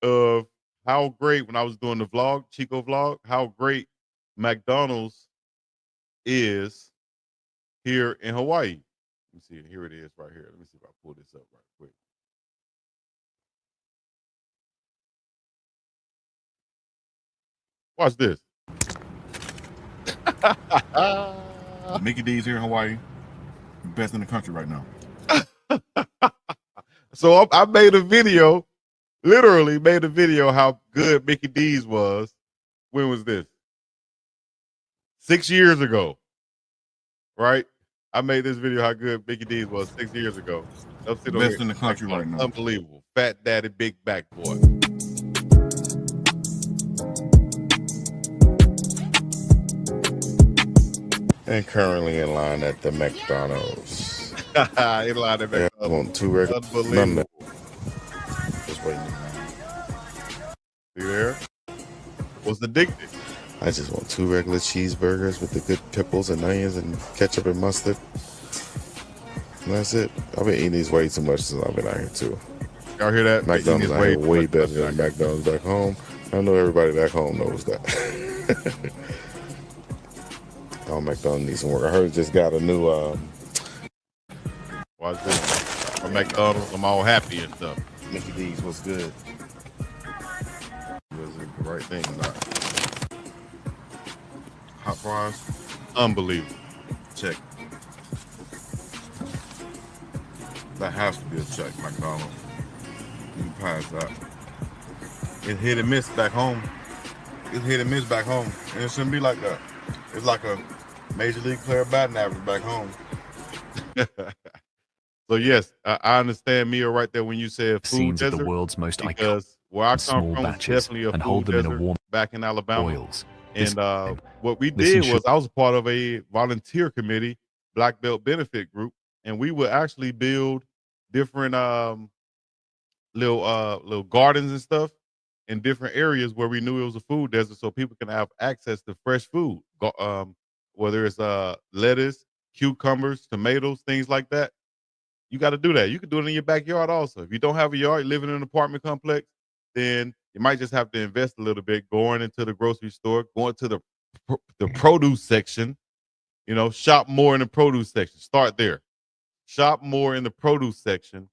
of how great, when I was doing the vlog, Chico vlog, how great McDonald's is here in Hawaii. Let me see. Here it is right here. Let me see if I pull this up right quick. Watch this. Mickey D's here in Hawaii. Best in the country right now. So I made a video, literally made a video how good Mickey D's was. When was this? 6 years ago, right? I made this video how good Mickey D's was 6 years ago. Best in the country right now. Unbelievable. Fat Daddy, big back boy. And currently in line at the McDonald's. In line at McDonald's. I want 2 regular. Unbelievable. Just waiting. You there? What's addicted? I just want 2 regular cheeseburgers with the good pickles and onions and ketchup and mustard. And that's it. I've been eating these way too much since I've been out here too. Y'all hear that? McDonald's out here way better than McDonald's back home. I know everybody back home knows that. Oh, McDonald's needs some work. I heard it just got a new Watch this. For McDonald's, I'm all happy and stuff. Mickey D's was good. Was it the right thing or not? Hot fries. Unbelievable. Check. That has to be a check, McDonald's. You can pass that. It's hit and miss back home. It's hit and miss back home. And it shouldn't be like that. It's like a Major League player batting average back home. So yes, I understand, Mia, right there when you said food Scenes desert. of the world's most iconic Because where I come small from, batches definitely a and food hold them in a desert warm back in Alabama. oils. This And what we listen, did was I was a part of a volunteer committee, Black Belt Benefit Group, and we would actually build different little gardens and stuff in different areas where we knew it was a food desert, so people can have access to fresh food, whether it's lettuce, cucumbers, tomatoes, things like that. You got to do that. You can do it in your backyard also. If you don't have a yard, living in an apartment complex, then you might just have to invest a little bit going into the grocery store, going to the produce section, shop more in the produce section. Start there. Shop more in the produce section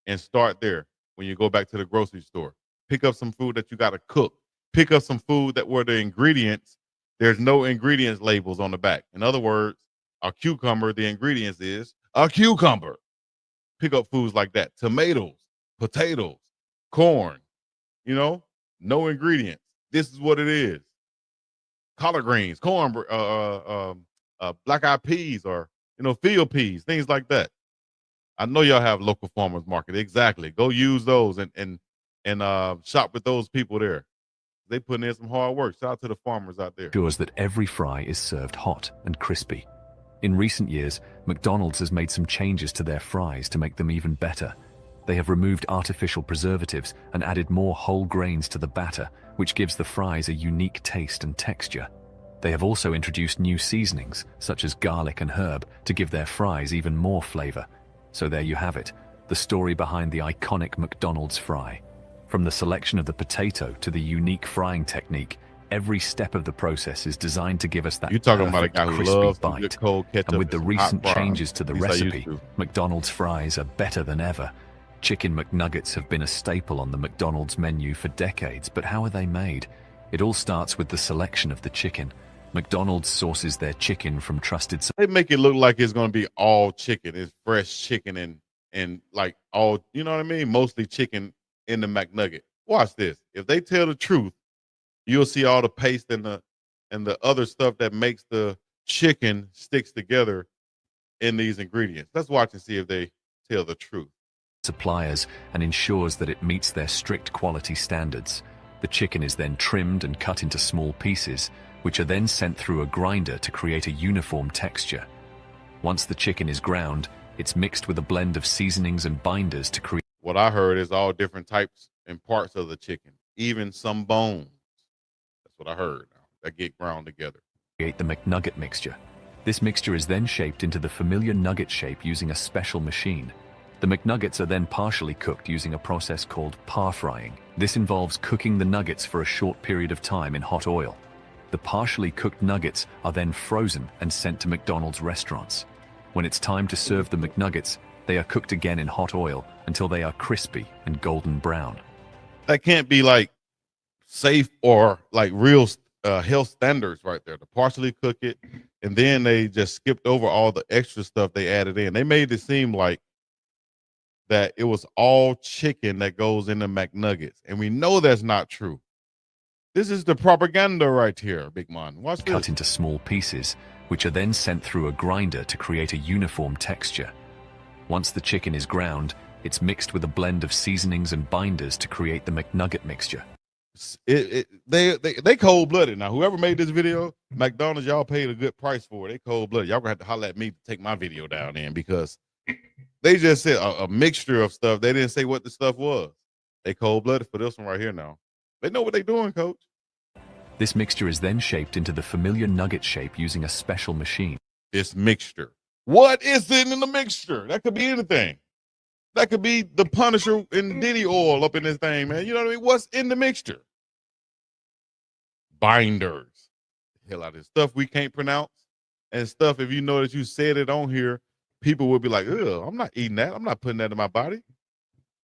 and start there when you go back to the grocery store. Pick up some food that you got to cook. Pick up some food that where the ingredients, there's no ingredients labels on the back. In other words, a cucumber, the ingredients is a cucumber. Pick up foods like that. Tomatoes, potatoes, corn, no ingredients. This is what it is. Collard greens, corn, black eyed peas, or field peas, things like that. I know y'all have local farmers market. Exactly. Go use those and shop with those people there. They putting in some hard work. Shout out to the farmers out there. ensures that every fry is served hot and crispy. In recent years, McDonald's has made some changes to their fries to make them even better. They have removed artificial preservatives and added more whole grains to the batter, which gives the fries a unique taste and texture. They have also introduced new seasonings, such as garlic and herb, to give their fries even more flavor. So there you have it, the story behind the iconic McDonald's fry. From the selection of the potato to the unique frying technique, every step of the process is designed to give us that You're talking about a perfect, guy who crispy loves some bite. good cold ketchup And with the and some recent hot fries. changes to the At least I used recipe, to. McDonald's fries are better than ever. Chicken McNuggets have been a staple on the McDonald's menu for decades, but how are they made? It all starts with the selection of the chicken. McDonald's sources their chicken from trusted They make it look like it's going to be all chicken. It's fresh chicken and like all, you know what I mean? Mostly chicken in the McNugget. Watch this. If they tell the truth, you'll see all the paste and the other stuff that makes the chicken sticks together in these ingredients. Let's watch and see if they tell the truth. suppliers and ensures that it meets their strict quality standards. The chicken is then trimmed and cut into small pieces, which are then sent through a grinder to create a uniform texture. Once the chicken is ground, it's mixed with a blend of seasonings and binders to create. What I heard is all different types and parts of the chicken, even some bones. what I heard. Now that get ground together. Create the McNugget mixture. This mixture is then shaped into the familiar nugget shape using a special machine. The McNuggets are then partially cooked using a process called par frying. This involves cooking the nuggets for a short period of time in hot oil. The partially cooked nuggets are then frozen and sent to McDonald's restaurants. When it's time to serve the McNuggets, they are cooked again in hot oil until they are crispy and golden brown. That can't be like safe or like real health standards right there. To partially cook it, and then they just skipped over all the extra stuff they added in. They made it seem like that it was all chicken that goes in the McNuggets, and we know that's not true. This is the propaganda right here, Big Man. Watch this. Cut into small pieces, which are then sent through a grinder to create a uniform texture. Once the chicken is ground, it's mixed with a blend of seasonings and binders to create the McNugget mixture. They cold-blooded. Now, whoever made this video, McDonald's, y'all paid a good price for it. They cold-blooded. Y'all gonna have to holler at me to take my video down in, because they just said a mixture of stuff. They didn't say what the stuff was. They cold-blooded for this one right here now. They know what they're doing, Coach. This mixture is then shaped into the familiar nugget shape using a special machine. This mixture. What is it in the mixture? That could be anything. That could be the Punisher and Diddy oil up in this thing, man. You know what I mean? What's in the mixture? Binders. Hell out of this stuff we can't pronounce. And stuff, if you know that you said it on here, people will be like, ugh, I'm not eating that. I'm not putting that in my body.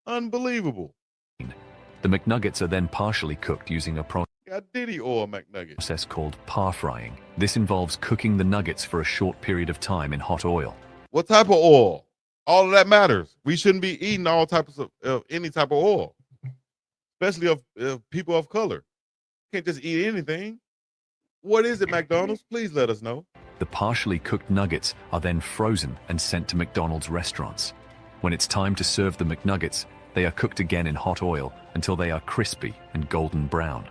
Unbelievable. The McNuggets are then partially cooked using a Got Diddy oil McNuggets. process called par frying. This involves cooking the nuggets for a short period of time in hot oil. What type of oil? All of that matters. We shouldn't be eating all types of any type of oil, especially of people of color. Can't just eat anything. What is it, McDonald's? Please let us know. The partially cooked nuggets are then frozen and sent to McDonald's restaurants. When it's time to serve the McNuggets, they are cooked again in hot oil until they are crispy and golden brown.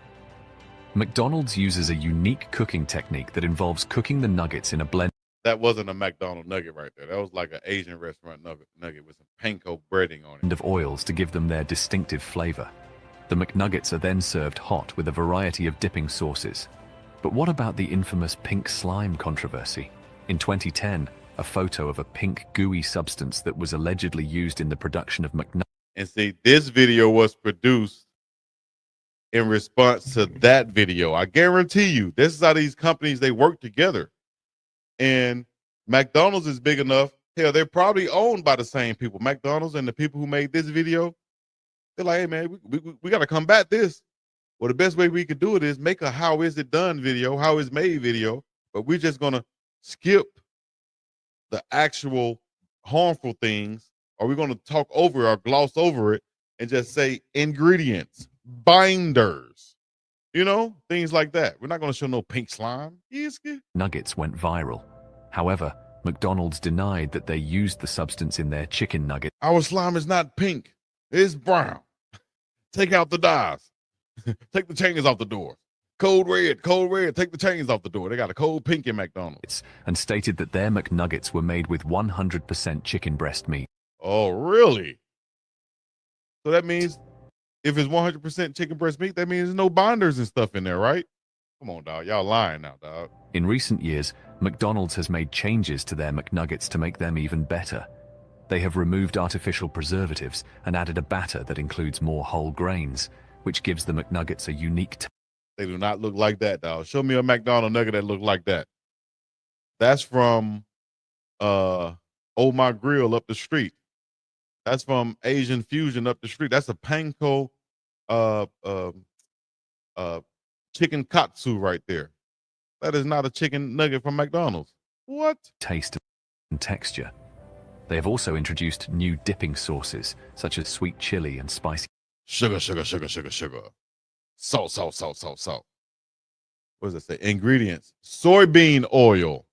McDonald's uses a unique cooking technique that involves cooking the nuggets in a blend. That wasn't a McDonald's nugget right there. That was like an Asian restaurant nugget with some panko breading on it. Of oils to give them their distinctive flavor. The McNuggets are then served hot with a variety of dipping sauces. But what about the infamous pink slime controversy? In 2010, a photo of a pink gooey substance that was allegedly used in the production of McNuggets. And see, this video was produced in response to that video. I guarantee you, this is how these companies, they work together. And McDonald's is big enough. Hell, they're probably owned by the same people. McDonald's and the people who made this video, they're like, hey, man, we got to combat this. Well, the best way we could do it is make a how is it done video, how is made video, but we're just going to skip the actual harmful things, or we're going to talk over or gloss over it and just say ingredients, binders, you know, things like that. We're not going to show no pink slime. Nuggets went viral. However, McDonald's denied that they used the substance in their chicken nugget. Our slime is not pink. It's brown. Take out the dyes. Take the chains off the door. Cold red, take the chains off the door. They got a cold pink in McDonald's. And stated that their McNuggets were made with 100% chicken breast meat. Oh, really? So that means if it's 100% chicken breast meat, that means there's no binders and stuff in there, right? Come on, dog. Y'all lying now, dog. In recent years, McDonald's has made changes to their McNuggets to make them even better. They have removed artificial preservatives and added a batter that includes more whole grains, which gives the McNuggets a unique taste. They do not look like that, dog. Show me a McDonald's nugget that look like that. That's from Oh My Grill up the street. That's from Asian Fusion up the street. That's a panko chicken katsu right there. That is not a chicken nugget from McDonald's. What? Taste and texture. They have also introduced new dipping sauces, such as sweet chili and spicy. Sugar. Salt. What does it say? Ingredients. Soybean oil.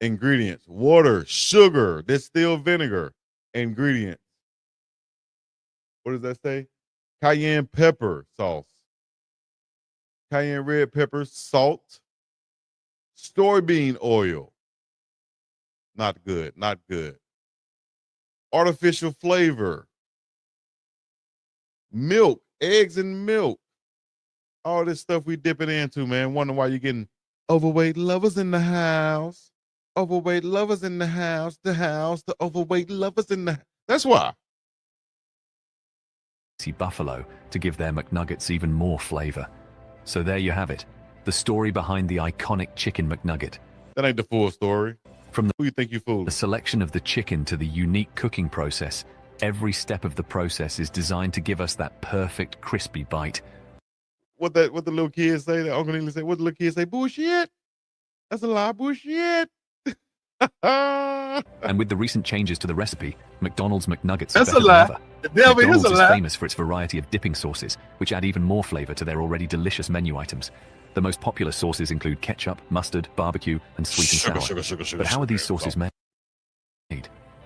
Ingredients. Water, sugar, distilled vinegar. Ingredients. What does that say? Cayenne pepper sauce. Cayenne red pepper, salt. Soybean oil. Not good. Artificial flavor. Milk, eggs and milk. All this stuff we dipping into, man. Wondering why you're getting overweight lovers in the house. Overweight lovers in the house. The overweight lovers in the. That's why. Buffalo to give their McNuggets even more flavor. So there you have it, the story behind the iconic chicken McNugget. That ain't the full story. From who you think you fooled? The selection of the chicken to the unique cooking process, every step of the process is designed to give us that perfect crispy bite. What the little kids say? That Uncle Neely say. What the little kids say? Bullshit. That's a lie. Bullshit. And with the recent changes to the recipe, McDonald's McNuggets That's are better a lie. than ever. The devil is McDonald's a is lie. famous for its variety of dipping sauces, which add even more flavor to their already delicious menu items. The most popular sauces include ketchup, mustard, barbecue, and sweet and sour. But how are these sauces made?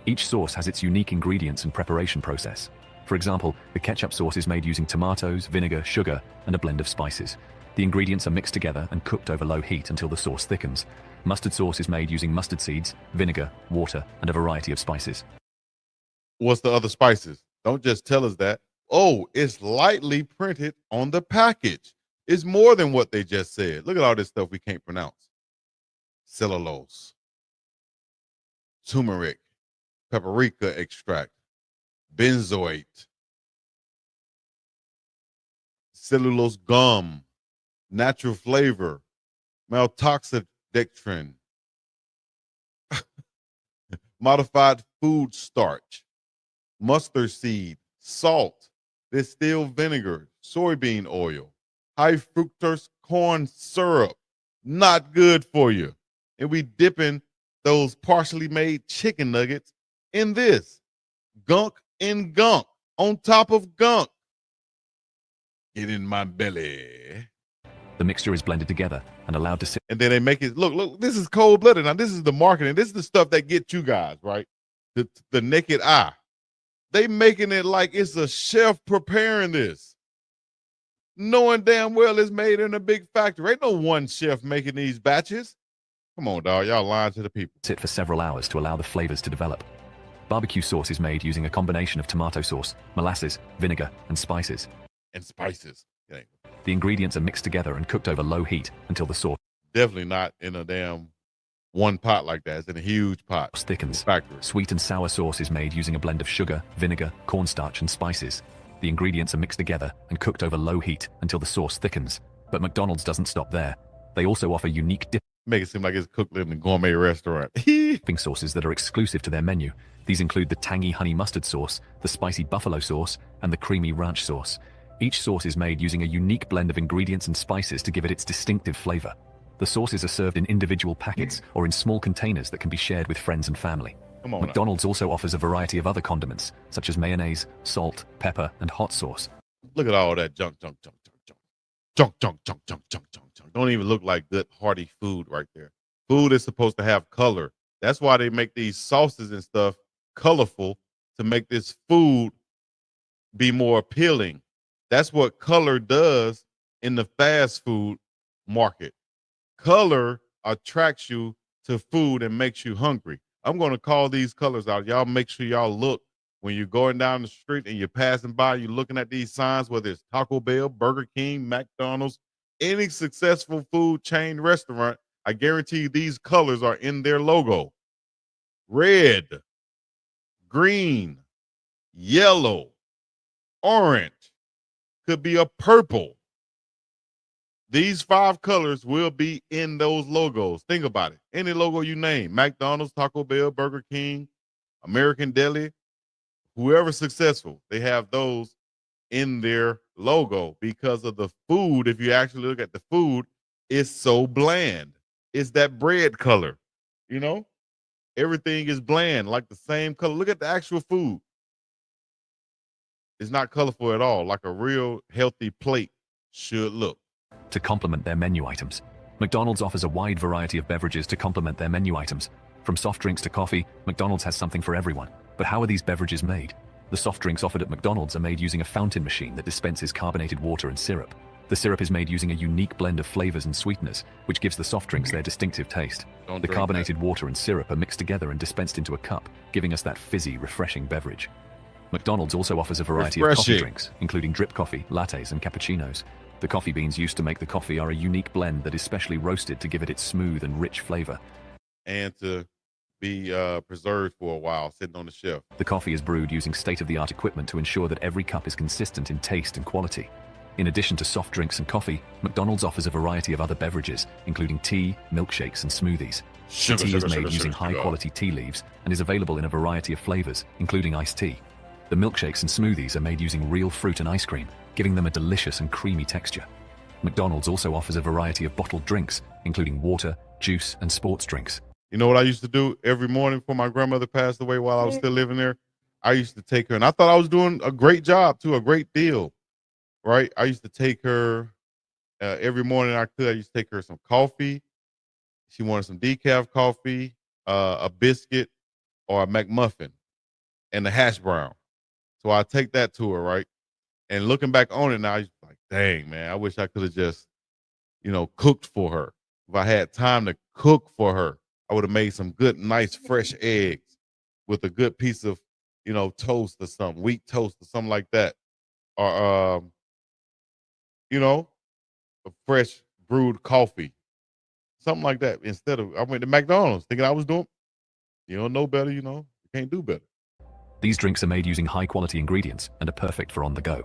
Each sauce has its unique ingredients and preparation process. For example, the ketchup sauce is made using tomatoes, vinegar, sugar, and a blend of spices. The ingredients are mixed together and cooked over low heat until the sauce thickens. Mustard sauce is made using mustard seeds, vinegar, water, and a variety of spices. What's the other spices? Don't just tell us that. Oh, it's lightly printed on the package. It's more than what they just said. Look at all this stuff we can't pronounce. Cellulose, turmeric, paprika extract, benzoate, cellulose gum, natural flavor, maltodextrin, modified food starch, mustard seed, salt, distilled vinegar, soybean oil, high fructose corn syrup. Not good for you. And we dipping those partially made chicken nuggets in this. Gunk and gunk on top of gunk. Get in my belly. The mixture is blended together and allowed to sit. And then they make it look, this is cold-blooded. Now, this is the marketing. This is the stuff that gets you guys, right? The naked eye. They making it like it's a chef preparing this. Knowing damn well it's made in a big factory. Ain't no one chef making these batches. Come on, dog. Y'all lying to the people. Sit for several hours to allow the flavors to develop. Barbecue sauce is made using a combination of tomato sauce, molasses, vinegar, and spices. The ingredients are mixed together and cooked over low heat until the sauce definitely not in a damn one pot like that. It's in a huge pot. Thickens. Factory. Sweet and sour sauce is made using a blend of sugar, vinegar, cornstarch, and spices. The ingredients are mixed together and cooked over low heat until the sauce thickens. But McDonald's doesn't stop there. They also offer unique Make it seem like it's cooked in a gourmet restaurant. dipping sauces that are exclusive to their menu. These include the tangy honey mustard sauce, the spicy buffalo sauce, and the creamy ranch sauce. Each sauce is made using a unique blend of ingredients and spices to give it its distinctive flavor. The sauces are served in individual packets or in small containers that can be shared with friends and family. Come on McDonald's also offers a variety of other condiments, such as mayonnaise, salt, pepper, and hot sauce. Look at all that junk. Don't even look like good, hearty food right there. Food is supposed to have color. That's why they make these sauces and stuff colorful, to make this food be more appealing. That's what color does in the fast food market. Color attracts you to food and makes you hungry. I'm going to call these colors out. Y'all make sure y'all look when you're going down the street and you're passing by, you're looking at these signs, whether it's Taco Bell, Burger King, McDonald's, any successful food chain restaurant, I guarantee these colors are in their logo. Red, green, yellow, orange, could be a purple. These 5 colors will be in those logos. Think about it. Any logo you name, McDonald's, Taco Bell, Burger King, American Deli, whoever's successful, they have those in their logo because of the food. If you actually look at the food, it's so bland. It's that bread color, you know? Everything is bland, like the same color. Look at the actual food. It's not colorful at all, like a real healthy plate should look. To complement their menu items, McDonald's offers a wide variety of beverages to complement their menu items. From soft drinks to coffee, McDonald's has something for everyone. But how are these beverages made? The soft drinks offered at McDonald's are made using a fountain machine that dispenses carbonated water and syrup. The syrup is made using a unique blend of flavors and sweeteners, which gives the soft drinks their distinctive taste. The carbonated water and syrup are mixed together and dispensed into a cup, giving us that fizzy, refreshing beverage. McDonald's also offers a variety of coffee drinks, including drip coffee, lattes, and cappuccinos. The The coffee beans used to make the coffee are a unique blend that is specially roasted to give it its smooth and rich flavor. And to be preserved for a while, sitting on the shelf. The coffee is brewed using state-of-the-art equipment to ensure that every cup is consistent in taste and quality. In addition to soft drinks and coffee, McDonald's offers a variety of other beverages, including tea, milkshakes, and smoothies. The tea is made using high-quality tea leaves and is available in a variety of flavors, including iced tea. The milkshakes and smoothies are made using real fruit and ice cream, giving them a delicious and creamy texture. McDonald's also offers a variety of bottled drinks, including water, juice, and sports drinks. You know what I used to do every morning before my grandmother passed away while I was still living there? I used to take her, and I thought I was doing a great job too, a great deal, right? I used to take her every morning I could. I used to take her some coffee. She wanted some decaf coffee, a biscuit, or a McMuffin, and a hash brown. So I take that to her, right? And looking back on it now, I was like, dang, man, I wish I could have just, cooked for her. If I had time to cook for her, I would have made some good, nice, fresh eggs with a good piece of, toast or something, wheat toast or something like that. Or, a fresh brewed coffee, something like that. Instead of, I went to McDonald's thinking I was doing, you don't know better, you can't do better. These drinks are made using high-quality ingredients and are perfect for on the go.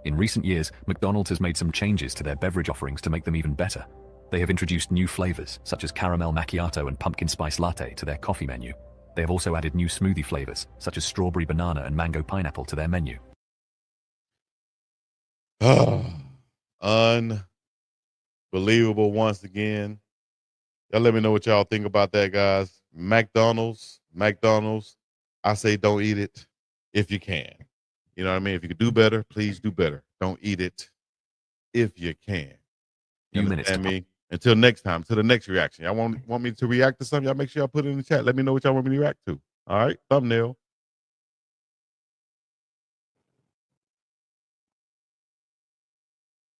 In recent years, McDonald's has made some changes to their beverage offerings to make them even better. They have introduced new flavors, such as caramel macchiato and pumpkin spice latte, to their coffee menu. They have also added new smoothie flavors, such as strawberry banana and mango pineapple, to their menu. Unbelievable once again. Y'all let me know what y'all think about that, guys. McDonald's, I say don't eat it if you can. You know what I mean? If you could do better, please do better. Don't eat it if you can. You understand me? Until next time, to the next reaction. Y'all want me to react to something? Y'all make sure y'all put it in the chat. Let me know what y'all want me to react to. All right? Thumbnail.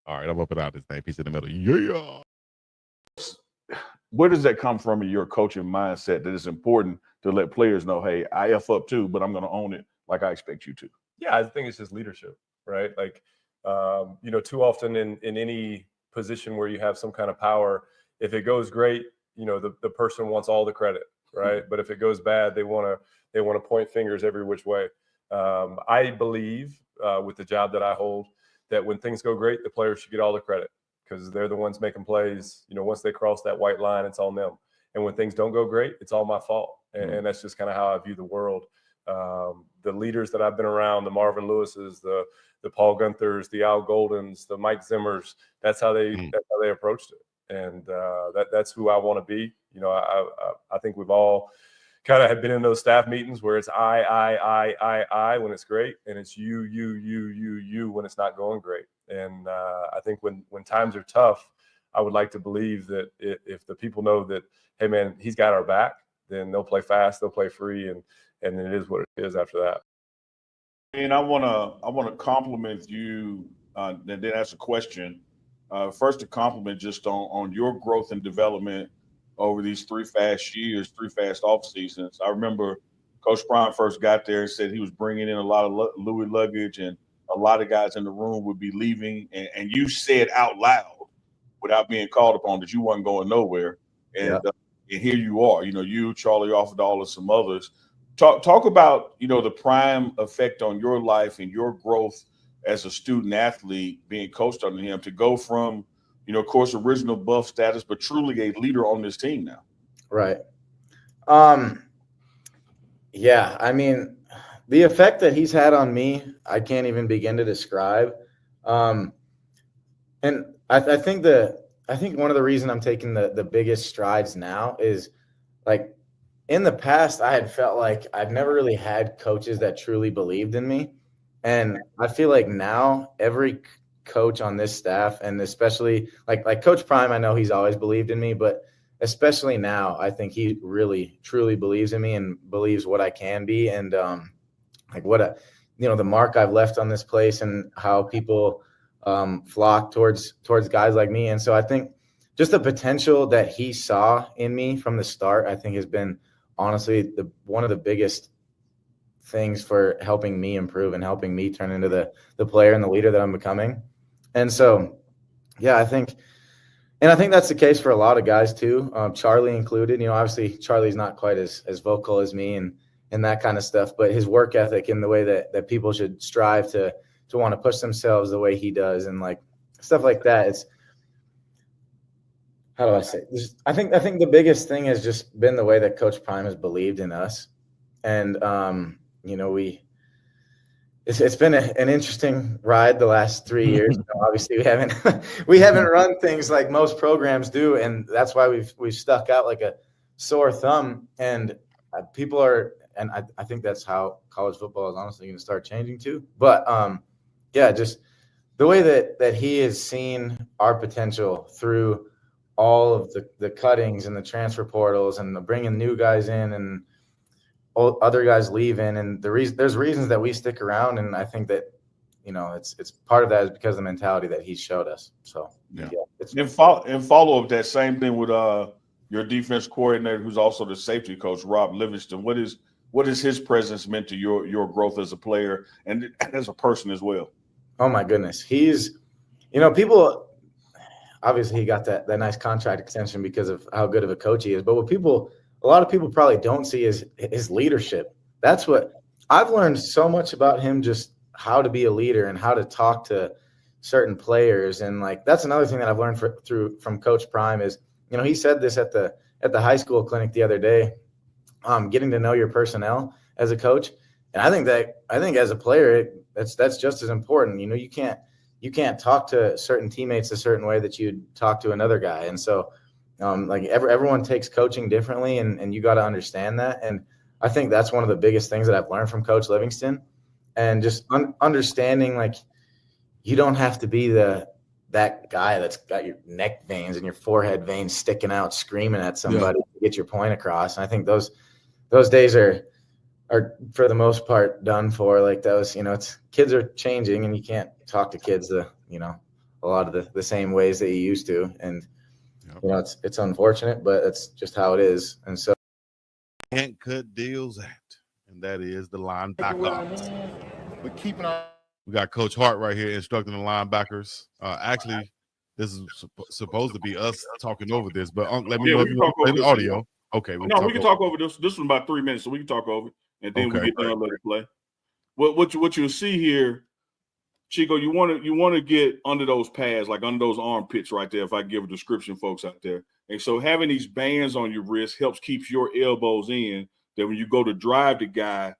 All right, I'm up and out this thing. Piece in the middle. Yeah. Where does that come from in your coaching mindset that it's important to let players know, hey, I F up too, but I'm going to own it like I expect you to? Yeah, I think it's just leadership, right? Like, too often in any position where you have some kind of power, if it goes great, the person wants all the credit, right? But if it goes bad, they want to point fingers every which way. I believe with the job that I hold that when things go great, the players should get all the credit because they're the ones making plays. Once they cross that white line, it's on them. And when things don't go great, it's all my fault. And that's just kind of how I view the world. The leaders that I've been around, the Marvin Lewises, the Paul Gunthers, the Al Goldens, the Mike Zimmers, that's how they approached it. And that's who I want to be. I think we've all kind of have been in those staff meetings where it's I when it's great, and it's you when it's not going great. And I think when times are tough, I would like to believe that if the people know that, hey man, he's got our back, then they'll play fast, they'll play free, and then it is what it is after that. And I want to compliment you, and then ask a question. First, a compliment just on your growth and development over these 3 fast years, 3 fast off seasons. I remember Coach Prime first got there and said he was bringing in a lot of Louis luggage, and a lot of guys in the room would be leaving. And you said out loud, without being called upon, that you wasn't going nowhere. And and here you are. You, Charlie Offerdahl, and some others. Talk about the Prime effect on your life and your growth as a student athlete, being coached under him, to go from of course, original buff status, but truly a leader on this team now. Right. Yeah, I mean, the effect that he's had on me, I can't even begin to describe. And I think one of the reasons I'm taking the biggest strides now is, like, in the past, I had felt like I've never really had coaches that truly believed in me. And I feel like now every coach on this staff, and especially like Coach Prime, I know he's always believed in me, but especially now, I think he really truly believes in me and believes what I can be, and the mark I've left on this place and how people flock towards guys like me. And so I think just the potential that he saw in me from the start, I think has been honestly one of the biggest things for helping me improve and helping me turn into the player and the leader that I'm becoming. And so Yeah, I think that's the case for a lot of guys too, Charlie included. You know, obviously Charlie's not quite as vocal as me and that kind of stuff, but his work ethic and the way that people should strive to want to push themselves the way he does and like stuff like that. It's, how do I say? I think the biggest thing has just been the way that Coach Prime has believed in us, and you know, it's been an interesting ride the last 3 years. You know, obviously, we haven't run things like most programs do, and that's why we've stuck out like a sore thumb. And people are, and I think that's how college football is honestly going to start changing too. But yeah, just the way that he has seen our potential through all of the cuttings and the transfer portals and the bringing new guys in and other guys leaving, and there's reasons that we stick around, and I think that, you know, it's part of that is because of the mentality that he showed us. So yeah. And follow up that same thing with your defense coordinator, who's also the safety coach, Rob Livingston. What is his presence meant to your growth as a player and as a person as well? Oh my goodness, he's, you know, people obviously he got that nice contract extension because of how good of a coach he is, but a lot of people probably don't see his leadership. That's what I've learned so much about him, just how to be a leader and how to talk to certain players. And like, that's another thing that I've learned from Coach Prime is, you know, he said this at the high school clinic the other day, getting to know your personnel as a coach. And I think as a player, that's just as important. You know, you can't talk to certain teammates a certain way that you'd talk to another guy. And so, like everyone takes coaching differently, and you got to understand that. And I think that's one of the biggest things that I've learned from Coach Livingston, and just understanding, like, you don't have to be that guy that's got your neck veins and your forehead veins sticking out, screaming at somebody to get your point across. And I think those days are for the most part done for. Like those, you know, kids are changing, and you can't talk to kids a lot of the same ways that you used to. And you know, it's unfortunate, but it's just how it is. And so can't cut deals at, and that is the linebacker. But keeping our, we got Coach Hart right here instructing the linebackers. Actually, this is supposed to be us talking over this, but let me know if you want to play the audio. Okay, we can talk over this. This was about 3 minutes, so we can talk over it, and then we get done, let it play. What you'll see here, Chico, you want to get under those pads, like under those armpits right there, if I give a description, folks out there. And so having these bands on your wrist helps keep your elbows in, that when you go to drive the guy,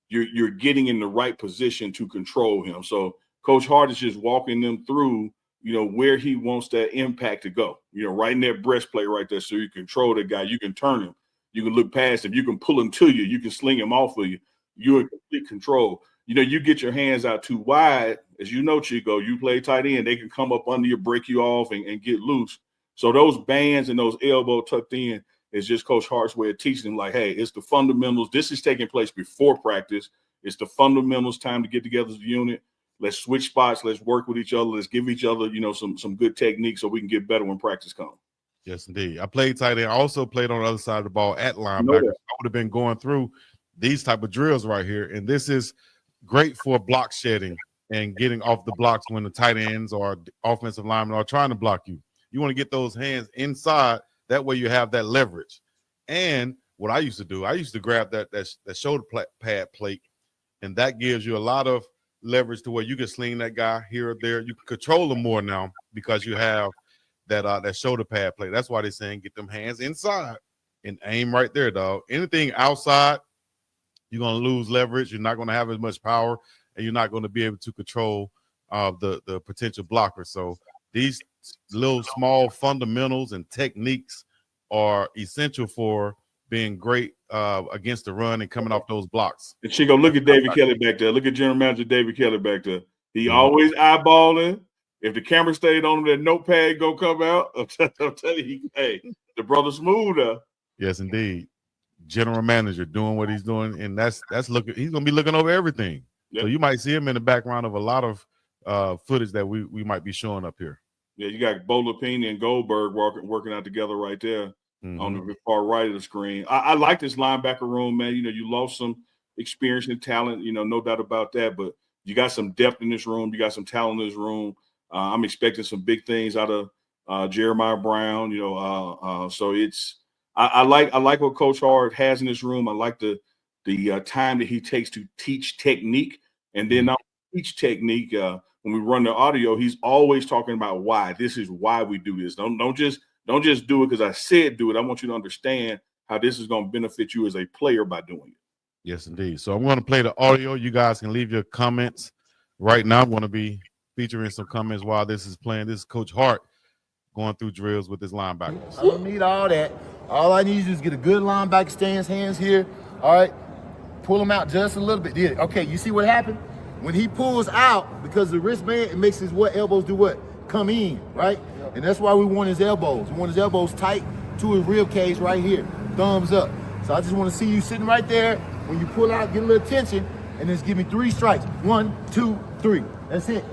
you're getting in the right position to control him. So Coach Hart is just walking them through, you know, where he wants that impact to go, you know, right in that breastplate right there. So you control the guy, you can turn him, you can look past him, you can pull him to you, you can sling him off of you. You're in complete control. You know, you get your hands out too wide, as you know, Chico, you play tight end, they can come up under you, break you off, and get loose. So those bands and those elbows tucked in is just Coach Hart's way of teaching them, like, hey, it's the fundamentals. This is taking place before practice. It's the fundamentals, time to get together as a unit. Let's switch spots. Let's work with each other. Let's give each other, you know, some good techniques so we can get better when practice comes. Yes, indeed. I played tight end. I also played on the other side of the ball at linebacker. I would have been going through these type of drills right here, and this is great for block shedding and getting off the blocks when the tight ends or offensive linemen are trying to block you. You want to get those hands inside. That way you have that leverage. And what I used to do, I used to grab that shoulder pad plate, and that gives you a lot of leverage to where you can sling that guy here or there. You can control him more now because you have that shoulder pad plate. That's why they're saying get them hands inside and aim right there, dog. Anything outside, you're going to lose leverage. You're not going to have as much power, and you're not going to be able to control the potential blocker. So these little small fundamentals and techniques are essential for being great against the run and coming off those blocks. And Chico, look at David Kelly back there. Look at General Manager David Kelly back there. He always eyeballing. If the camera stayed on him, that notepad go come out. I'm telling you, hey, the brother smoother. Yes, indeed. General manager doing what he's doing, and that's looking. He's gonna be looking over everything. Yep. So you might see him in the background of a lot of footage that we might be showing up here. Yeah, you got Bolapini and Goldberg working out together right there on the far right of the screen. I like this linebacker room, man. You know, you lost some experience and talent, you know, no doubt about that. But you got some depth in this room. You got some talent in this room. I'm expecting some big things out of Jeremiah Brown. So I like what Coach Hart has in this room. I like the time that he takes to teach technique, and then not teach technique. When we run the audio, he's always talking about why. This is why we do this. Don't just do it because I said do it. I want you to understand how this is going to benefit you as a player by doing it. Yes, indeed. So I'm going to play the audio. You guys can leave your comments right now. I'm going to be featuring some comments while this is playing. This is Coach Hart going through drills with his linebackers. I don't need all that. All I need is just get a good linebacker stance, hands here. All right. Pull him out just a little bit. Yeah. Okay, you see what happened? When he pulls out, because of the wristband, it makes his elbows do what? Come in, right? And that's why we want his elbows. We want his elbows tight to his rib cage right here. Thumbs up. So I just want to see you sitting right there. When you pull out, get a little tension, and just give me 3 strikes. 1, 2, 3. That's it.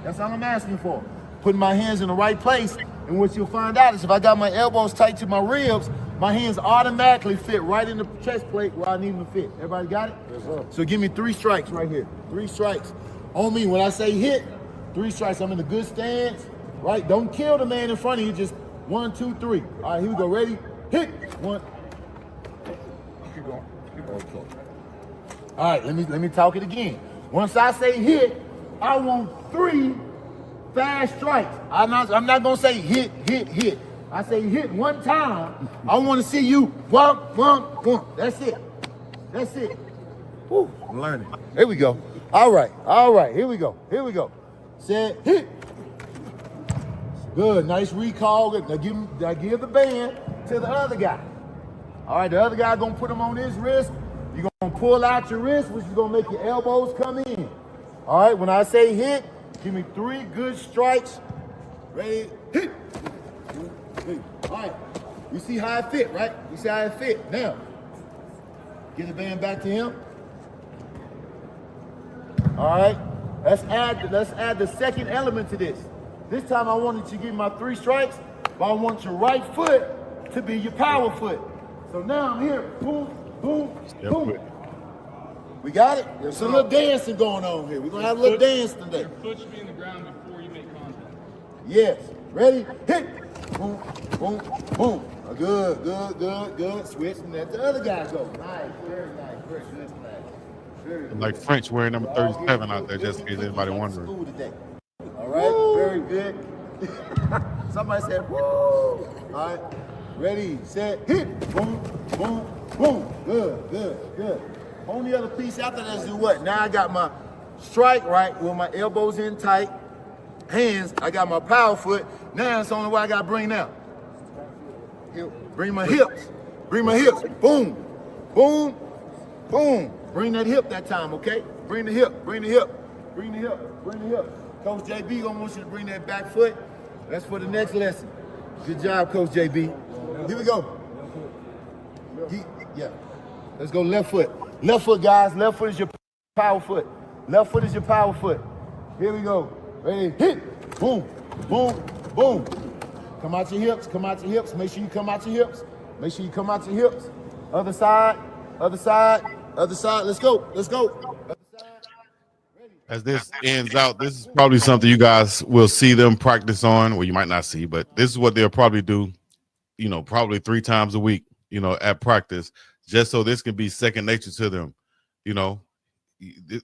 That's all I'm asking for. Putting my hands in the right place, and what you'll find out is if I got my elbows tight to my ribs, my hands automatically fit right in the chest plate where I need them to fit. Everybody got it? Yes, sir. So give me 3 strikes right here. 3 strikes. On me, when I say hit, 3 strikes. I'm in a good stance, right? Don't kill the man in front of you. Just 1, 2, 3. All right, here we go. Ready? Hit. 1. Keep going. Keep going. Okay. All right, let me talk it again. Once I say hit, I want 3 fast strikes. I'm not gonna say hit, hit, hit. I say hit 1 time. I want to see you bump, bump, bump. That's it. That's it. Woo, I'm learning. Here we go. All right. Here we go. Set, hit. Good. Nice recall. Now give the band to the other guy. All right. The other guy gonna put him on his wrist. You're gonna pull out your wrist, which is gonna make your elbows come in. All right. When I say hit, give me 3 good strikes. Ready? Hit. All right, you see how it fit, right? You see how it fit. Now, get the band back to him. All right, let's add the second element to this. This time I wanted you to give my 3 strikes, but I want your right foot to be your power foot. So now I'm here, boom, boom, boom. We got it? There's a little dancing going on here. We're gonna have a little dance today. Your foot should be in the ground before you make contact. Yes, ready, hit. Boom, boom, boom. Good. Switch and let the other guy go. Nice, very good flag. Very good. Like French wearing number 37 out there, just in case anybody wondering. All right, very good. Somebody said, woo. All right, ready, set, hit. Boom, boom, boom. Good. On the other piece after that, do what? Now I got my strike right with my elbows in tight. Hands, I got my power foot. Now it's the only way I got to bring now. Bring my hips. Boom, boom, boom. Bring that hip that time, okay? Bring the hip. Coach JB gonna want you to bring that back foot. That's for the next lesson. Good job, Coach JB. Here we go. Yeah. Let's go left foot. Left foot, guys. Left foot is your power foot. Here we go. Ready, hit, boom, boom, boom. Come out your hips. Make sure you come out your hips. Other side. Let's go. As this ends out, this is probably something you guys will see them practice on. Well, you might not see, but this is what they'll probably do, probably 3 times a week, at practice, just so this can be second nature to them.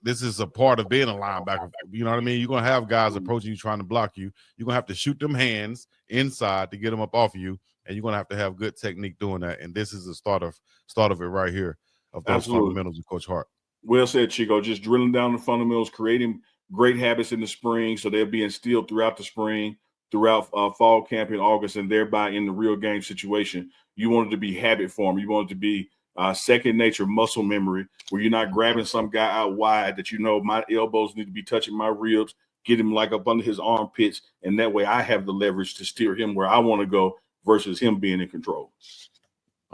This is a part of being a linebacker. You know what I mean? You're going to have guys approaching you, trying to block you. You're going to have to shoot them hands inside to get them up off of you, and you're going to have good technique doing that. And this is the start of it right here of those fundamentals of Coach Hart. Well said, Chico. Just drilling down the fundamentals, creating great habits in the spring, so they're being instilled throughout the spring, throughout fall camp in August, and thereby in the real game situation. You want it to be habit form. You want it to be second nature, muscle memory, where you're not grabbing some guy out wide that my elbows need to be touching my ribs, get him like up under his armpits, and that way I have the leverage to steer him where I want to go versus him being in control.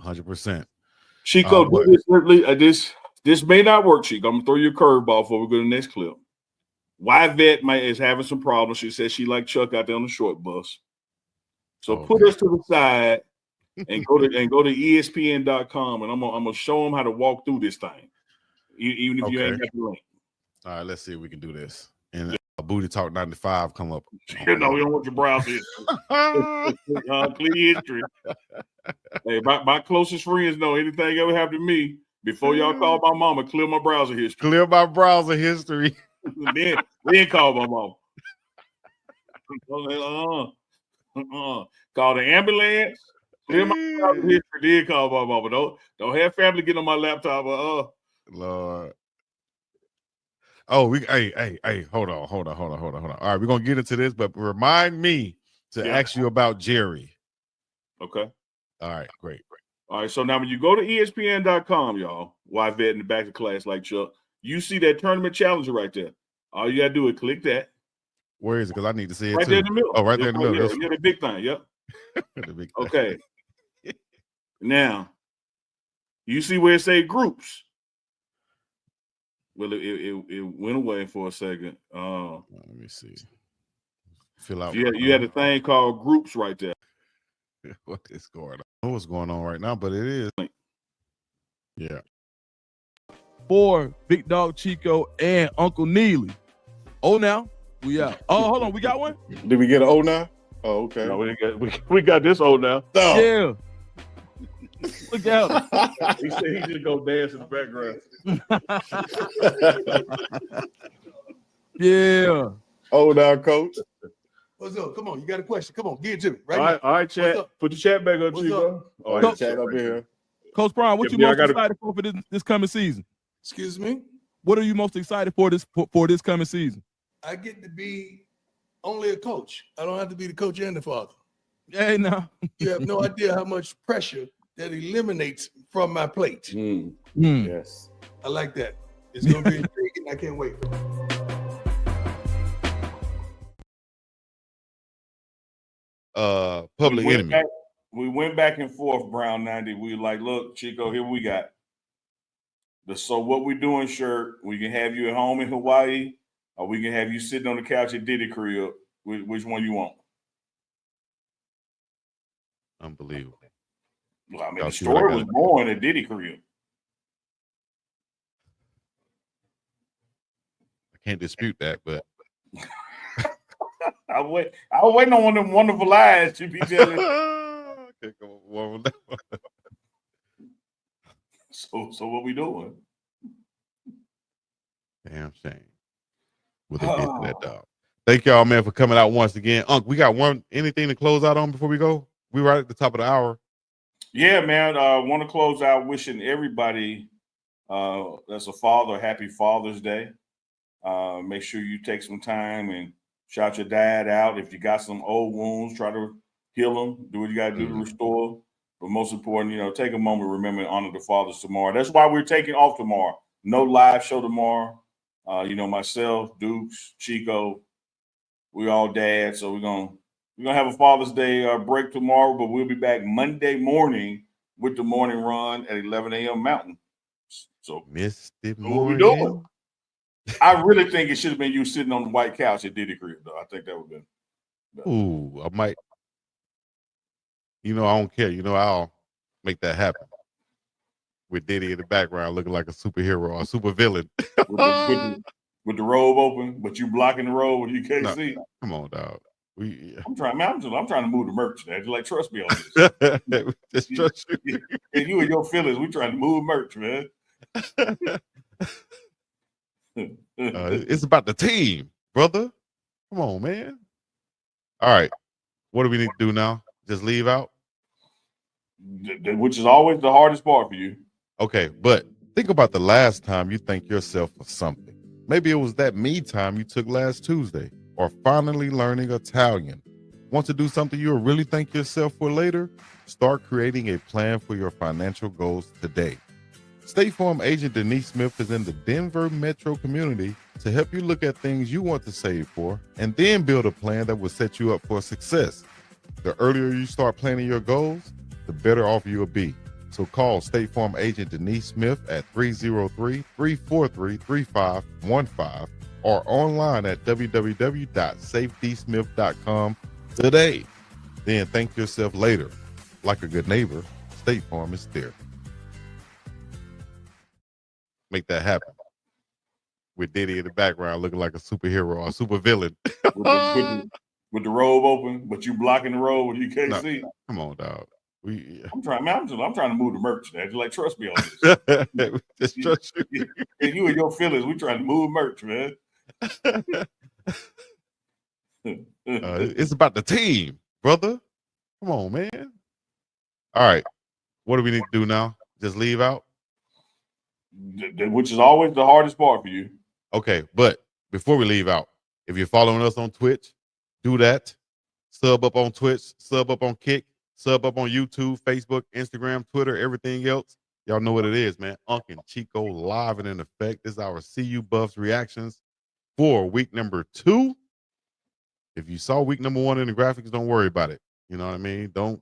100%. Chico, this may not work, Chico. I'm going to throw you a curveball before we go to the next clip. Vet is having some problems. She says she like Chuck out there on the short bus. So put us to the side and go to ESPN.com, and I'm gonna show them how to walk through this thing, even if you ain't got the link. All right, let's see if we can do this. And Booty Talk 95 come up. You know, we don't want your browser history. Clear history. Hey, my closest friends know anything ever happened to me, before y'all call my mama, clear my browser history. Clear my browser history. then call my mama. Call the ambulance. Clear my browser history. Then call my mama. Don't have family get on my laptop. Lord. Oh, hey, hold on. All right, we're gonna get into this, but remind me to ask you about Jerry. Okay. All right, great. All right, so now when you go to ESPN.com, y'all, why vet in the back of class like Chuck, you see that tournament challenger right there. All you gotta do is click that. Where is it? Because I need to see it Right too. there in the middle. Oh, right there in the middle. Yeah, the big thing. Yep. The big thing. Okay. Now, you see where it say groups. Well, it went away for a second. Let me see. Fill out. You had a thing called groups right there. What is going on? I don't know what's going on right now, but it is. Yeah. For BiggDogg, Chico, and Uncle Neely. Oh, now we out. Oh, hold on, we got one. Did we get an O now? Oh, okay. No, we got this old now. Oh. Yeah. Look out. He said he just go dance in the background. Yeah. Oh, now, coach. What's up? Come on, you got a question. Come on, get it to me. All right, chat. Put the chat back on, Chico. All right, chat up here. Coach Brown, what Yeah, you I most gotta- excited for this coming season? Excuse me? What are you most excited for this coming season? I get to be only a coach. I don't have to be the coach and the father. Hey, now. You have no idea how much pressure that eliminates from my plate. Yes. I like that. It's going to be intriguing. I can't wait. Public Enemy. We went back and forth, Brown 90. We were like, look, Chico, here we got the So What We Doing shirt. We can have you at home in Hawaii, or we can have you sitting on the couch at Diddy crib. Which one you want? Unbelievable. Well, I mean, Y'all the see what I story got? was born at Diddy crib. I can't dispute that, but I was waiting on one of them wonderful lies to be telling. So what we doing? damn shame. What they did to that dog. Thank y'all, man, for coming out once again. Unc, we got anything to close out on before we go? We right at the top of the hour. Yeah, man. Want to close out wishing everybody that's a father happy Father's Day. Make sure you take some time and shout your dad out. If you got some old wounds, try to heal them. Do what you got to do to restore. But most important, take a moment, remember, and honor the fathers tomorrow. That's why we're taking off tomorrow. No live show tomorrow. Myself, Dukes, Chico, we all dads. So we're gonna have a Father's Day break tomorrow, but we'll be back Monday morning with the morning run at 11 a.m. Mountain. So Misty what we morning. doing? I really think it should have been you sitting on the white couch at Diddy crib, though. I think that would have been. Ooh, I might. I don't care. I'll make that happen. With Diddy in the background looking like a superhero or a super villain. with the robe open, but you blocking the robe and you can't No, see. Come on, dog. I'm trying to move the merch. Man. Like, trust me on this. Just trust you. And you and your feelings, we trying to move merch, man. It's about the team, brother. Come on, man. All right. What do we need to do now? Just leave out? Which is always the hardest part for you. Okay, but think about the last time you thank yourself for something. Maybe it was that me time you took last Tuesday, or finally learning Italian. Want to do something you'll really thank yourself for later? Start creating a plan for your financial goals today. State Farm agent Denise Smith is in the Denver metro community to help you look at things you want to save for and then build a plan that will set you up for success. The earlier you start planning your goals, the better off you'll be. So call State Farm agent Denise Smith at 303-343-3515 or online at www.safetysmith.com today. Then thank yourself later. Like a good neighbor, State Farm is there. Make that happen. with Diddy in the background looking like a superhero or a super villain. with the robe open, but you blocking the robe and you can't see. Come on, dog. I'm trying to move the merch, man. Just like trust me on this. Just trust you. And you and your feelings, we trying to move merch, man. It's about the team, brother. Come on, man. All right. What do we need to do now? Just leave out? Which is always the hardest part for you. Okay, but before we leave out, if you're following us on Twitch, do that. Sub up on Twitch, sub up on Kick, sub up on YouTube, Facebook, Instagram, Twitter, everything else. Y'all know what it is, man. UNK and Chico live and in effect. This is our CU Buffs reactions for week number 2. If you saw week number 1 in the graphics, don't worry about it. You know what I mean? Don't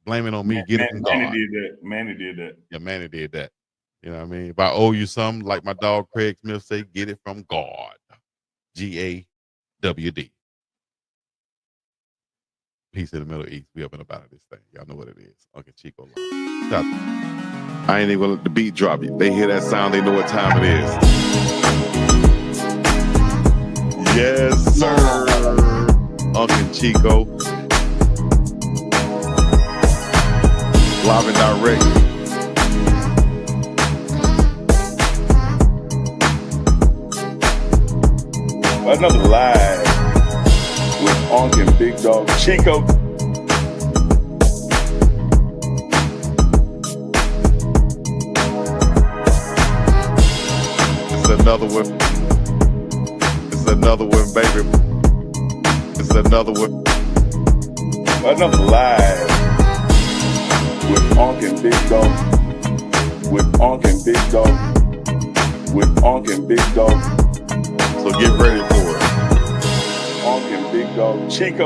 blame it on me. Get it from God. Manny did that. Yeah, Manny did that. You know what I mean? If I owe you something, like my dog Craig Smith say, get it from God. GAWD. Peace in the Middle East. We up and about this thing. Y'all know what it is. Uncle Chico. I ain't even gonna let the beat drop. They hear that sound, they know what time it is. Yes, sir. Uncle Chico. Live and direct. Another live with UNK and BiggDogg Chico. It's another one. It's another one, baby. It's another one. Another live with UNK and BiggDogg. With UNK and BiggDogg. With UNK and BiggDogg. So get ready for it. UNK and BiggDogg Chico.